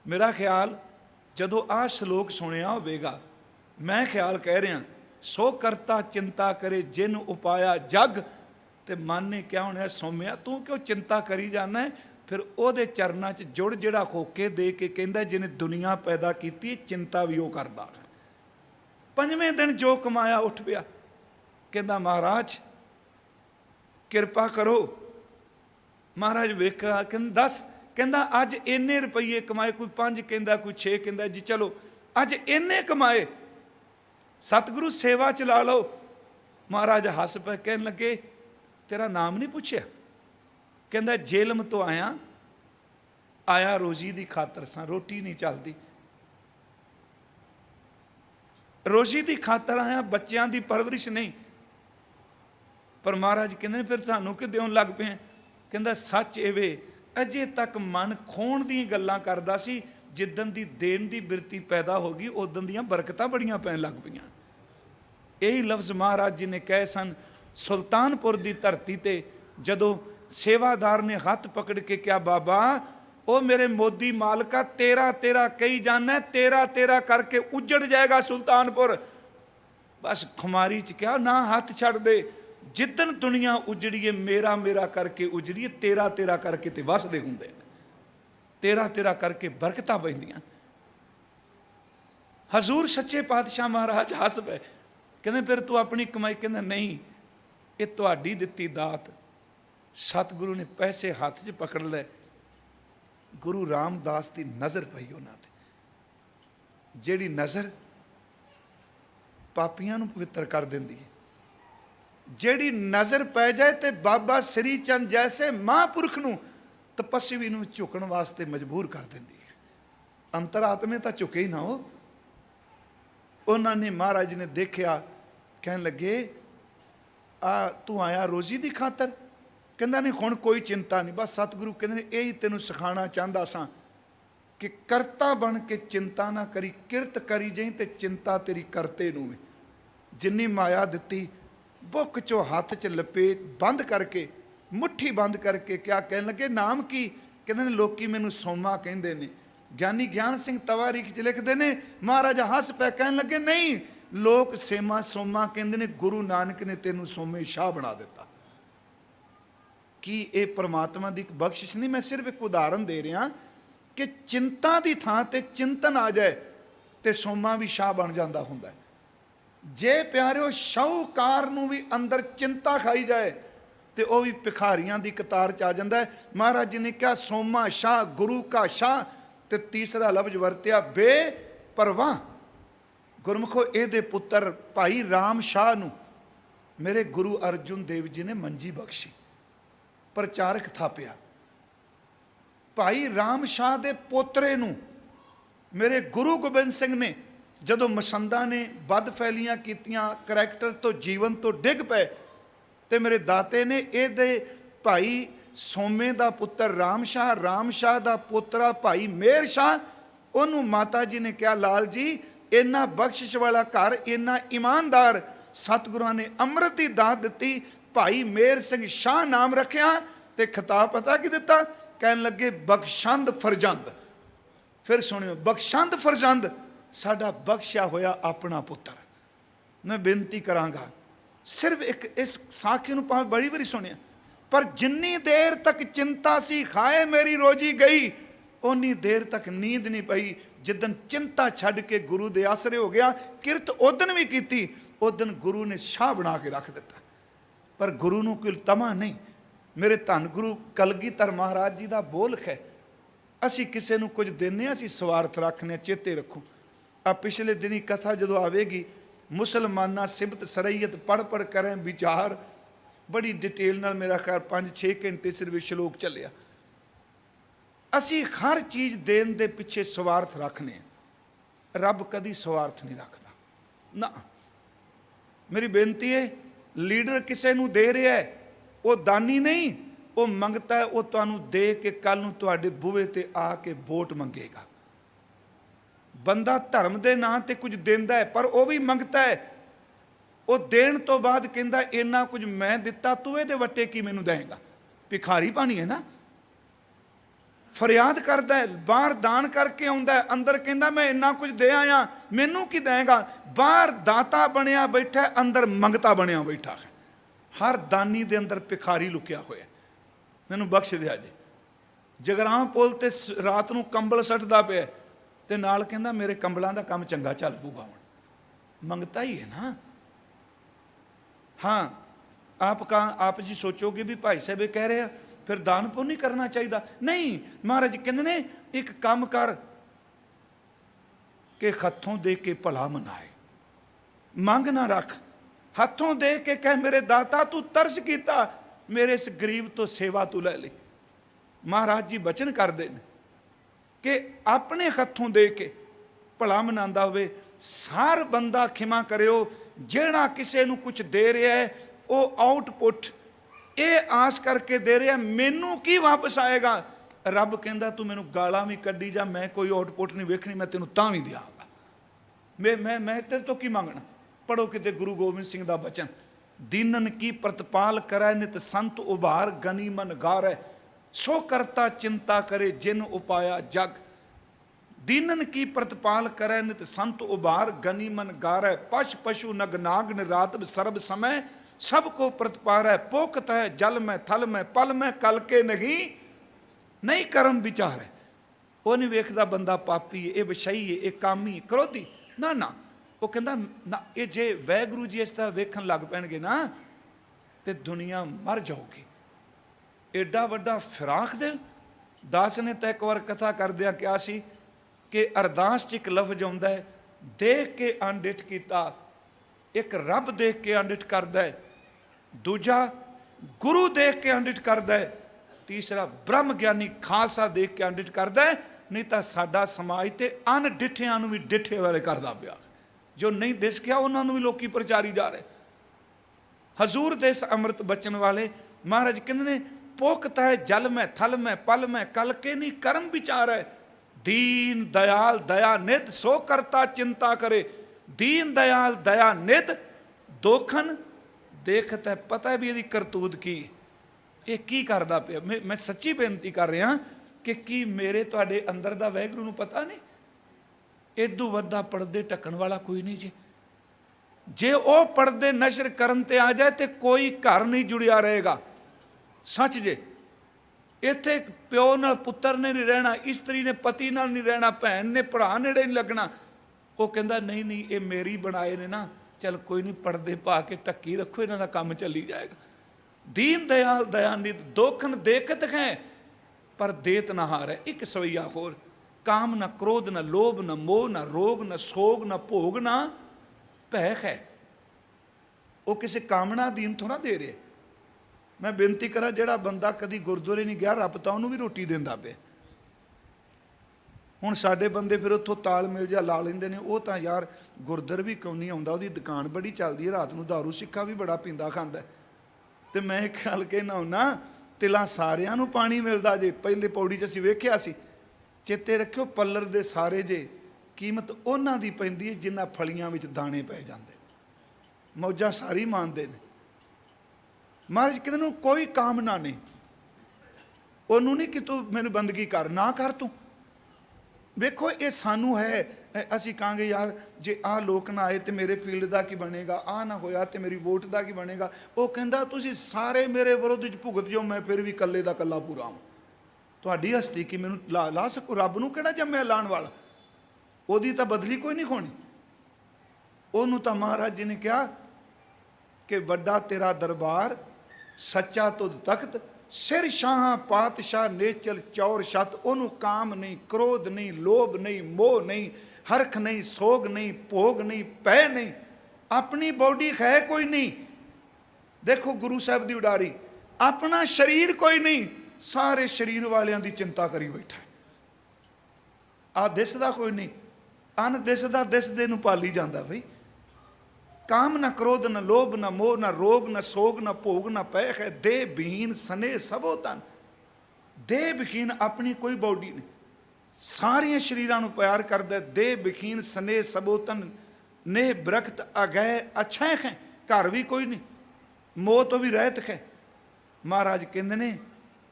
मेरा ख्याल जदों आ श्लोक सुनिया होवेगा, मैं ख्याल कह रहा, सो करता चिंता करे जिन उपाया जग। ते मन ने क्या होना, सौम्या तू क्यों चिंता करी जाना है? फिर ओदे चरनां च जुड़ जिहड़ा होके दे के कहंदा जिन्हें दुनिया पैदा की चिंता भी वो करदा। पंजवें दिन जो कमाया उठ पिया, कहंदा महाराज किरपा करो। महाराज वेखा, कहंदा दस, कहंदा अज इन्ने रुपये कमाए, कोई 5 कहंदा, कोई 6 कहंदा जी, चलो अज इन्ने कमाए, सतगुरु सेवा चला लो। महाराज हस पे कहन लगे तेरा नाम नहीं पूछया? कहंदा जेलम तो आया रोजी की खातर सा, रोटी नहीं चलती, रोजी की खातर आया, बच्चों की परवरिश नहीं। पर महाराज कहते फिर थानू कि देन लग पे? कहंदा सच एवे अजे तक मन खोण दी गल्लां करदा सी, जिदन दी देन दी बिरती पैदा हो गई उदन दियां बरकतां बड़ियां पैण लग पईयां। यही लफ्ज़ महाराज जी ने कहे सन सुल्तानपुर की धरती ते, जदों सेवादार ने हथ पकड़ के क्या बाबा ओ मेरे मोदी मालका तेरा तेरा कही जाना, तेरा तेरा करके उजड़ जाएगा सुल्तानपुर। बस खुमारी च क्या ना हाथ छड़ दे, जिदन दुनिया उजड़ीए मेरा मेरा करके उजड़ीए, तेरा तेरा करके ते वसदे हुंदे, तेरा तेरा करके बरकतां पैंदियां। हजूर सच्चे पातशाह महाराज हस पे, कहते फिर तू अपनी कमाई? कहते नहीं, ये तुहाडी दित्ती दात। सतगुरु ने पैसे हाथ च पकड़ ले, गुरु रामदास की नज़र पई उन्हां ते, जिहड़ी नज़र पापियां नूं पवित्र कर दिंदी है, जिहड़ी नज़र पै जाए तो बाबा श्री चंद जैसे महापुरख नूं तपस्वी नूं झुकण वास्ते मजबूर कर दिंदी है। अंतरात्मे तो झुके ही ना हो। उन्होंने महाराज ने देखा, कहन लगे तू आया रोजी की खातर? कहंदा नहीं हुण कोई चिंता नहीं, बस सतगुरु कहंदे यही तेनों सिखाना चाहता सा कि करता बन के चिंता ना करी, किरत करी जाई ते चिंता तेरी करते नूं। जिन्नी माया दिती बुक चो हाथ च लपेट बंद करके, मुट्ठी बंद करके क्या कहन लगे नाम की? कहंदे ने लोकी मैनूं सोमा कहंदे ने। ज्ञानी ज्ञान सिंह तवारीख च लिखते हैं, महाराजा हस पै कहन लगे नहीं, लोग सेमा सोमा कहंदे ने, गुरु नानक ने तेनों सोमे शाह बना दिता। कि ये परमात्मा की एक बख्शिश नहीं, मैं सिर्फ एक उदाहरण दे रहा कि चिंता की थां ते चिंतन आ जाए तो सोमा भी शाह बन जाता हुंदा। जे प्यारिओ शाहूकार नूं भी अंदर चिंता खाई जाए तो वह भी भिखारियां की कतार च आ जाता है। महाराज जी ने कहा सोमा शाह गुरु का शाह, ते तीसरा लफ्ज वरत्या बेपरवाह। गुरमुखो ये पुत्र भाई राम शाह नूं मेरे गुरु अर्जुन देव जी ने मंजी बख्शी, प्रचारक थापिया। भाई राम शाह दे पोतरे नूं मेरे गुरु गोबिंद सिंह ने जदों मसंदा ने बद फैलियां कीतियां, करैक्टर तो जीवन तो डिग पे, ते मेरे दाते ने ये भाई सोमे का पुत्र राम शाह का पोतरा भाई मेहर शाह, उन्होंने माता जी ने कहा लाल जी इन्ना बख्शिश वाला घर, इन्ना ईमानदार, सतगुरुआं ने अमृत की दात दी, भाई मेहर सिंह शाह नाम रखिया, ते खिताब पता की दिता? कहन लगे बख्शंद फरजंद। फिर सुनियो, बख्शंद फरजंद साडा बख्शिया होया अपना पुत्र। मैं बेनती करांगा, सिर्फ एक इस साखी नूं भावें बड़ी बारी सुनिया, पर जिन्नी देर तक चिंता सी खाए मेरी रोजी गई, उन्नी देर तक नींद नहीं पई। जिदन चिंता छड़ के गुरु दे आसरे हो गया, किरत उदन भी की, उदन गुरु ने शाह बना के रख दिता। पर गुरु नूं कोई तमा नहीं। मेरे धन गुरु कलगीधर महाराज जी का बोल है, असी किसी नूं कुछ देने, असी स्वार्थ रखने, चेते रखो। आ पिछले दिनी कथा जो आवेगी, मुसलमाना सिबत सरैयत पढ़ पढ़ करें विचार, बड़ी डिटेल नाल मेरा ख्याल 5-6 घंटे सिर्फ श्लोक चलिया। असी हर चीज़ देन दे पिछे स्वार्थ रखने, रब कदी स्वार्थ नहीं रखता ना। मेरी बेनती है, लीडर किसी नूं दे रहा है, वो दानी नहीं, वो मंगता है, वो तुहानूं दे के कल नूं तुहाडे बूहे ते आके वोट मंगेगा। बंदा धर्म के नाम ते कुछ देंदा है, पर वो भी मंगता है। वो देण तो बाद कहंदा इन्ना कुछ मैं दिता, तू ये वट्टे की मैनूं देंगा? भिखारी पानी है ना। फरियाद करता है, बाहर दान करके आउंदा है, अंदर कहंदा मैं इन्ना कुछ दे आया, मैनू की देगा? बाहर दाता बनया बैठा है, अंदर मंगता बनया बैठा है। हर दानी दे अंदर भिखारी लुकिया होया। मैनू बख्श दिया जी। जगरां पुल ते रात नूं कंबल सटदा पिया ते नाल कहंदा मेरे कंबलों का काम चंगा चल पऊगा। हुण मंगता ही है ना। हाँ, आप जी सोचोगे भी भाई साहब कह रहे हैं फिर दान पुण्य नहीं करना चाहिए। नहीं, महाराज कहते ने एक काम कर के हथों दे के भला मनाए, मंग ना रख। ਹੱਥੋਂ ਦੇ ਕੇ ਕਹਿ ਮੇਰੇ ਦਾਤਾ ਤੂੰ ਤਰਸ ਕੀਤਾ, ਮੇਰੇ ਇਸ ਗਰੀਬ ਤੋਂ ਸੇਵਾ ਤੂੰ ਲੈ ਲਈ। ਮਹਾਰਾਜ ਜੀ ਬਚਨ ਕਰਦੇ ਨੇ ਕਿ ਆਪਣੇ ਹੱਥੋਂ ਦੇ ਕੇ ਭਲਾ ਮਨਾਉਂਦਾ ਹੋਵੇ। ਸਾਰ ਬੰਦਾ ਖਿਮਾ ਕਰਿਓ, ਜਿਹੜਾ ਕਿਸੇ ਨੂੰ ਕੁਝ ਦੇ ਰਿਹਾ ਹੈ ਉਹ ਆਊਟਪੁੱਟ ਇਹ ਆਸ ਕਰਕੇ ਦੇ ਰਿਹਾ ਮੈਨੂੰ ਕੀ ਵਾਪਸ ਆਏਗਾ। ਰੱਬ ਕਹਿੰਦਾ ਤੂੰ ਮੈਨੂੰ ਗਾਲਾਂ ਵੀ ਕੱਢੀ ਜਾ, ਮੈਂ ਕੋਈ ਆਊਟਪੁੱਟ ਨਹੀਂ ਵੇਖਣੀ, ਮੈਂ ਤੈਨੂੰ ਤਾਂ ਵੀ ਦਿਆਂਗਾ। ਮੈਂ ਤੇਰੇ ਤੋਂ ਕੀ ਮੰਗਣਾ। ਪੜੋ ਕਿਤੇ ਗੁਰੂ ਗੋਬਿੰਦ ਸਿੰਘ ਦਾ ਬਚਨ, ਦੀਨਨ ਕੀ ਪ੍ਰਤਪਾਲ ਕਰੈ ਨਿਤ ਸੰਤ ਉਭਾਰ ਗਨੀ ਮਨ ਗਾਰੈ, ਸੋ ਕਰਤਾ ਚਿੰਤਾ ਕਰੇ ਜਿਨ ਉਪਾਇਆ ਜਗ। ਦੀਨਨ ਕੀ ਪ੍ਰਤਪਾਲ ਕਰੈ ਨਿਤ ਸੰਤ ਉਭਾਰ ਗਨੀ ਮਨ गारै, पश पशु नग नाग निरात सर्ब समय, सबको प्रतिपारै, पोखत है जल में थल में पल में, कल के नहीं कर्म विचार है। वो नहीं वेखदा बंदा पापी है, ये विषयी है, ये कामी है, क्रोधी ना ना। वो कहता ना ये जे वैगुरु जी इस तरह वेखन लग पैणगे ना तो दुनिया मर जाऊगी। एडा वड्डा फिराक दिल। दास ने तो एक बार कथा करदिया क्या सी कि अरदास च एक लफ्ज आउंदा है, देख के अनडिठ कीता। एक रब देख के अनडिठ करदा है, दूजा गुरु देख के अनडिठ करदा है, तीसरा ब्रह्म ज्ञानी खालसा देख के अनडिठ करदा है। नहीं तो साडा समाज ते अनडिठियां नूं भी डिठे वाले करदा पिया। जो नहीं दिस गया उन्हां नूं भी लोकी प्रचारी जा रहे। हजूर दे इस अमृत बचन वाले महाराज कहंदे ने, पोखता है जल में थल में पल में, कल के नहीं कर्म विचार है। दीन दयाल दया निध, सो करता चिंता करे। दीन दयाल दया निध, दोखन देखत है, पता है भी यदि करतूत की ये की करदा पिया। मैं सच्ची बेनती कर रहा कि की मेरे तुहाडे अंदर दा वैगुरू नूं पता नहीं। एडू वड्डा पर्दे ढकण वाला कोई नहीं जे। जे वो पर्दे नशर करन ते आ जाए तो कोई घर नहीं जुड़िया रहेगा। सच जे इत्थे प्यो नाल पुत्तर ने नहीं रहना, इस्त्री ने पति नाल नहीं रहना, भैन ने भरा नेड़े नहीं लगना। वो कहता नहीं नहीं ये मेरी बनाए ने ना, चल कोई नहीं पर्दे पा के ढक्की रखो, इन्हां दा काम चली जाएगा। दीन दयाल दयानिध, दोखन देखत है पर देत ना हार है। एक सवैया होर, काम न क्रोध न लोभ न मोह न रोग न सोग न भोग न भय है। वो किसी कामना अधीन थोड़ा दे रहे। मैं बेनती करा जिहड़ा बंदा कदी गुरुद्वारे नहीं गया, रब तां उहनूं भी रोटी देंदा पिया। हुण साडे बंदे फिर उत्थों तालमेल जिहा ला लैंदे ने, वो तां यार गुरुद्वारे भी क्यों नहीं आउंदा, उहदी दुकान बड़ी चलदी है, रात नूं दारू सिक्का भी बड़ा पींदा खांदा। ते मैं एक गल कहना हुन्ना, तिलां सारियां नूं पानी मिलदा जे। पहले पौड़ी च असीं वेखिया सी, चेते रखियो पल्लर दे सारे जे कीमत उन्हां दी पैंदी है जिन्हां फलियां विच दाणे पै जांदे। मौजां सारी मानदे ने। महाराज कहते नूं कोई कामना नहीं, उन्होंने नहीं कि तू मैनूं बंदगी कर, ना कर तू। वेखो ये सानू है, असीं कहांगे यार जे आ लोक ना आए तो मेरे फील्ड का की बनेगा, आ ना होया तो मेरी वोट का की बनेगा। वो कहंदा तुसीं सारे मेरे विरोध च भुगत जाओ, मैं फिर भी कल्ले दा कल्ला पूरा हां। तुहाडी हस्ती की मैनूं ला सको, रब नूं किहड़ा जम्मिया लाण वाला, ओहदी तां बदली कोई नहीं होनी। ओनूं तां महाराज जी ने कहा कि वड्डा तेरा दरबार, सच्चा तुद तख्त, सिर शाह पातशाह नेचल चौर छत। ओनू काम नहीं, क्रोध नहीं, लोभ नहीं, मोह नहीं, हरख नहीं, सोग नहीं, भोग नहीं, पै नहीं, अपनी बॉडी है कोई नहीं। देखो गुरु साहब की उडारी, अपना शरीर कोई नहीं, सारे शरीर वालियां दी चिंता करी बैठा। आ दिसदा कोई नहीं, अन दिसदा दिसदे नूं पाली जांदा। बई काम न क्रोध न लोभ न मोह न रोग न सोग न भोग न पै है। देह विहीन सने सबो तन, देह विहीन अपनी कोई बॉडी नहीं, सारिया शरीरां नूं प्यार करदा। देह विहीन सने सबो तन, नेह बरखत अगै अच्छा है, घर भी कोई नहीं, मोह तो भी रहत है। महाराज कहंदे ने,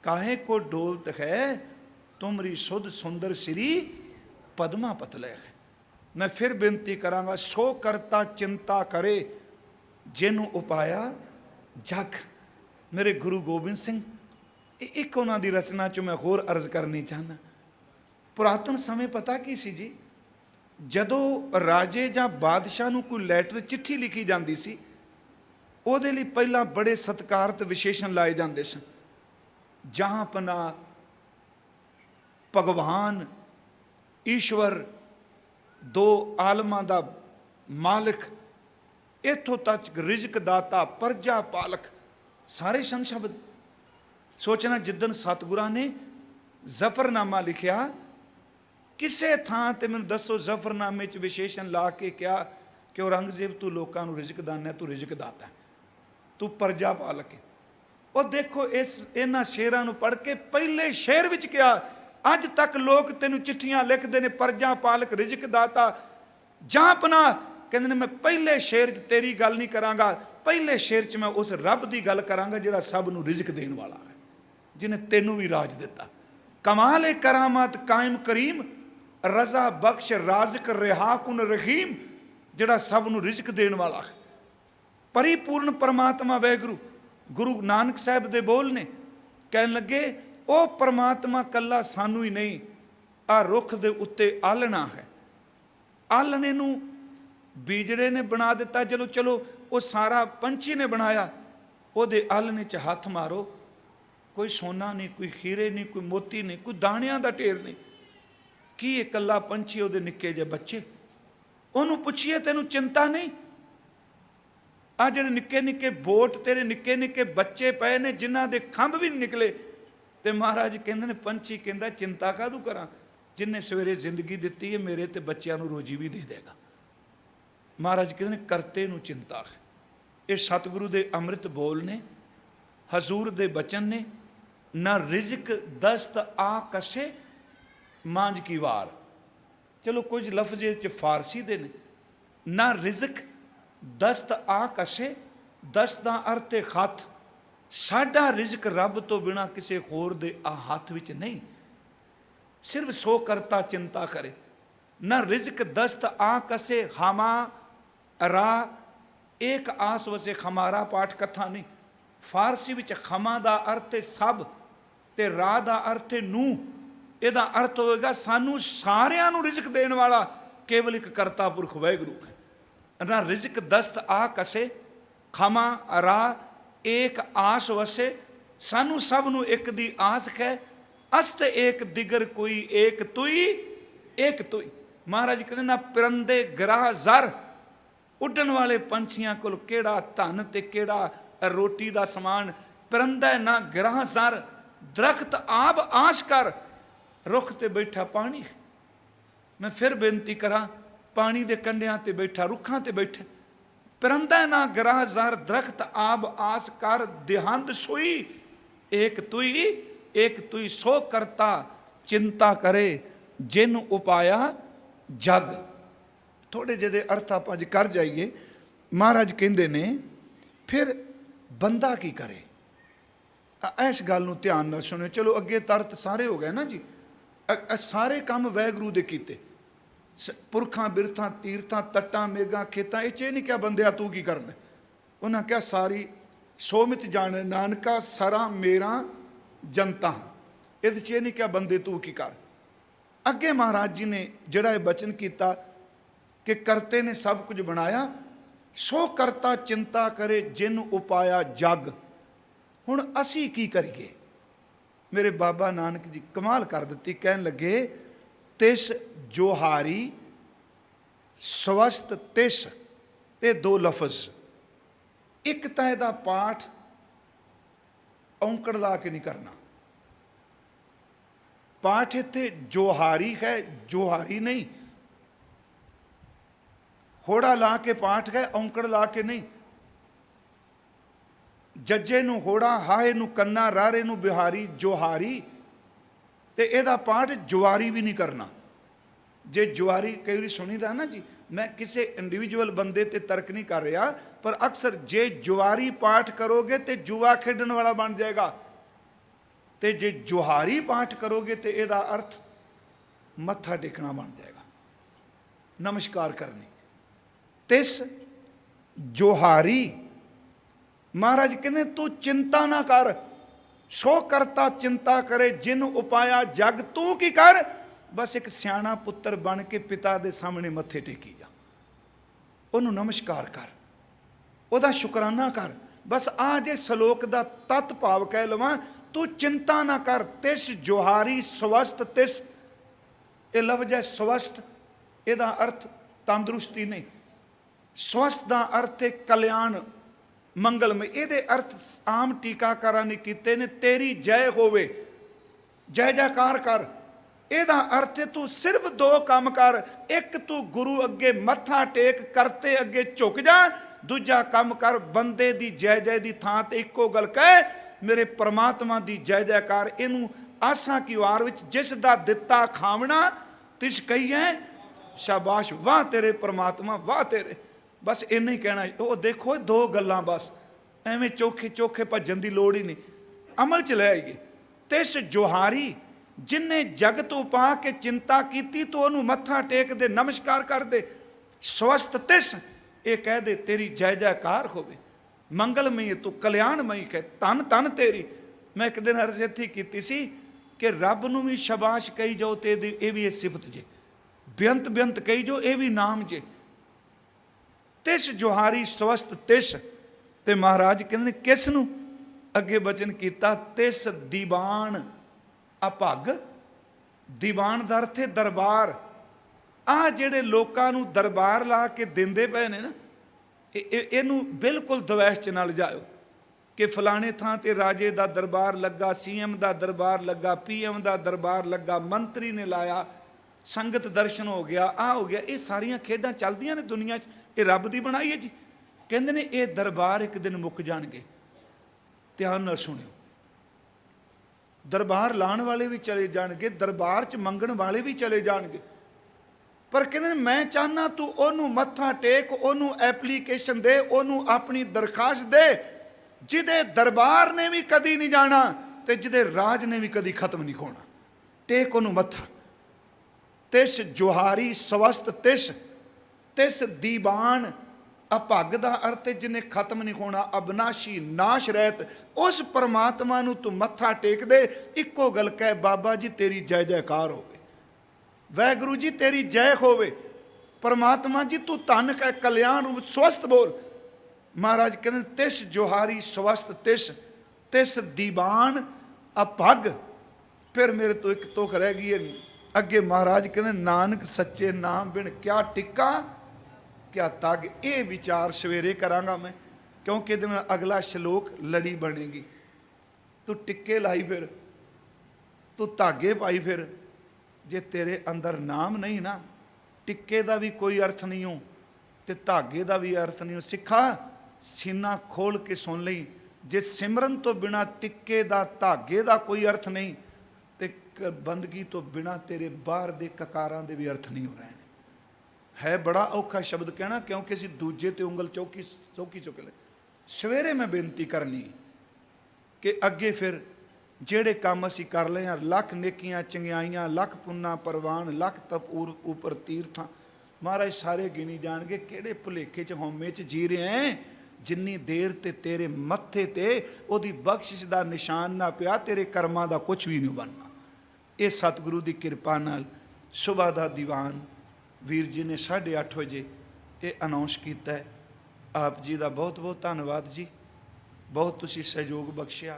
काहे को डोलत है तुमरी सुध सुंदर श्री पद्मा पतले है। मैं फिर बेनती करांगा, सो करता चिंता करे जिन्हों उपाया जग। मेरे गुरु गोबिंद सिंह, एक उन्हां दी रचना चो मैं होर अर्ज करनी चाहना। पुरातन समय पता की सी जी, जदों राजे जां बादशाह नूं कोई लैटर चिट्ठी लिखी जाती सी, ਉਹਦੇ ਲਈ ਪਹਿਲਾਂ बड़े सत्कारत विशेषण लाए जाते सन। जहाँपना, भगवान, ईश्वर, दो आलमां दा मालिक, इत्थों तक रिजक दाता, प्रजा पालक, सारे सन शब्द। सोचना जिदन सतगुरां ने जफरनामा लिखिया, किसे थां ते मैनूं दसो जफरनामे च विशेषण ला के क्या कि औरंगजेब तू लोकां नूं रिजक दाना, तू रिजक दाता है, तू प्रजा पालक है। और देखो इस इन्हां शेरां नूं पढ़ के पहले शेर विच क्या, अज तक लोग तेनूं चिट्ठियां लिखदे ने प्रजा पालक, रिजक दाता, जां पनाह, कहंदे ने मैं पहले शेर च तेरी गल नहीं करांगा, पहले शेर च मैं उस रब की गल करांगा जिहड़ा सब नूं रिजक देण वाला है, जिन्हें तेनू भी राज दिता। कमाल करामात कायम करीम, रजा बख्श राजक रिहा कुन रहीम, जिहड़ा सब नूं रिजक देण वाला है। परिपूर्ण परमात्मा वैगुरु, गुरु नानक साहब दे बोल ने, कहन लगे ओ परमात्मा कला सानू ही नहीं, आ रुख दे उत्ते आलना है, आलने नूं बीजड़े ने बना दिता, चलो चलो वो सारा पंछी ने बनाया, ਉਹਦੇ आलने च हथ मारो, कोई सोना नहीं, कोई हीरे नहीं, कोई मोती नहीं, कोई दाणियां दा ढेर नहीं, की ये कला पंछी ਉਹਦੇ निक्के जे बच्चे, ਉਹਨੂੰ ਪੁੱਛੀਏ ਤੈਨੂੰ चिंता नहीं, आ ਜਿਹੜੇ निक्के निक्के बोट तेरे निक्के निक्के बच्चे पए ने जिन्हां दे खंभ भी नहीं निकले, ते महाराज कहंदे ने पंछी कहंदा चिंता काहदू करा, जिन्हें सवेरे जिंदगी दिती है मेरे ते बच्चों नूं रोजी भी दे देगा। महाराज कहते हैं करते नूं चिंता है। ये सतगुरु दे अमृत बोल ने, हजूर दे बचन ने, ना रिजक दस्त आ कसे मांझ की वार, चलो कुछ लफ्ज च फारसी दे ने, ना रिजक दस्त आ कसे, दस्त दा अर्थ है हथ, साडा रिजक रब तो बिना किसी होर दे आ हथ विच नहीं, सिर्फ सो करता चिंता करे। ना रिजक दस्त आ कसे हामा रा, एक आस वसे खमारा पाठ कथा नहीं, फारसी विच खमा दा अर्थ है सब, ते रा दा अर्थ है नू, ਇਹਦਾ अर्थ होएगा सानू सारियां नू रिजक देने वाला केवल एक करता पुरख वाहिगुरू है। ना रिजक दस्त आ कसे खमा रा, एक आस वसे, सानू सब नू एक दी आस है, अस्त एक दिगर कोई एक तुई, एक तुई। महाराज कहते ना परिंदे ग्राह जर, उड्डण वाले पंछियां कोल केड़ा धन ते केड़ा रोटी दा समान, परिंदा ना ग्राह जर, दरख्त आब आश कर, रुख ते बैठा पानी। मैं फिर बेनती करा, पानी दे कंढियां ते बैठा, रुखां ते बैठे, परिंदा ना ग्राह जर, दरख्त आब आस कर, देहांत सोई एक तुई, एक तुई सो करता चिंता करे, जिन उपाया जग। थोड़े ਜਿਹੇ अर्थ आप अज कर जाइए। महाराज कहते ने फिर बंदा की करे, इस गल नूं ध्यान नाल सुनियो। चलो अगे तरत सारे हो गए ना जी, सारे काम वाहिगुरू दे कीते, पुरखां बिरथां तीरथां तट्टां मेघां खेतां, ये नहीं क्या बंदिया तू की करना, उन्हें क्या सारी सोमित जाने नानका सरा मेरा जनता, ये नहीं क्या बंदे तू की कर। अगे महाराज जी ने जड़ा ये बचन किया कि करते ने सब कुछ बनाया, सो करता चिंता करे, जिन उपाया जग। हुण असी की करिए। मेरे बाबा नानक जी कमाल कर दी, कहन लगे तिस जोहारी स्वस्थ तिस, ये दो लफज, एक तो यदा पाठ औंकड़ ला के नहीं करना, पाठ इत्थे जोहारी है, जोहारी नहीं, होड़ा ला के पाठ है, औंकड़ ला के नहीं। जज्जे नूं होड़ा, हाहे नूं कन्ना, रारे नूं बिहारी, जोहारी, ते इहदा पाठ जुआरी भी नहीं करना। जे जुआरी कई बार सुनीदा ना जी, मैं किसी इंडिविजुअल बंदे ते तर्क नहीं कर रहा, पर अक्सर जे जुआरी पाठ करोगे तो जुआ खेडण वाला बन जाएगा, ते जे जुहारी पाठ करोगे तो यदा अर्थ मत्था टेकना बन जाएगा, नमस्कार करनी। तिस जोहारी, महाराज कहते तू चिंता ना कर, सो करता चिंता करे, जिन उपाया जग। तू की कर, बस एक सियाणा पुत्र बन के पिता दे सामने मत्थे टेकी जा, उन्होंने नमस्कार कर, उहदा शुकराना कर। बस आ जे सलोक दा तत् भाव कह लवां, तू चिंता ना कर। तिस जोहारी स्वस्थ तिस, ये लफ्ज है स्वस्थ, यदा अर्थ तंदुरुस्ती नहीं, ਸਵਸਥ ਦਾ ਅਰਥ ਹੈ ਕਲਿਆਣ, ਮੰਗਲਮਈ। ਇਹਦੇ ਅਰਥ ਆਮ ਟੀਕਾਕਾਰਾਂ ਨੇ ਕੀਤੇ ਨੇ, ਤੇਰੀ ਜੈ ਹੋਵੇ, ਜੈ ਜੈਕਾਰ ਕਰ। ਇਹਦਾ ਅਰਥ ਹੈ ਤੂੰ ਸਿਰਫ ਦੋ ਕੰਮ ਕਰ, ਇੱਕ ਤੂੰ ਗੁਰੂ ਅੱਗੇ ਮੱਥਾ ਟੇਕ, ਕਰਤੇ ਅੱਗੇ ਝੁਕ ਜਾ, ਦੂਜਾ ਕੰਮ ਕਰ ਬੰਦੇ ਦੀ ਜੈ ਜੈ ਦੀ ਥਾਂ ਤੇ ਇੱਕੋ ਗੱਲ ਕਹਿ, ਮੇਰੇ ਪ੍ਰਮਾਤਮਾ ਦੀ ਜੈ ਜੈਕਾਰ। ਇਹਨੂੰ ਆਸਾਂ ਕੀ ਵਾਰ ਵਿੱਚ ਜਿਸ ਦਾ ਦਿੱਤਾ ਖਾਵਣਾ ਤਿਸ ਕਹੀਏ ਸ਼ਾਬਾਸ਼, ਵਾਹ ਤੇਰੇ ਪ੍ਰਮਾਤਮਾ, ਵਾਹ ਤੇਰੇ। ਬਸ ਇੰਨਾ ਹੀ ਕਹਿਣਾ। ਉਹ ਦੇਖੋ ਦੋ ਗੱਲਾਂ, ਬਸ ਐਵੇਂ ਚੋਖੇ ਚੋਖੇ ਭੱਜਣ ਦੀ ਲੋੜ ਹੀ ਨਹੀਂ, ਅਮਲ ਚ ਲੈ ਆਈਏ। ਤਿਸ ਜੋਹਾਰੀ, ਜਿਨੇ ਜਗਤ ਉਪਾ ਕੇ ਚਿੰਤਾ ਕੀਤੀ ਤੂੰ ਉਹਨੂੰ ਮੱਥਾ ਟੇਕ ਦੇ, ਨਮਸਕਾਰ ਕਰ ਦੇ। ਸਵਸਥ ਤਿਸ, ਇਹ ਕਹਿ ਦੇ ਤੇਰੀ ਜੈ ਜੈਕਾਰ ਹੋਵੇ, ਮੰਗਲਮਈ ਤੂੰ ਕਲਿਆਣਮਈ ਕਹਿ, ਧੰਨ ਧੰਨ ਤੇਰੀ। ਮੈਂ ਇੱਕ ਦਿਨ ਅਰਜ਼ ਇੱਥੇ ਕੀਤੀ ਸੀ ਕਿ ਰੱਬ ਨੂੰ ਵੀ ਸ਼ਾਬਾਸ਼ ਕਹੀ ਜਾਓ ਤੇ ਇਹ ਵੀ ਇਹ ਸਿਫਤ ਜੇ, ਬੇਅੰਤ ਬੇਅੰਤ ਕਹੀ ਜਾਓ ਇਹ ਵੀ ਨਾਮ ਜੇ। ਤਿਸ ਜੋਹਾਰੀ ਸਵਸਥ ਤਿਸ, ਤੇ ਮਹਾਰਾਜ ਕਹਿੰਦੇ ਨੇ ਕਿਸ ਨੂੰ? ਅੱਗੇ ਬਚਨ ਕੀਤਾ, ਤਿਸ ਦੀਵਾਨ ਅਭਗ। ਦੀਵਾਨ ਦਾ ਅਰਥ ਹੈ ਦਰਬਾਰ। ਆਹ ਜਿਹੜੇ ਲੋਕਾਂ ਨੂੰ ਦਰਬਾਰ ਲਾ ਕੇ ਦਿੰਦੇ ਪਏ ਨੇ ਨਾ, ਇਹਨੂੰ ਬਿਲਕੁਲ ਦਵੈਸ਼ ਚ ਨਾਲ ਜਾਇਓ ਕਿ ਫਲਾਣੇ ਥਾਂ ਤੇ ਰਾਜੇ ਦਾ ਦਰਬਾਰ ਲੱਗਾ, CM ਦਾ ਦਰਬਾਰ ਲੱਗਾ, PM ਦਾ ਦਰਬਾਰ ਲੱਗਾ, ਮੰਤਰੀ ਨੇ ਲਾਇਆ, ਸੰਗਤ ਦਰਸ਼ਨ ਹੋ ਗਿਆ, ਆਹ ਹੋ ਗਿਆ। ਇਹ ਸਾਰੀਆਂ ਖੇਡਾਂ ਚੱਲਦੀਆਂ ਨੇ ਦੁਨੀਆ 'ਚ, ਇਹ ਰੱਬ ਦੀ ਬਣਾਈ ਹੈ ਜੀ। ਕਹਿੰਦੇ ਨੇ ਇਹ ਦਰਬਾਰ ਇੱਕ ਦਿਨ ਮੁੱਕ ਜਾਣਗੇ। ਧਿਆਨ ਨਾਲ ਸੁਣਿਓ, ਦਰਬਾਰ ਲਾਉਣ ਵਾਲੇ ਵੀ ਚਲੇ ਜਾਣਗੇ, ਦਰਬਾਰ 'ਚ ਮੰਗਣ ਵਾਲੇ ਵੀ ਚਲੇ ਜਾਣਗੇ। ਪਰ ਕਹਿੰਦੇ ਨੇ ਮੈਂ ਚਾਹੁੰਦਾ ਤੂੰ ਉਹਨੂੰ ਮੱਥਾ ਟੇਕ, ਉਹਨੂੰ ਐਪਲੀਕੇਸ਼ਨ ਦੇ, ਉਹਨੂੰ ਆਪਣੀ ਦਰਖਾਸਤ ਦੇ ਜਿਹਦੇ ਦਰਬਾਰ ਨੇ ਵੀ ਕਦੀ ਨਹੀਂ ਜਾਣਾ ਤੇ ਜਿਹਦੇ ਰਾਜ ਨੇ ਵੀ ਕਦੀ ਖਤਮ ਨਹੀਂ ਹੋਣਾ। ਟੇਕ ਉਹਨੂੰ ਮੱਥਾ। ਤਿਸ ਜੋਹਾਰੀ ਸਵਸਥ ਤਿਸ, ਤਿਸ ਦੀਵਾਨ ਅਭਗ ਦਾ ਅਰਥ ਜਿਹਨੇ ਖਤਮ ਨਹੀਂ ਹੋਣਾ, ਅਬਨਾਸ਼ੀ ਨਾਸ਼ ਰਹਿਤ। ਉਸ ਪਰਮਾਤਮਾ ਨੂੰ ਤੂੰ ਮੱਥਾ ਟੇਕ ਦੇ, ਇੱਕੋ ਗੱਲ ਕਹਿ, ਬਾਬਾ ਜੀ ਤੇਰੀ ਜੈ ਜੈਕਾਰ ਹੋਵੇ, ਵਾਹਿਗੁਰੂ ਜੀ ਤੇਰੀ ਜੈ ਹੋਵੇ, ਪਰਮਾਤਮਾ ਜੀ ਤੂੰ ਧੰਨ ਕਹਿ, ਕਲਿਆਣ ਰੂਪ ਸਵਸਥ ਬੋਲ। ਮਹਾਰਾਜ ਕਹਿੰਦੇ ਤਿਸ ਜੋਹਾਰੀ ਸਵਸਥ ਤਿਸ, ਤਿਸ ਦੀਵਾਨ ਅਭਗ। ਫਿਰ ਮੇਰੇ ਤੋਂ ਇੱਕ ਤੁਕ ਰਹਿ ਗਈ ਹੈ। ਅੱਗੇ ਮਹਾਰਾਜ ਕਹਿੰਦੇ ਨਾਨਕ ਸੱਚੇ ਨਾਮ ਬਿਨ ਕਿਆ ਟਿੱਕਾ ਕਿਆ ਤਗ। ਇਹ ਵਿਚਾਰ ਸਵੇਰੇ ਕਰਾਂਗਾ ਮੈਂ, ਕਿਉਂਕਿ ਇਹਦੇ ਨਾਲ ਅਗਲਾ ਸ਼ਲੋਕ ਲੜੀ ਬਣੇਗੀ। ਤੂੰ ਟਿੱਕੇ ਲਾਈ ਫਿਰ, ਤੂੰ ਧਾਗੇ ਪਾਈ ਫਿਰ, ਜੇ ਤੇਰੇ ਅੰਦਰ ਨਾਮ ਨਹੀਂ ਨਾ, ਟਿੱਕੇ ਦਾ ਵੀ ਕੋਈ ਅਰਥ ਨਹੀਂ ਹੋ ਤੇ ਧਾਗੇ ਦਾ ਵੀ ਅਰਥ ਨਹੀਂ ਹੋ। ਸਿੱਖਾ ਸੀਨਾ ਖੋਲ ਕੇ ਸੁਣ ਲਈ, ਜੇ ਸਿਮਰਨ ਤੋਂ ਬਿਨਾ ਟਿੱਕੇ ਦਾ ਧਾਗੇ ਦਾ ਕੋਈ ਅਰਥ ਨਹੀਂ ਤੇ ਬੰਦਗੀ ਤੋਂ ਬਿਨਾ ਤੇਰੇ ਬਾਹਰ ਦੇ ਕਕਾਰਾਂ ਦੇ ਵੀ ਅਰਥ ਨਹੀਂ ਹੋ ਰਹੇ ਨੇ। ਹੈ ਬੜਾ ਔਖਾ ਸ਼ਬਦ ਕਹਿਣਾ, ਕਿਉਂਕਿ ਅਸੀਂ ਦੂਜੇ ਤੇ ਉਂਗਲ ਚੌਕੀ ਚੁੱਕ ਲੈ। ਸਵੇਰੇ ਮੈਂ ਬੇਨਤੀ ਕਰਨੀ ਕਿ ਅੱਗੇ ਫਿਰ ਜਿਹੜੇ ਕੰਮ ਅਸੀਂ ਕਰ ਲਏ ਹਾਂ, ਲੱਖ ਨੇਕੀਆਂ ਚੰਗਿਆਈਆਂ, ਲੱਖ ਪੁੰਨਾ ਪਰਵਾਨ, ਲੱਖ ਤਪ ਉਪਰ ਤੀਰਥਾਂ, ਮਹਾਰਾਜ ਸਾਰੇ ਗਿਣੀ ਜਾਣਗੇ ਕਿਹੜੇ ਭੁਲੇਖੇ 'ਚ ਹਉਮੈ 'ਚ ਜੀ ਰਹੇ ਐ। ਜਿੰਨੀ ਦੇਰ ਤੇ ਤੇਰੇ ਮੱਥੇ ਤੇ ਉਹਦੀ ਬਖਸ਼ਿਸ਼ ਦਾ ਨਿਸ਼ਾਨ ਨਾ ਪਿਆ, ਤੇਰੇ ਕਰਮਾਂ ਦਾ ਕੁਝ ਵੀ ਨਹੀਂ ਬਣਨਾ। ਇਹ ਸਤਿਗੁਰੂ ਦੀ ਕਿਰਪਾ ਨਾਲ ਸੁਬਹ ਦਾ ਦੀਵਾਨ ਵੀਰ ਜੀ ਨੇ 8:30 ਵਜੇ ਇਹ ਅਨਾਉਂਸ ਕੀਤਾ ਹੈ। ਆਪ ਜੀ ਦਾ ਬਹੁਤ ਬਹੁਤ ਧੰਨਵਾਦ ਜੀ, ਬਹੁਤ ਤੁਸੀਂ ਸਹਿਯੋਗ ਬਖਸ਼ਿਆ।